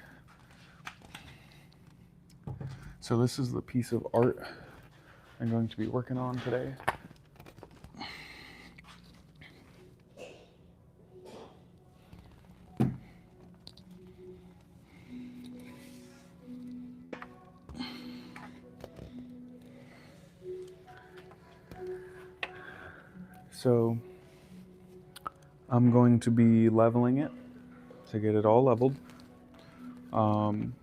Speaker 1: So this is the piece of art I'm going to be working on today. So I'm going to be leveling it to get it all leveled. I'm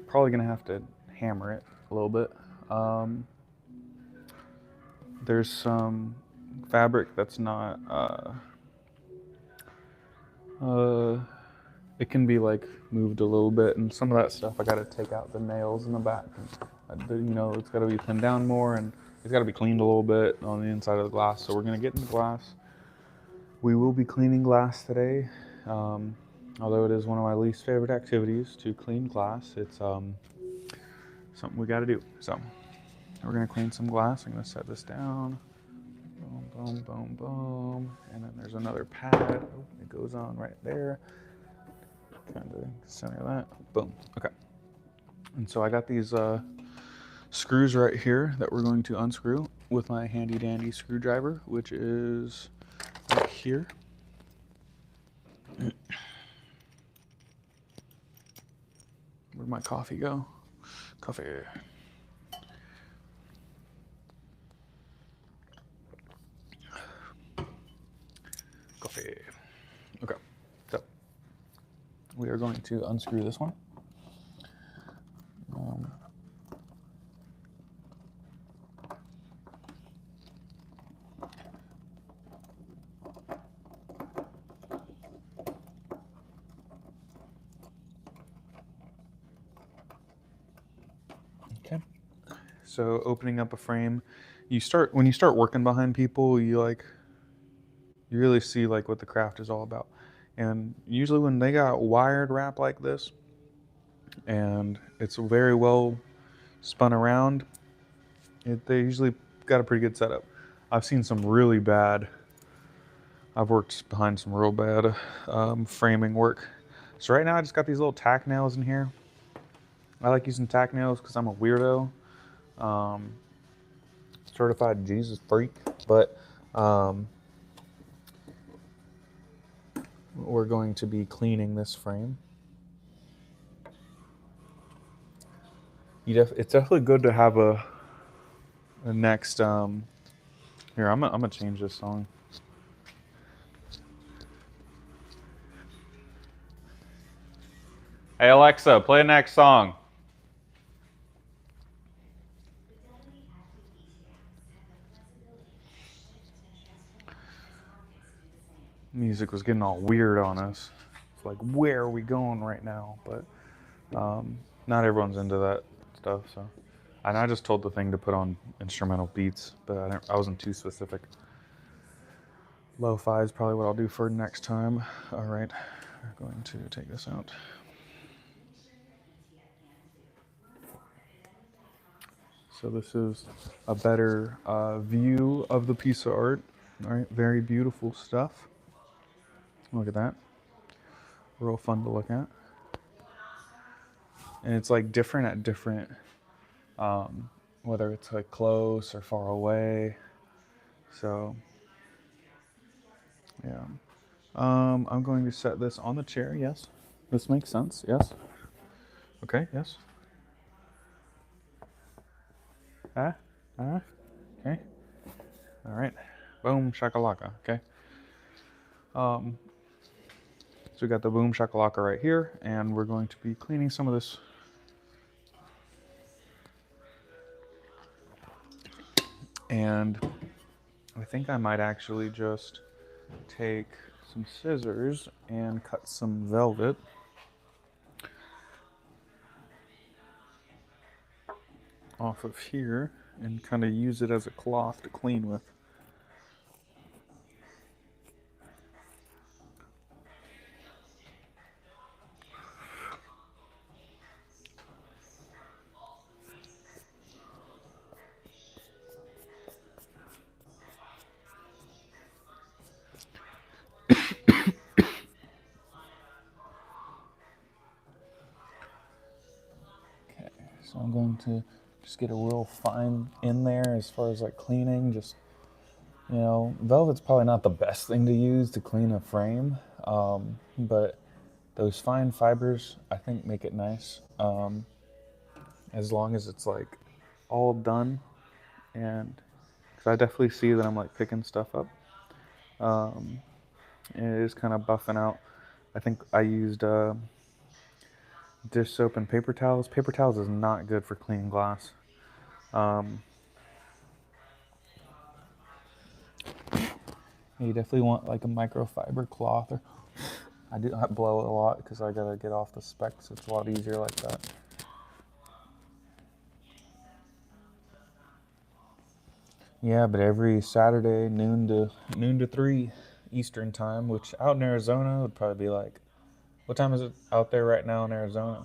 Speaker 1: probably gonna have to hammer it a little bit, there's some fabric that's not, it can be like moved a little bit, and some of that stuff I got to take out the nails in the back. And, it's got to be pinned down more, and it's got to be cleaned a little bit on the inside of the glass. So we're gonna get into glass. We will be cleaning glass today, although it is one of my least favorite activities to clean glass. It's something we got to do. So we're gonna clean some glass. I'm gonna set this down. Boom, boom, boom, boom, and then there's another pad. Oh, it goes on right there. Kind of center that. Boom. Okay. And so I got these screws right here that we're going to unscrew with my handy dandy screwdriver, which is right here. Where'd my coffee go? Coffee. Coffee. Okay. So we are going to unscrew this one. Okay. So opening up a frame, when you start working behind people, you really see like what the craft is all about. And usually when they got wired wrap like this, and it's very well spun around, they usually got a pretty good setup. I've seen some really bad, I've worked behind some real bad framing work. So right now I just got these little tack nails in here. I like using tack nails because I'm a weirdo. Certified Jesus freak, but we're going to be cleaning this frame. It's definitely good to have a next. Here, I'm gonna change this song. Hey Alexa, play the next song. Music was getting all weird on us. It's like, where are we going right now? But not everyone's into that stuff. So, and I just told the thing to put on instrumental beats, but I wasn't too specific. Lo-fi is probably what I'll do for next time. All right, we're going to take this out. So this is a better view of the piece of art. All right, very beautiful stuff. Look at that. Real fun to look at. And it's like different at different, whether it's like close or far away. So, yeah. I'm going to set this on the chair, yes. This makes sense, yes. Okay, yes. Okay. All right. Boom shakalaka, okay. So we got the boom shakalaka right here, and we're going to be cleaning some of this. And I think I might actually just take some scissors and cut some velvet. Off of here and kind of use it as a cloth to clean with. So I'm going to just get a real fine in there as far as like cleaning. Just, velvet's probably not the best thing to use to clean a frame, but those fine fibers I think make it nice, as long as it's like all done. And because I definitely see that I'm like picking stuff up, and it is kind of buffing out. I think I used dish soap and paper towels. Paper towels is not good for cleaning glass. You definitely want like a microfiber cloth. Or I blow it a lot because I gotta get off the specks. It's a lot easier like that. Yeah, but every Saturday noon to 3 Eastern time, which out in Arizona would probably be like, what time is it out there right now in Arizona?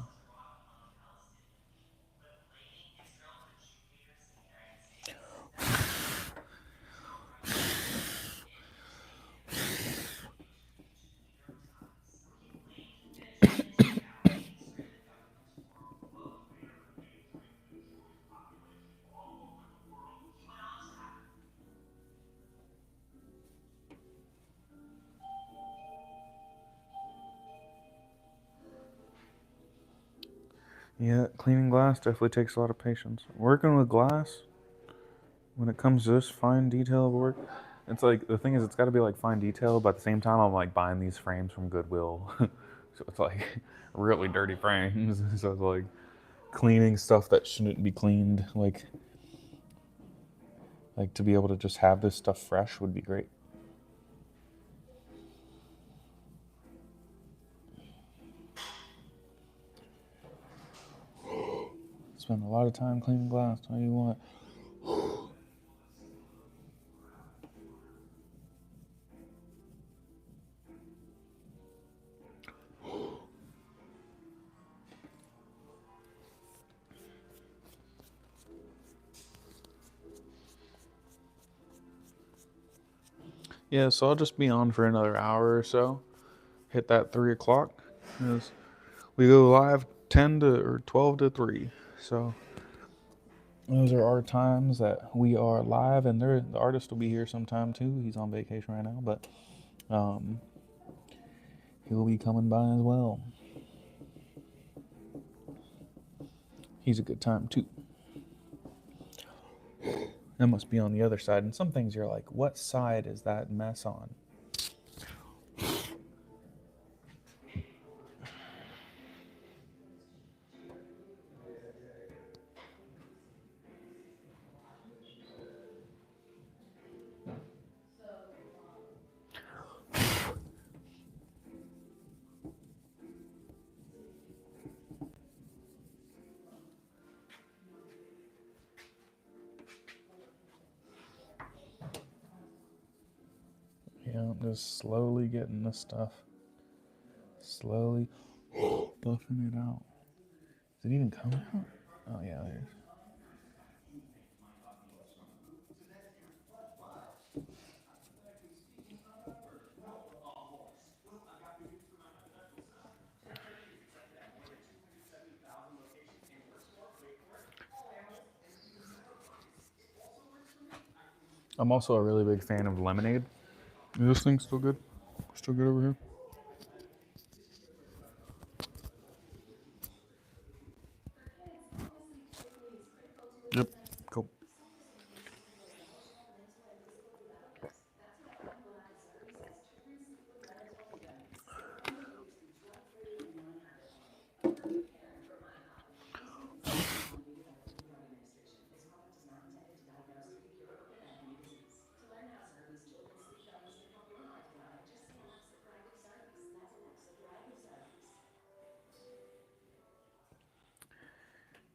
Speaker 1: Yeah, cleaning glass definitely takes a lot of patience. Working with glass, when it comes to this fine detail of work, it's like, the thing is, it's got to be like fine detail, but at the same time, I'm like buying these frames from Goodwill. So it's like really dirty frames. So it's like cleaning stuff that shouldn't be cleaned. Like to be able to just have this stuff fresh would be great. Spend a lot of time cleaning glass. How do you want? Yeah, so I'll just be on for another hour or so. Hit that 3 o'clock. We go live 10 to or 12 to 3. So those are our times that we are live, and the artist will be here sometime too. He's on vacation right now, but he'll be coming by as well. He's a good time too. That must be on the other side. And some things you're like, what side is that mess on? Yeah, I'm just slowly getting this stuff. Slowly buffing it out. Is it even coming out? Oh, yeah, there it is. I'm also a really big fan of lemonade. Is this thing still good? Still good over here? Yep, cool.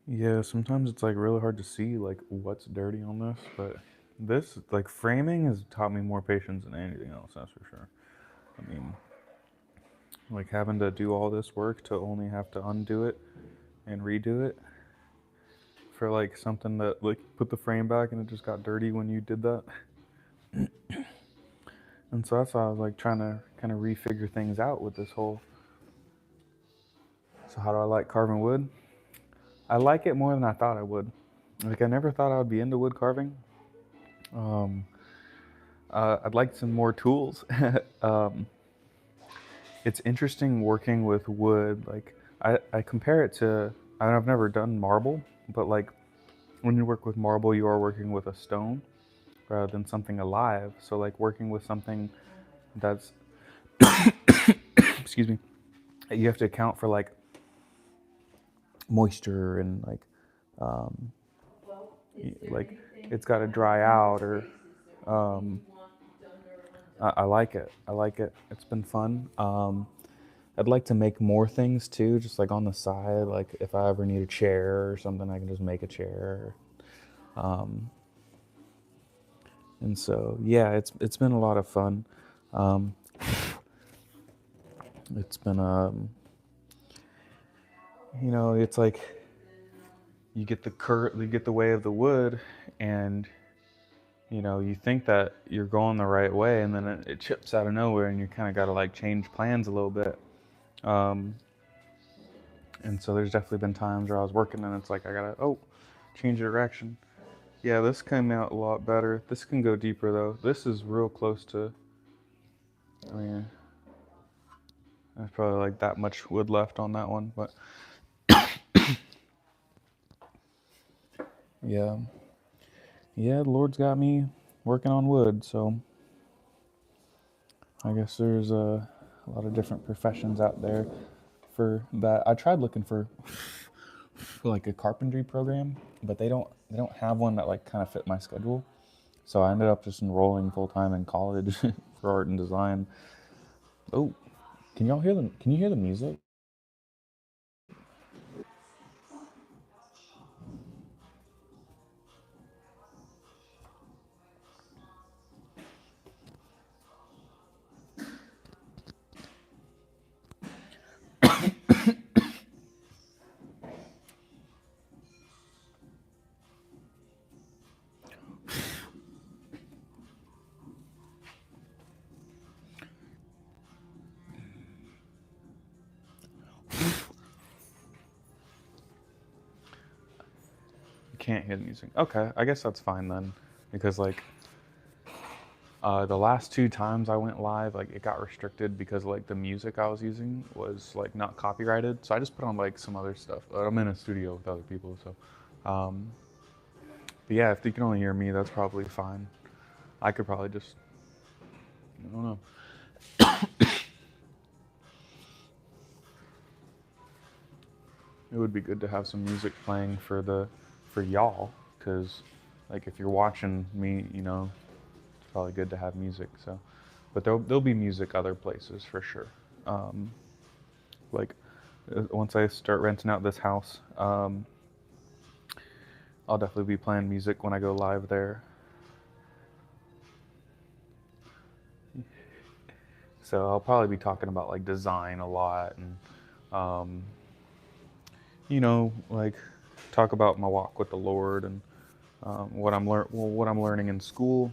Speaker 1: Yeah, sometimes it's like really hard to see like what's dirty on this, but this like framing has taught me more patience than anything else, that's for sure. I mean, like having to do all this work to only have to undo it and redo it for like something that like put the frame back and it just got dirty when you did that. And so that's why I was like trying to kind of refigure things out with this whole. So how do I like carving wood? I like it more than I thought I would. Like I never thought I would be into wood carving. I'd like some more tools. It's interesting working with wood. Like I compare it to, I've never done marble, but like when you work with marble, you are working with a stone rather than something alive. So like working with something that's, excuse me, you have to account for like moisture and like it's got to dry out or I like it. I like it. It's been fun. I'd like to make more things too, just like on the side. Like if I ever need a chair or something, I can just make a chair. Um, and so yeah, it's been a lot of fun. Um, it's been you know, it's like you get you get the way of the wood, and you know, you think that you're going the right way, and then it chips out of nowhere, and you kind of got to like change plans a little bit. Um, and so there's definitely been times where I was working, and it's like I gotta change direction. Yeah, this came out a lot better. This can go deeper though. This is real close to. I mean, there's probably like that much wood left on that one, but yeah, yeah. The Lord's got me working on wood, so I guess there's a lot of different professions out there for that. I tried looking for like a carpentry program, but they don't have one that like kind of fit my schedule. So I ended up just enrolling full time in college for art and design. Oh, can y'all hear them? Can you hear the music? You can't hear the music. Okay, I guess that's fine then, because like the last 2 times I went live, like it got restricted because like the music I was using was like not copyrighted. So I just put on like some other stuff. I'm in a studio with other people, so. But yeah, if you can only hear me, that's probably fine. I could probably just, I don't know. It would be good to have some music playing for y'all, because like if you're watching me, you know, it's probably good to have music. So, but there'll be music other places for sure. Like once I start renting out this house, I'll definitely be playing music when I go live there. So I'll probably be talking about like design a lot, and you know, like talk about my walk with the Lord, and what I'm learning in school,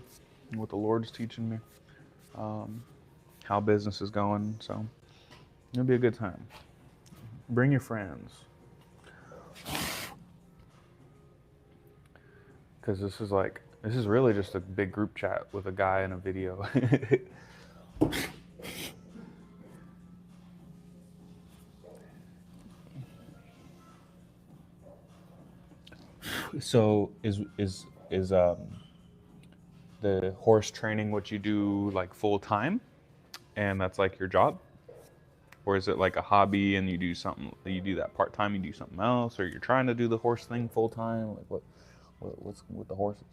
Speaker 1: what the Lord's teaching me, how business is going. So it'll be a good time. Bring your friends, because this is really just a big group chat with a guy in a video. So is the horse training what you do like full time, and that's like your job, or is it like a hobby and you do that part time, you do something else, or you're trying to do the horse thing full time? Like what's with the horses?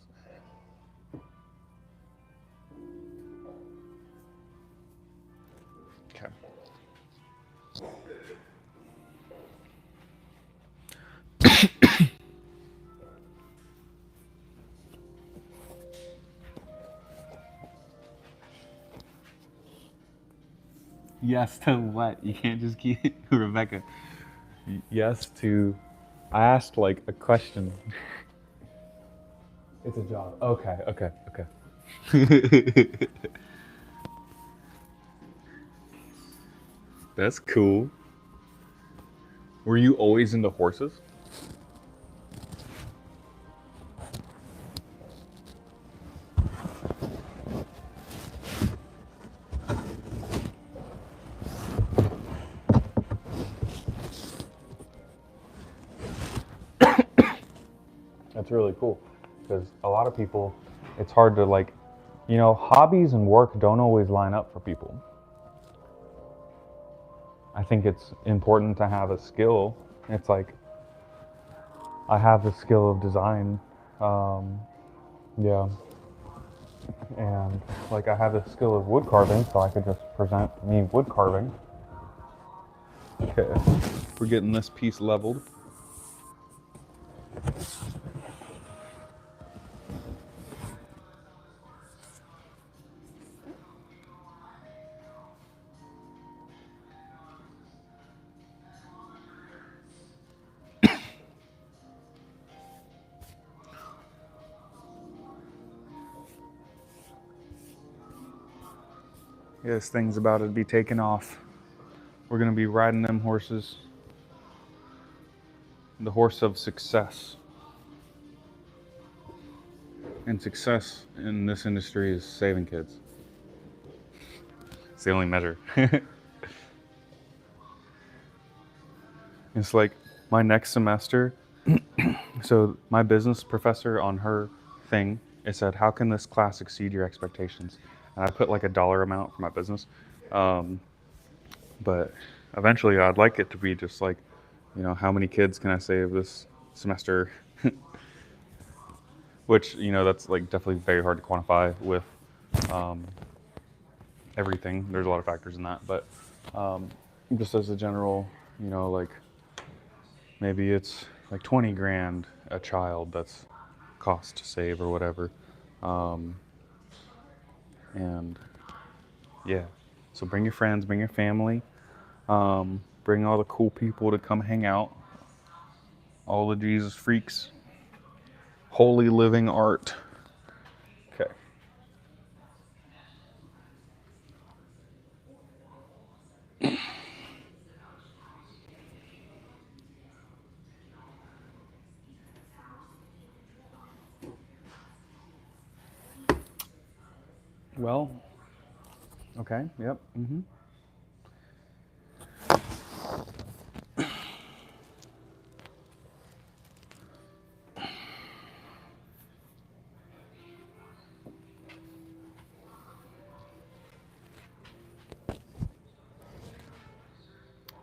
Speaker 1: Okay. Yes to what? You can't just keep Rebecca. Yes to. I asked like a question. It's a job. Okay. That's cool. Were you always into horses? That's really cool, because a lot of people, it's hard to like, you know, hobbies and work don't always line up for people. I think it's important to have a skill. It's like, I have the skill of design. Yeah. And like I have the skill of wood carving, so I could just present me wood carving. Okay, we're getting this piece leveled. Yeah, this thing's about to be taken off. We're gonna be riding them horses. The horse of success. And success in this industry is saving kids. It's the only measure. It's like my next semester, so my business professor on her thing, it said, how can this class exceed your expectations? And I put like a dollar amount for my business. But eventually I'd like it to be just like, you know, how many kids can I save this semester? Which, you know, that's like definitely very hard to quantify with everything. There's a lot of factors in that, but just as a general, you know, like maybe it's like 20 grand a child that's cost to save or whatever. And yeah, so bring your friends, bring your family, bring all the cool people to come hang out, all the Jesus freaks, holy living art. Okay. Well, okay, yep, mm-hmm.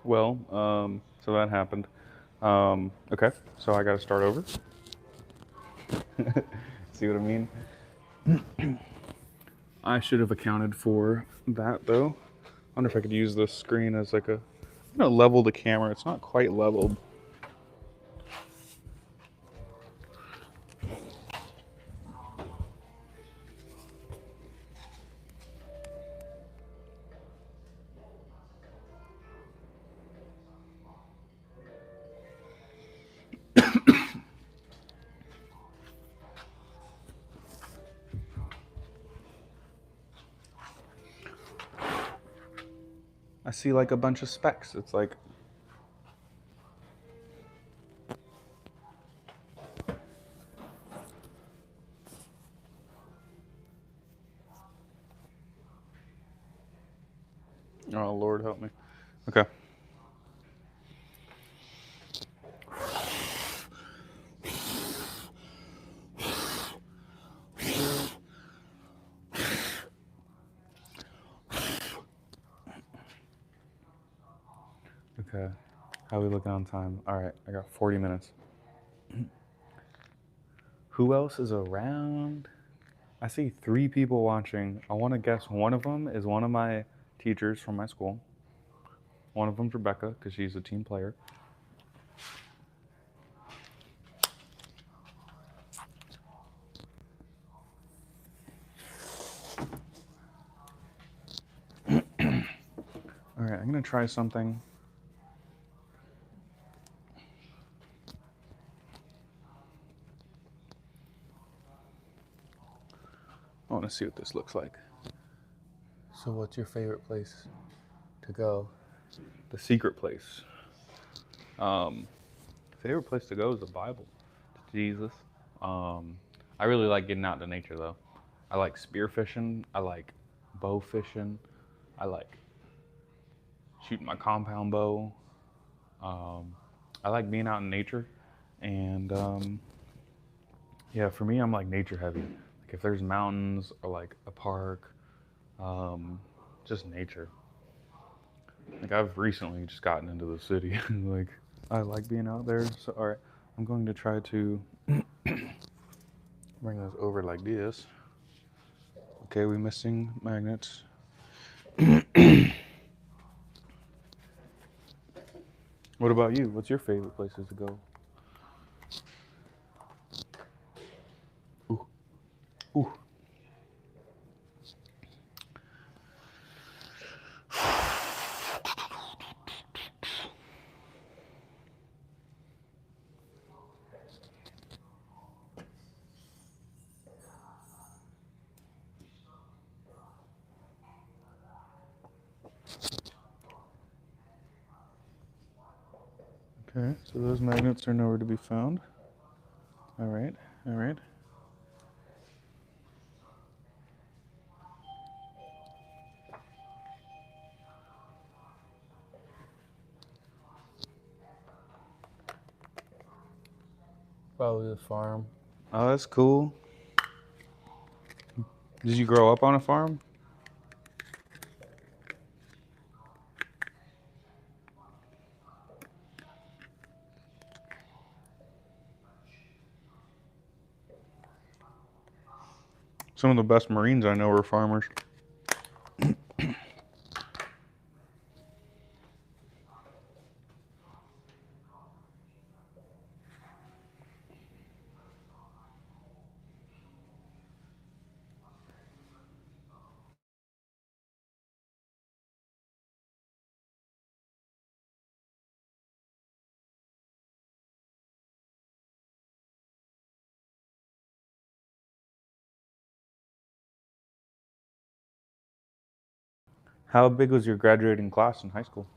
Speaker 1: Well, so that happened. Okay, so I gotta start over. See what I mean? I should have accounted for that though. I wonder if I could use this screen as like a, I'm gonna level the camera. It's not quite leveled. I see like a bunch of specks. It's like, oh Lord help me. Okay. Okay. How are we looking on time? All right, I got 40 minutes. Who else is around? I see 3 people watching. I want to guess one of them is one of my teachers from my school. One of them's Rebecca, because she's a team player. All right, I'm gonna try something. I want to see what this looks like. So what's your favorite place to go? The secret place. Favorite place to go is the Bible. It's Jesus. I really like getting out into nature though. I like spearfishing. I like bow fishing. I like shooting my compound bow. I like being out in nature. And yeah, for me, I'm like nature heavy. Like if there's mountains or like a park, just nature. Like I've recently just gotten into the city. Like I like being out there. So all right, I'm going to try to bring this over like this. Okay, we missing magnets. What about you? What's your favorite places to go? Ooh. Ooh. Okay, so those magnets are nowhere to be found. All right, all right. Probably the farm. Oh, that's cool. Did you grow up on a farm? Some of the best Marines I know are farmers. How big was your graduating class in high school?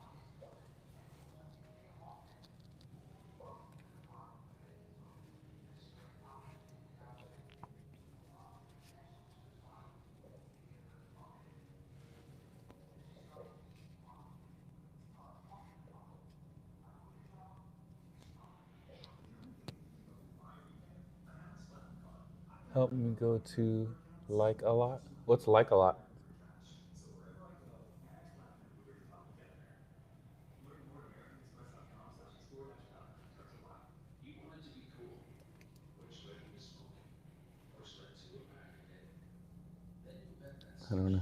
Speaker 1: Help me go to like a lot. What's like a lot? I don't know.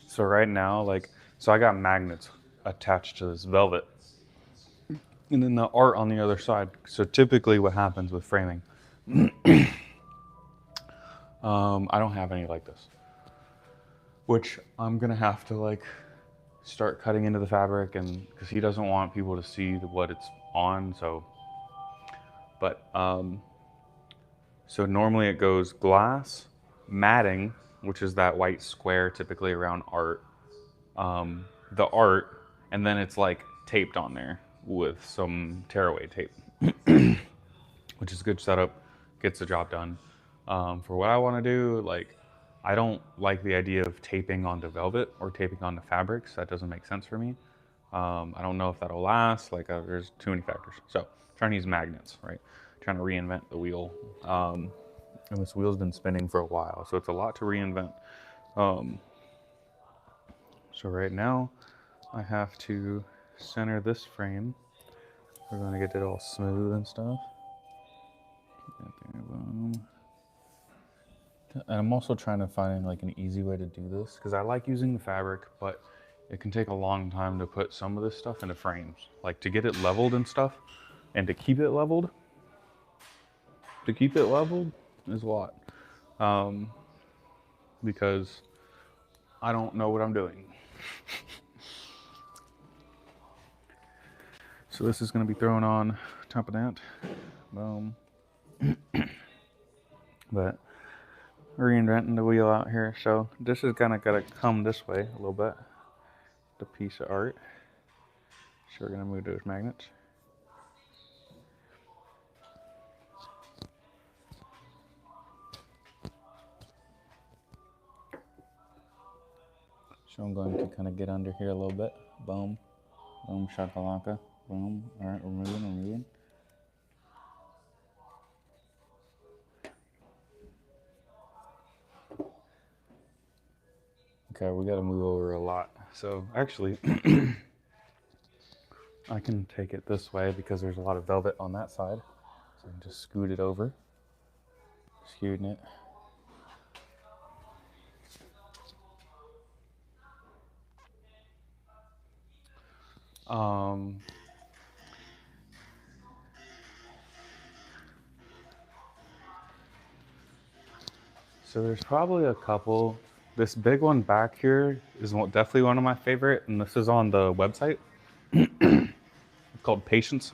Speaker 1: So right now, so I got magnets attached to this velvet, and then the art on the other side. So typically, what happens with framing, I don't have any like this, which I'm gonna have to start cutting into the fabric, and because he doesn't want people to see what it's on. So normally it goes glass, matting, which is that white square typically around art, the art, and then it's taped on there with some tearaway tape, which is a good setup, gets the job done. For what I want to do, I don't like the idea of taping onto velvet or taping onto fabrics. That doesn't make sense for me. I don't know if that'll last. There's too many factors. So trying to use magnets, right? Trying to reinvent the wheel. And this wheel's been spinning for a while, so it's a lot to reinvent. So right now, I have to center this frame. We're gonna get it all smooth and stuff. And I'm also trying to find an easy way to do this, because I like using the fabric, but it can take a long time to put some of this stuff into frames. To get it leveled and stuff, and to keep it leveled. To keep it leveled is a lot. Because I don't know what I'm doing. So this is going to be thrown on top of that. But reinventing the wheel out here. So this is kind of got to come this way a little bit. The piece of art. So we're going to move those magnets. So I'm going to kind of get under here a little bit. Boom. Boom, shakalaka. Boom. All right, we're moving. Okay, we gotta move over a lot. So actually, I can take it this way because there's a lot of velvet on that side. So I can just scoot it over. Scooting it. So there's probably a couple. This big one back here is definitely one of my favorite, and this is on the website. It's called Patience.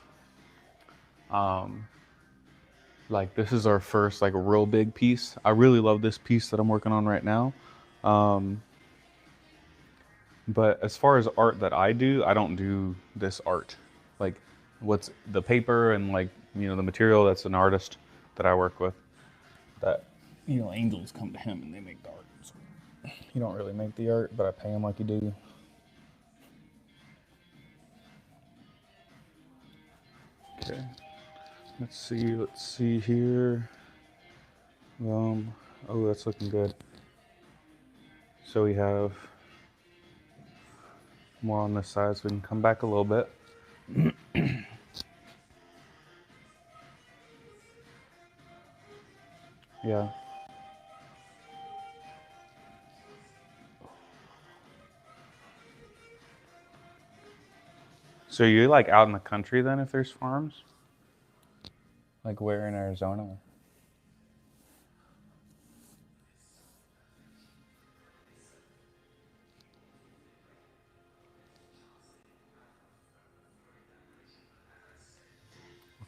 Speaker 1: Like this is our first like real big piece. I really love this piece that I'm working on right now. But as far as art that I do, I don't do this art. Like what's the paper and like, you know, the material, that's an artist that I work with. That, you know, angels come to him and they make the art. So you don't really make the art, but I pay him like you do. Okay. Let's see here. Oh, that's looking good. So we have more on this side, so we can come back a little bit. Yeah. So you're like out in the country then if there's farms? Like where in Arizona?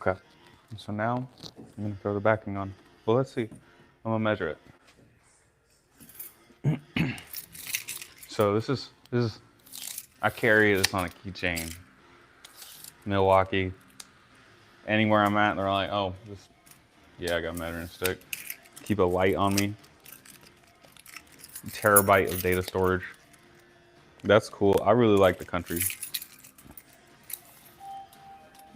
Speaker 1: Okay. So now I'm gonna throw the backing on. Well, let's see. I'm gonna measure it. So this is I carry this on a keychain. Milwaukee. Anywhere I'm at, they're like, oh, yeah, I got a measuring stick. Keep a light on me. Terabyte of data storage. That's cool. I really like the country.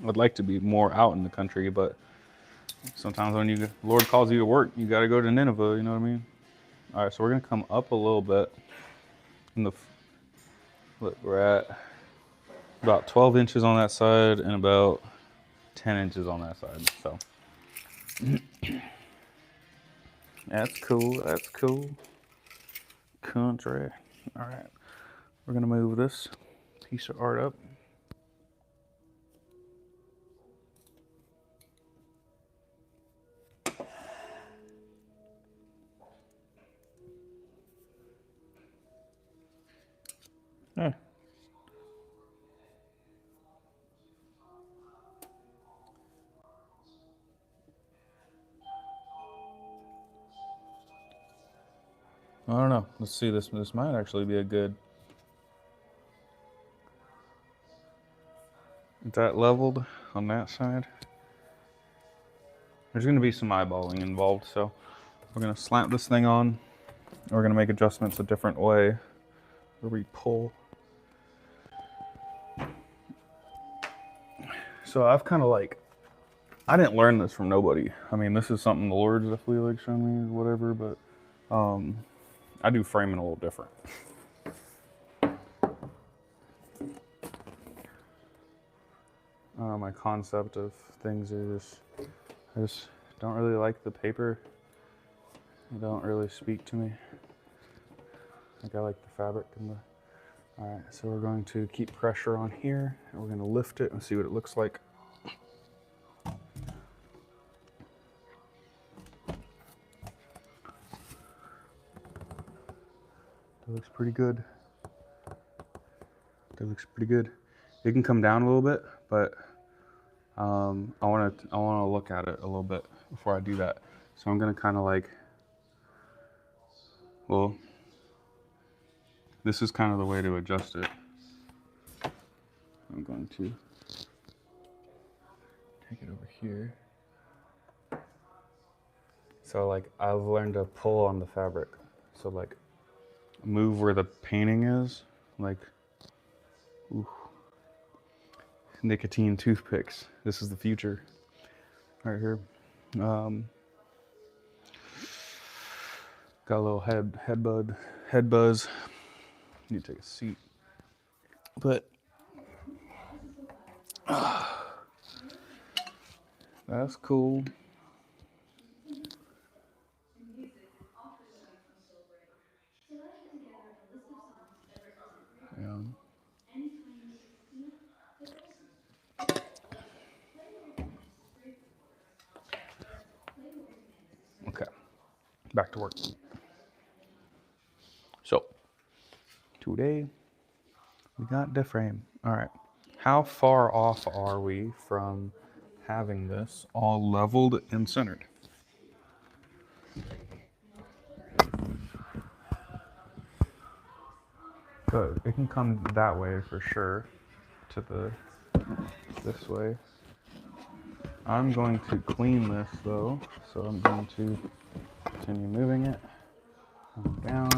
Speaker 1: I'd like to be more out in the country, but sometimes when the Lord calls you to work, you got to go to Nineveh, you know what I mean? All right, so we're going to come up a little bit. Look, we're at about 12 inches on that side and about 10 inches on that side, so. That's cool, that's cool. Country. All right, we're going to move this piece of art up. Yeah. I don't know. Let's see. This might actually be a good. Is that leveled on that side? There's going to be some eyeballing involved, so we're going to slant this thing on. And we're going to make adjustments a different way, where we pull. So I've kind of like, I didn't learn this from nobody. I mean, this is something the Lord definitely like showed me or whatever, but I do framing a little different. My concept of things is I just don't really like the paper. It don't really speak to me. Like I like the fabric and the. All right, so we're going to keep pressure on here, and we're going to lift it and see what it looks like. That looks pretty good. That looks pretty good. It can come down a little bit, but I want to look at it a little bit before I do that. So I'm going to kind of like, well, this is kind of the way to adjust it. I'm going to take it over here. So like I've learned to pull on the fabric. So like move where the painting is, like, ooh. Nicotine toothpicks. This is the future right here. Got a little head buzz. need to take a seat. But that's cool. Yeah. Okay, back to work. So, today we got the frame. All right, how far off are we from having this all leveled and centered? Good. It can come that way for sure. This way. I'm going to clean this though, so I'm going to continue moving it down.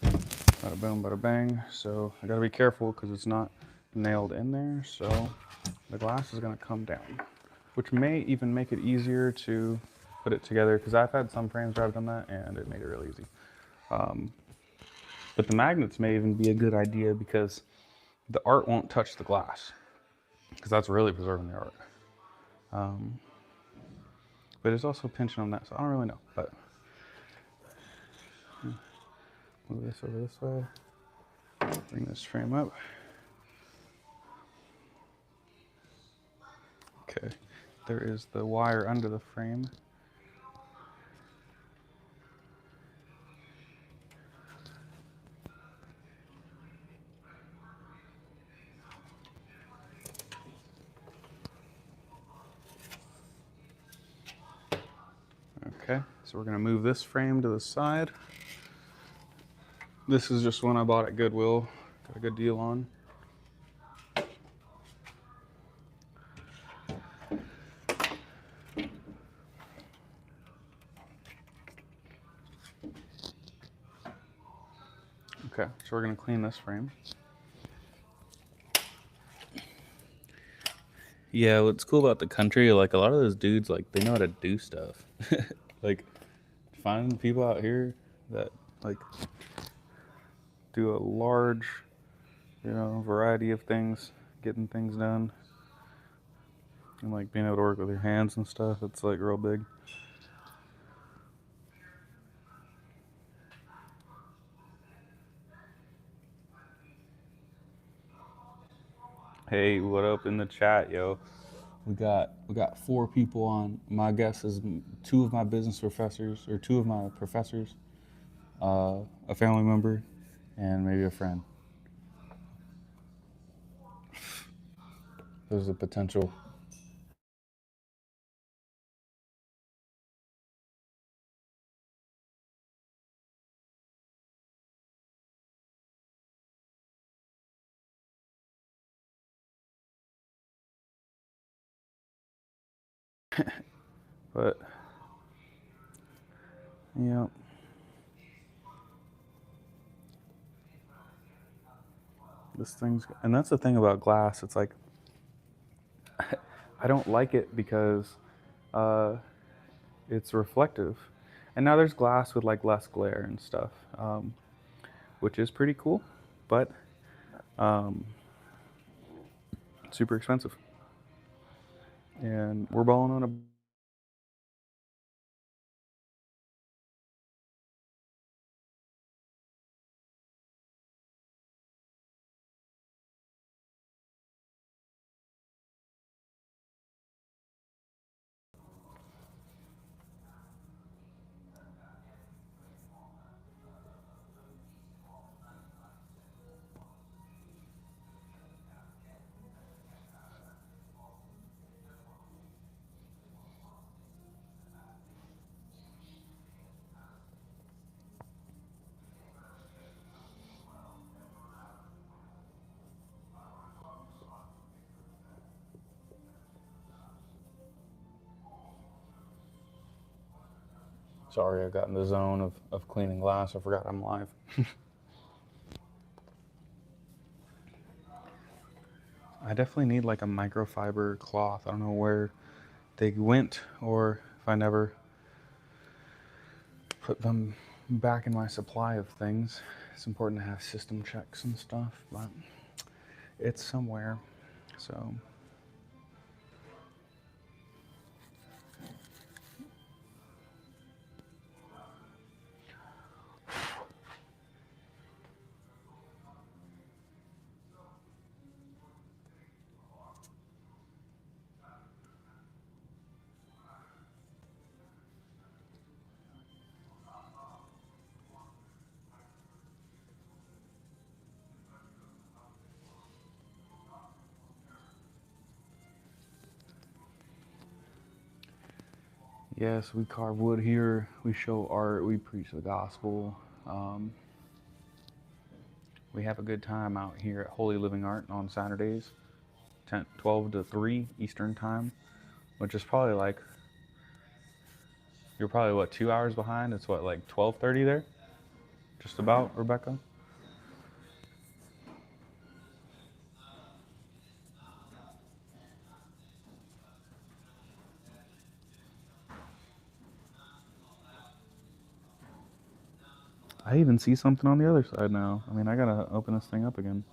Speaker 1: Bada boom, bada bang. So I gotta be careful because it's not nailed in there. So the glass is gonna come down, which may even make it easier to put it together because I've had some frames where I've done that and it made it real easy. But the magnets may even be a good idea because the art won't touch the glass because that's really preserving the art. But it's also pinching on that, so I don't really know. But move this over this way. Bring this frame up. Okay, there is the wire under the frame. Okay, so we're gonna move this frame to the side. This is just one I bought at Goodwill. Got a good deal on. Okay, so we're gonna clean this frame. Yeah, what's cool about the country, like a lot of those dudes, like they know how to do stuff. Like finding people out here that like do a large, variety of things, getting things done, and like being able to work with your hands and stuff. It's like real big. Hey, what up in the chat, yo? We got 4 people on. My guess is 2 of my business professors, or 2 of my professors, a family member, and maybe a friend. There's a potential. But yeah. And that's the thing about glass. It's like I don't like it because it's reflective. And now there's glass with like less glare and stuff, which is pretty cool, but super expensive. And we're balling on a Sorry, I got in the zone of cleaning glass. I forgot I'm live. I definitely need like a microfiber cloth. I don't know where they went or if I never put them back in my supply of things. It's important to have system checks and stuff, but it's somewhere. So yes, we carve wood here, we show art, we preach the gospel. We have a good time out here at Holy Living Art on Saturdays, 12 to 3 Eastern Time, which is probably like, you're probably what, 2 hours behind? It's what, like 12:30 there? Just about, Rebecca? I even see something on the other side now. I mean, I gotta open this thing up again.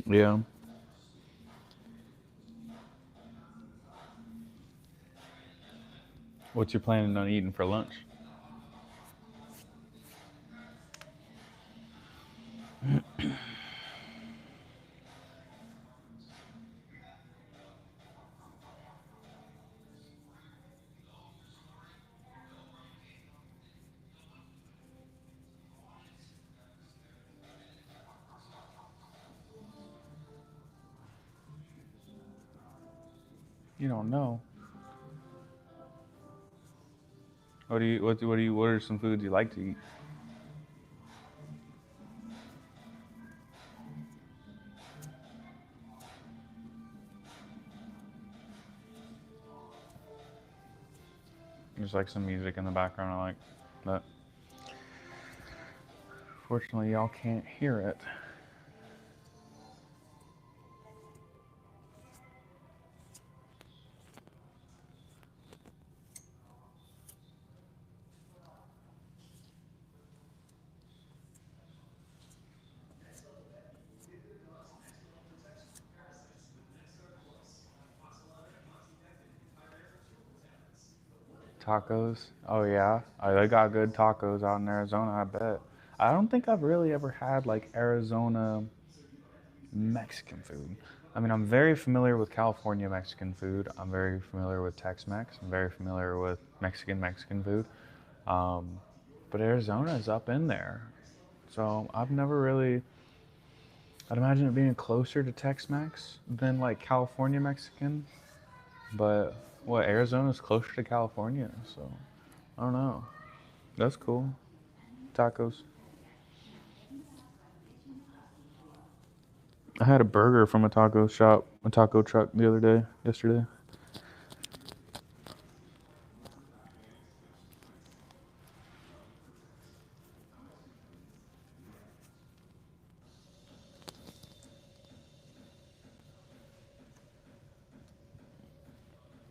Speaker 1: Yeah. What you planning on eating for lunch? You don't know. What are some foods you like to eat? There's like some music in the background I like, but fortunately y'all can't hear it. Tacos? Oh yeah, they got good tacos out in Arizona, I bet. I don't think I've really ever had like Arizona Mexican food. I mean, I'm very familiar with California Mexican food. I'm very familiar with Tex-Mex. I'm very familiar with Mexican food. But Arizona is up in there. So I've never really, I'd imagine it being closer to Tex-Mex than like California Mexican. But what, Arizona's closer to California, so I don't know. That's cool. Tacos. I had a burger from a taco truck yesterday.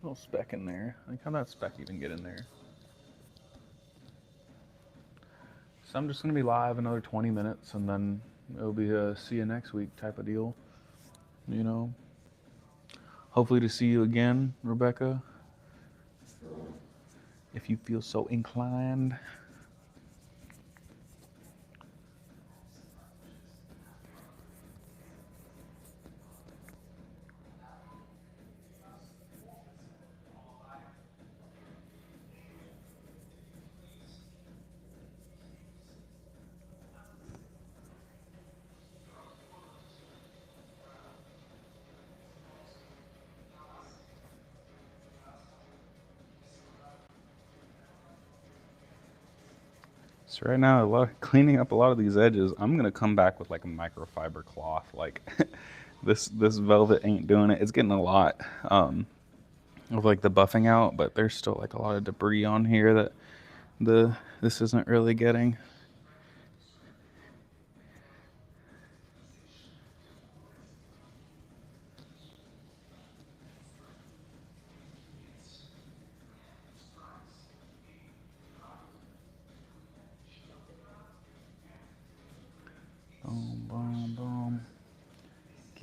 Speaker 1: Little speck in there. Like, how'd that speck even get in there? So I'm just gonna be live another 20 minutes, and then it'll be a see you next week type of deal. You know. Hopefully to see you again, Rebecca, if you feel so inclined. So right now, cleaning up a lot of these edges, I'm gonna come back with like a microfiber cloth. Like this velvet ain't doing it. It's getting a lot of like the buffing out, but there's still like a lot of debris on here that this isn't really getting.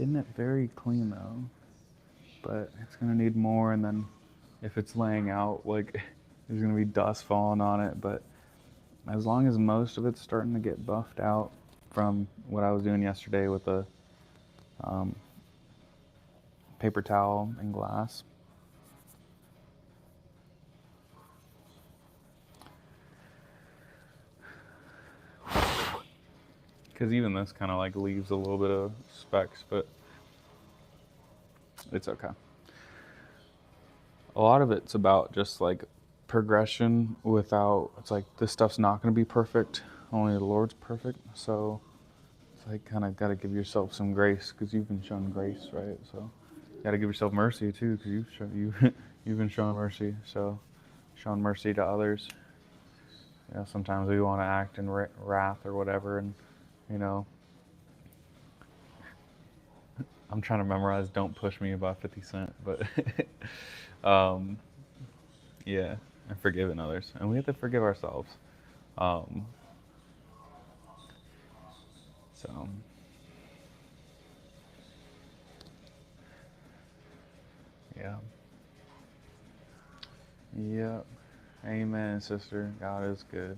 Speaker 1: getting it very clean though, but it's gonna need more. And then if it's laying out, like there's gonna be dust falling on it. But as long as most of it's starting to get buffed out from what I was doing yesterday with the paper towel and glass. Because even this kind of like leaves a little bit of specks, but it's okay. A lot of it's about just like progression without, it's like this stuff's not going to be perfect. Only the Lord's perfect. So it's like kind of got to give yourself some grace because you've been shown grace, right? So you got to give yourself mercy too because you've been shown mercy. So showing mercy to others. You know, sometimes we want to act in wrath or whatever, and you know, I'm trying to memorize "Don't Push Me" by 50 Cent, but yeah, and forgiving others, and we have to forgive ourselves. So yeah, yep. Amen, sister. God is good.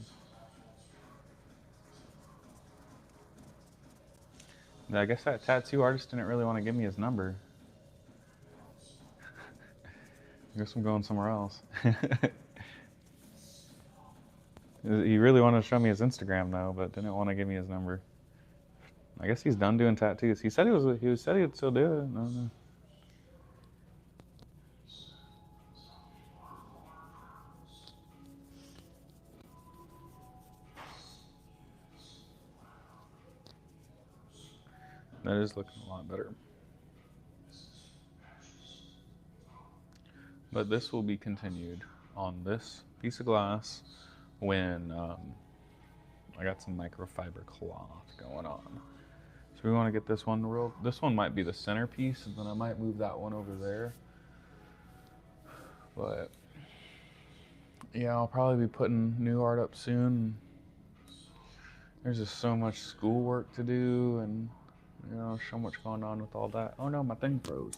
Speaker 1: I guess that tattoo artist didn't really want to give me his number. I guess I'm going somewhere else. He really wanted to show me his Instagram though, but didn't want to give me his number. I guess he's done doing tattoos. He said he said he'd still do it. I don't know. That is looking a lot better. But this will be continued on this piece of glass when I got some microfiber cloth going on. So we want to get this one real. This one might be the centerpiece, and then I might move that one over there. But yeah, I'll probably be putting new art up soon. There's just so much schoolwork to do, and you know, so much going on with all that. Oh no, my thing froze.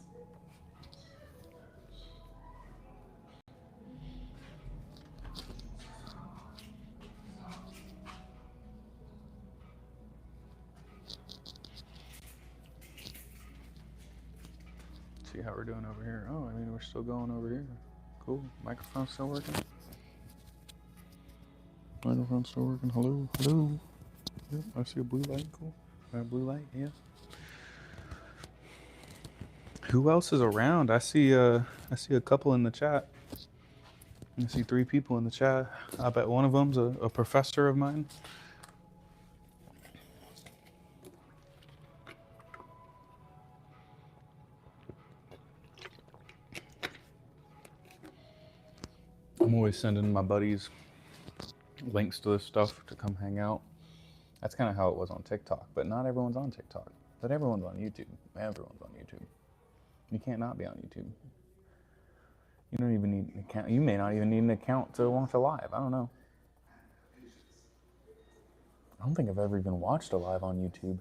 Speaker 1: See how we're doing over here. Oh, I mean, we're still going over here. Cool. Microphone's still working. Microphone's still working. Hello, hello. Yep, I see a blue light. Cool. Blue light, yeah. Who else is around? I see a couple in the chat. I see 3 people in the chat. I bet one of them's a professor of mine. I'm always sending my buddies links to this stuff to come hang out. That's kind of how it was on TikTok, but not everyone's on TikTok. But everyone's on YouTube. Everyone's on YouTube. You can't not be on YouTube. You don't even need an account. You may not even need an account to watch a live. I don't know. I don't think I've ever even watched a live on YouTube.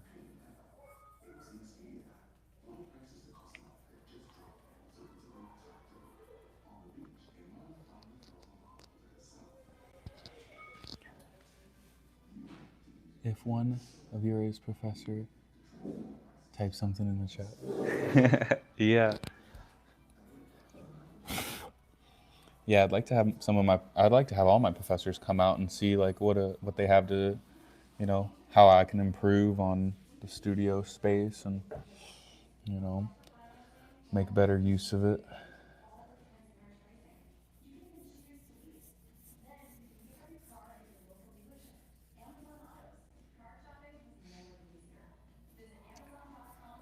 Speaker 1: If one of you is professor, type something in the chat. Yeah. Yeah, I'd like to have all my professors come out and see like what they have to, you know, how I can improve on the studio space and, you know, make better use of it.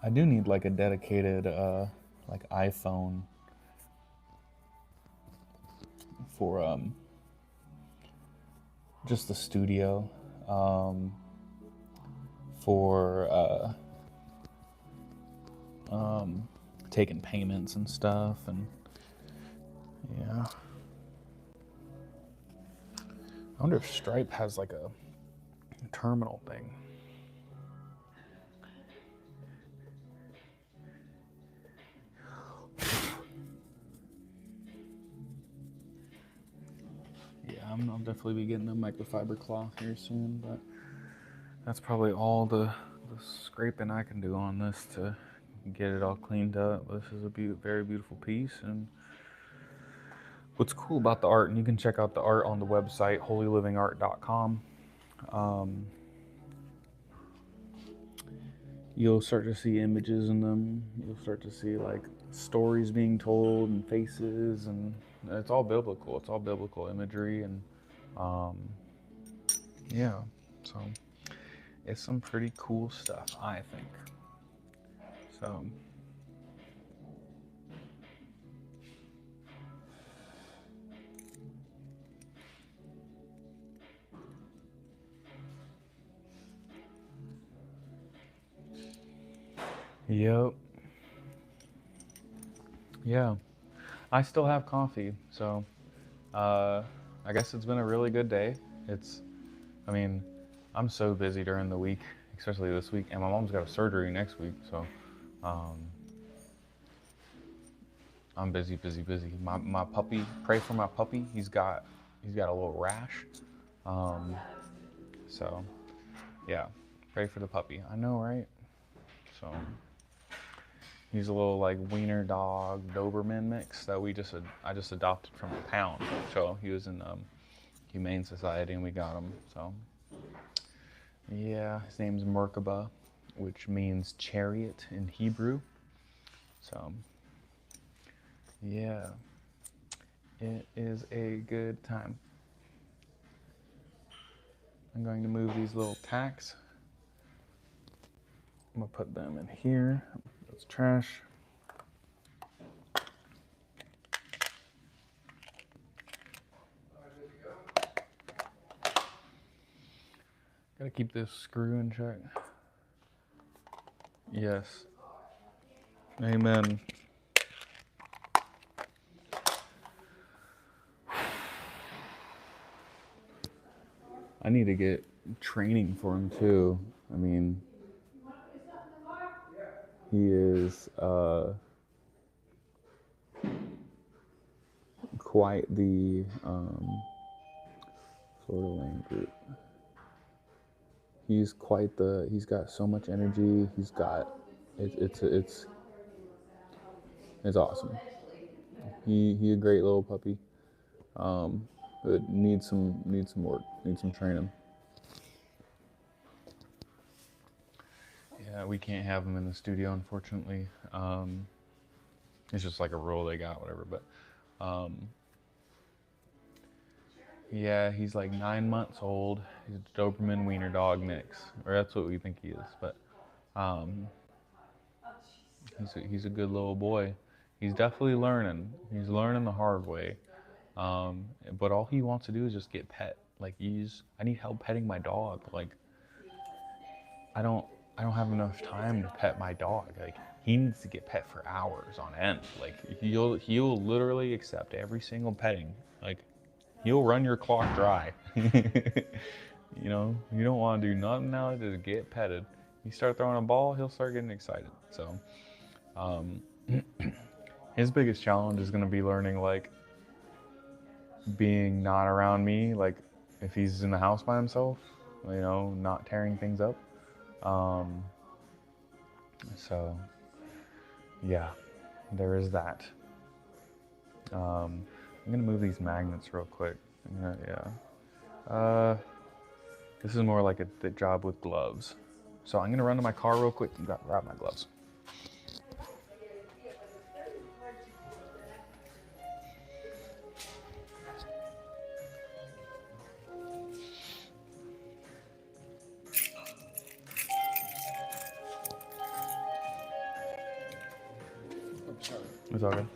Speaker 1: I do need like a dedicated like iPhone for just the studio, for taking payments and stuff, and yeah. I wonder if Stripe has like a terminal thing. I'll definitely be getting a microfiber cloth here soon, but that's probably all the scraping I can do on this to get it all cleaned up. This is a very beautiful piece, and what's cool about the art, and you can check out the art on the website holylivingart.com. You'll start to see images in them. You'll start to see like stories being told and faces, and it's all biblical. It's all biblical imagery, and yeah, so it's some pretty cool stuff, I think. So yep. Yeah. I still have coffee, so I guess it's been a really good day. I mean, I'm so busy during the week, especially this week, and my mom's got a surgery next week, so I'm busy. My puppy, pray for my puppy. He's got a little rash. So yeah, pray for the puppy. I know, right? So he's a little like wiener dog Doberman mix that I just adopted from a pound. So he was in Humane Society and we got him. So yeah, his name's Merkaba, which means chariot in Hebrew. So yeah, it is a good time. I'm going to move these little tacks. I'm gonna put them in here. That's trash. Gotta keep this screw in check. Yes. Amen. I need to get training for him too. I mean, he is quite the sort of lame group. He's got so much energy. It's awesome. He a great little puppy. But needs some work, needs some training. Yeah, we can't have him in the studio, unfortunately. It's just like a rule they got, whatever. But yeah, he's like 9 months old. He's a Doberman Wiener dog mix, or that's what we think he is. But he's a good little boy. He's definitely learning. He's learning the hard way. But all he wants to do is just get pet. Like I need help petting my dog. Like I don't have enough time to pet my dog. Like he needs to get pet for hours on end. Like he'll literally accept every single petting. Like he'll run your clock dry. You know, you don't want to do nothing now, just get petted. You start throwing a ball, he'll start getting excited. So his biggest challenge is going to be learning like being not around me, like if he's in the house by himself, you know, not tearing things up. So yeah, there is that. I'm gonna move these magnets real quick. This is more like the job with gloves. So I'm gonna run to my car real quick and grab my gloves. It's all good.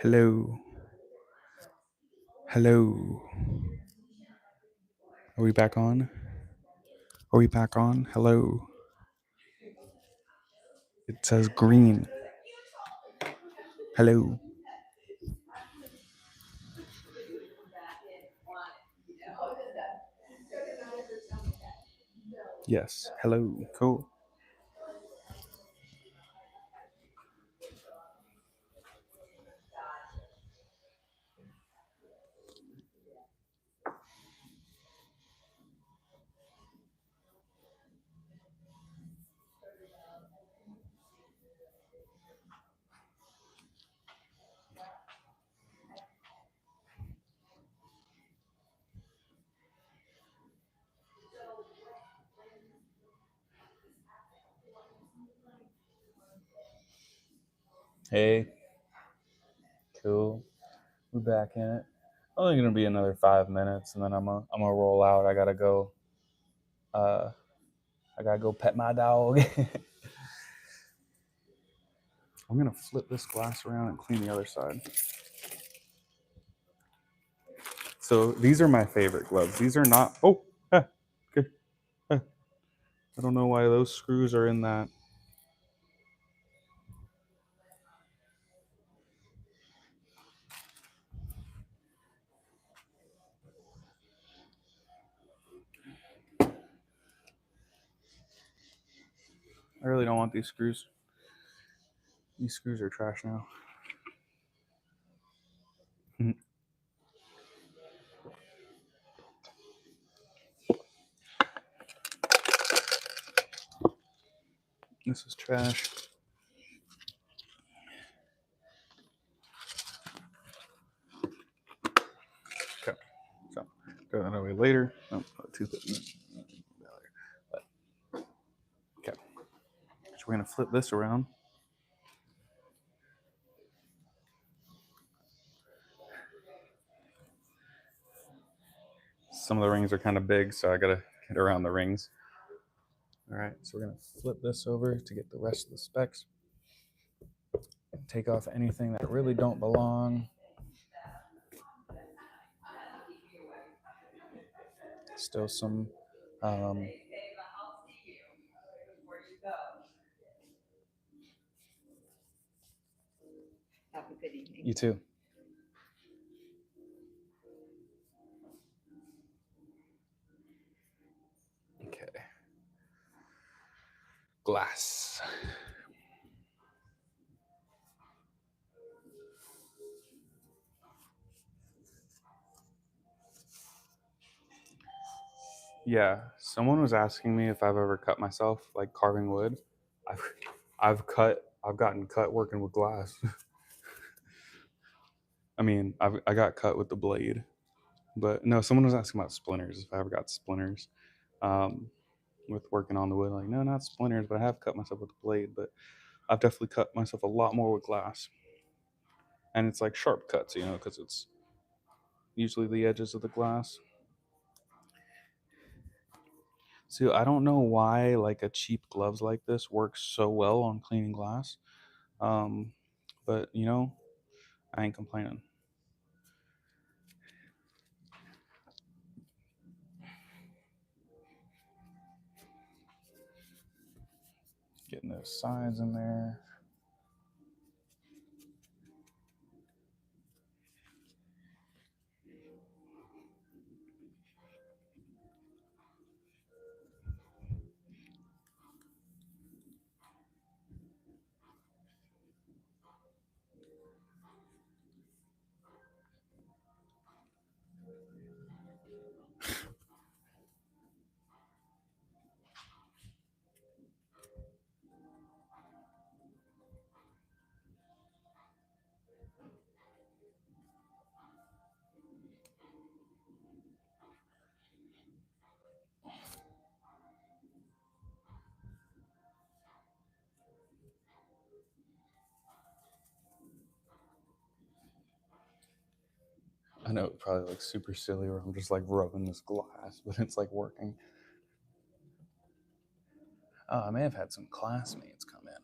Speaker 1: Hello. Hello. Are we back on? Are we back on? Hello. It says green. Hello. Yes. Hello. Cool. Hey. Cool. We're back in it. Only gonna be another 5 minutes, and then I'm gonna roll out. I gotta go. I gotta go pet my dog. I'm gonna flip this glass around and clean the other side. So these are my favorite gloves. These are not. Oh, okay. I don't know why those screws are in that. I really don't want these screws. These screws are trash now. This is trash. Okay, so throw that away later. Oh, toothpick. Okay, so we're gonna flip this around. Some of the rings are kind of big, so I gotta get around the rings. All right, so we're gonna flip this over to get the rest of the specs. Take off anything that really don't belong. Still some
Speaker 2: Have a good evening.
Speaker 1: you too. Okay. Glass. Yeah, someone was asking me if I've ever cut myself like carving wood. I've gotten cut working with glass. I mean, I got cut with the blade, but no, someone was asking about splinters. If I ever got splinters, with working on the wood, like no, not splinters, but I have cut myself with the blade. But I've definitely cut myself a lot more with glass, and it's like sharp cuts, because it's usually the edges of the glass. So I don't know why like a cheap gloves like this works so well on cleaning glass. Um, but I ain't complaining. Getting those sides in there. I know it probably looks super silly where I'm just like rubbing this glass, but it's like working. I may have had some classmates come in,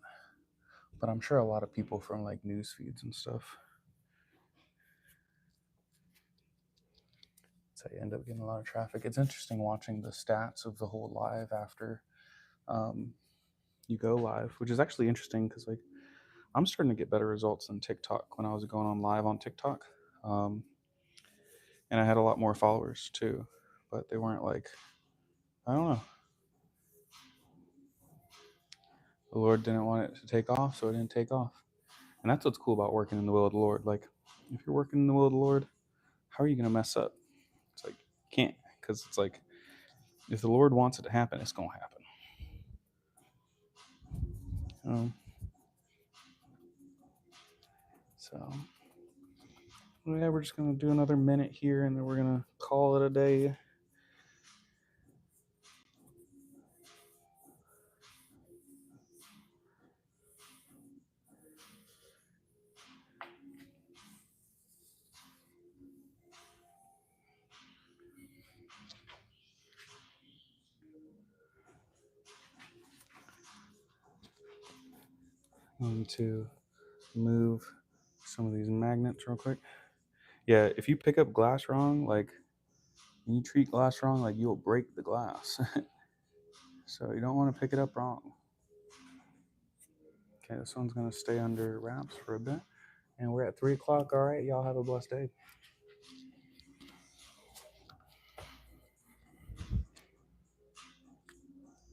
Speaker 1: but I'm sure a lot of people from like news feeds and stuff. they end up getting a lot of traffic. It's interesting watching the stats of the whole live after you go live, which is actually interesting because like I'm starting to get better results than TikTok when I was going on live on TikTok. And I had a lot more followers too, but they weren't like, I don't know. The Lord didn't want it to take off, so it didn't take off. And that's what's cool about working in the will of the Lord. Like, if you're working in the will of the Lord, how are you going to mess up? It's like, you can't, because it's like, if the Lord wants it to happen, it's going to happen. So, yeah, we're just going to do another minute here, and then we're going to call it a day. Going to move some of these magnets real quick. Yeah, if you pick up glass wrong, like, when you treat glass wrong, like, you'll break the glass. So you don't want to pick it up wrong. Okay, this one's going to stay under wraps for a bit. And we're at 3 o'clock. All right, y'all have a blessed day.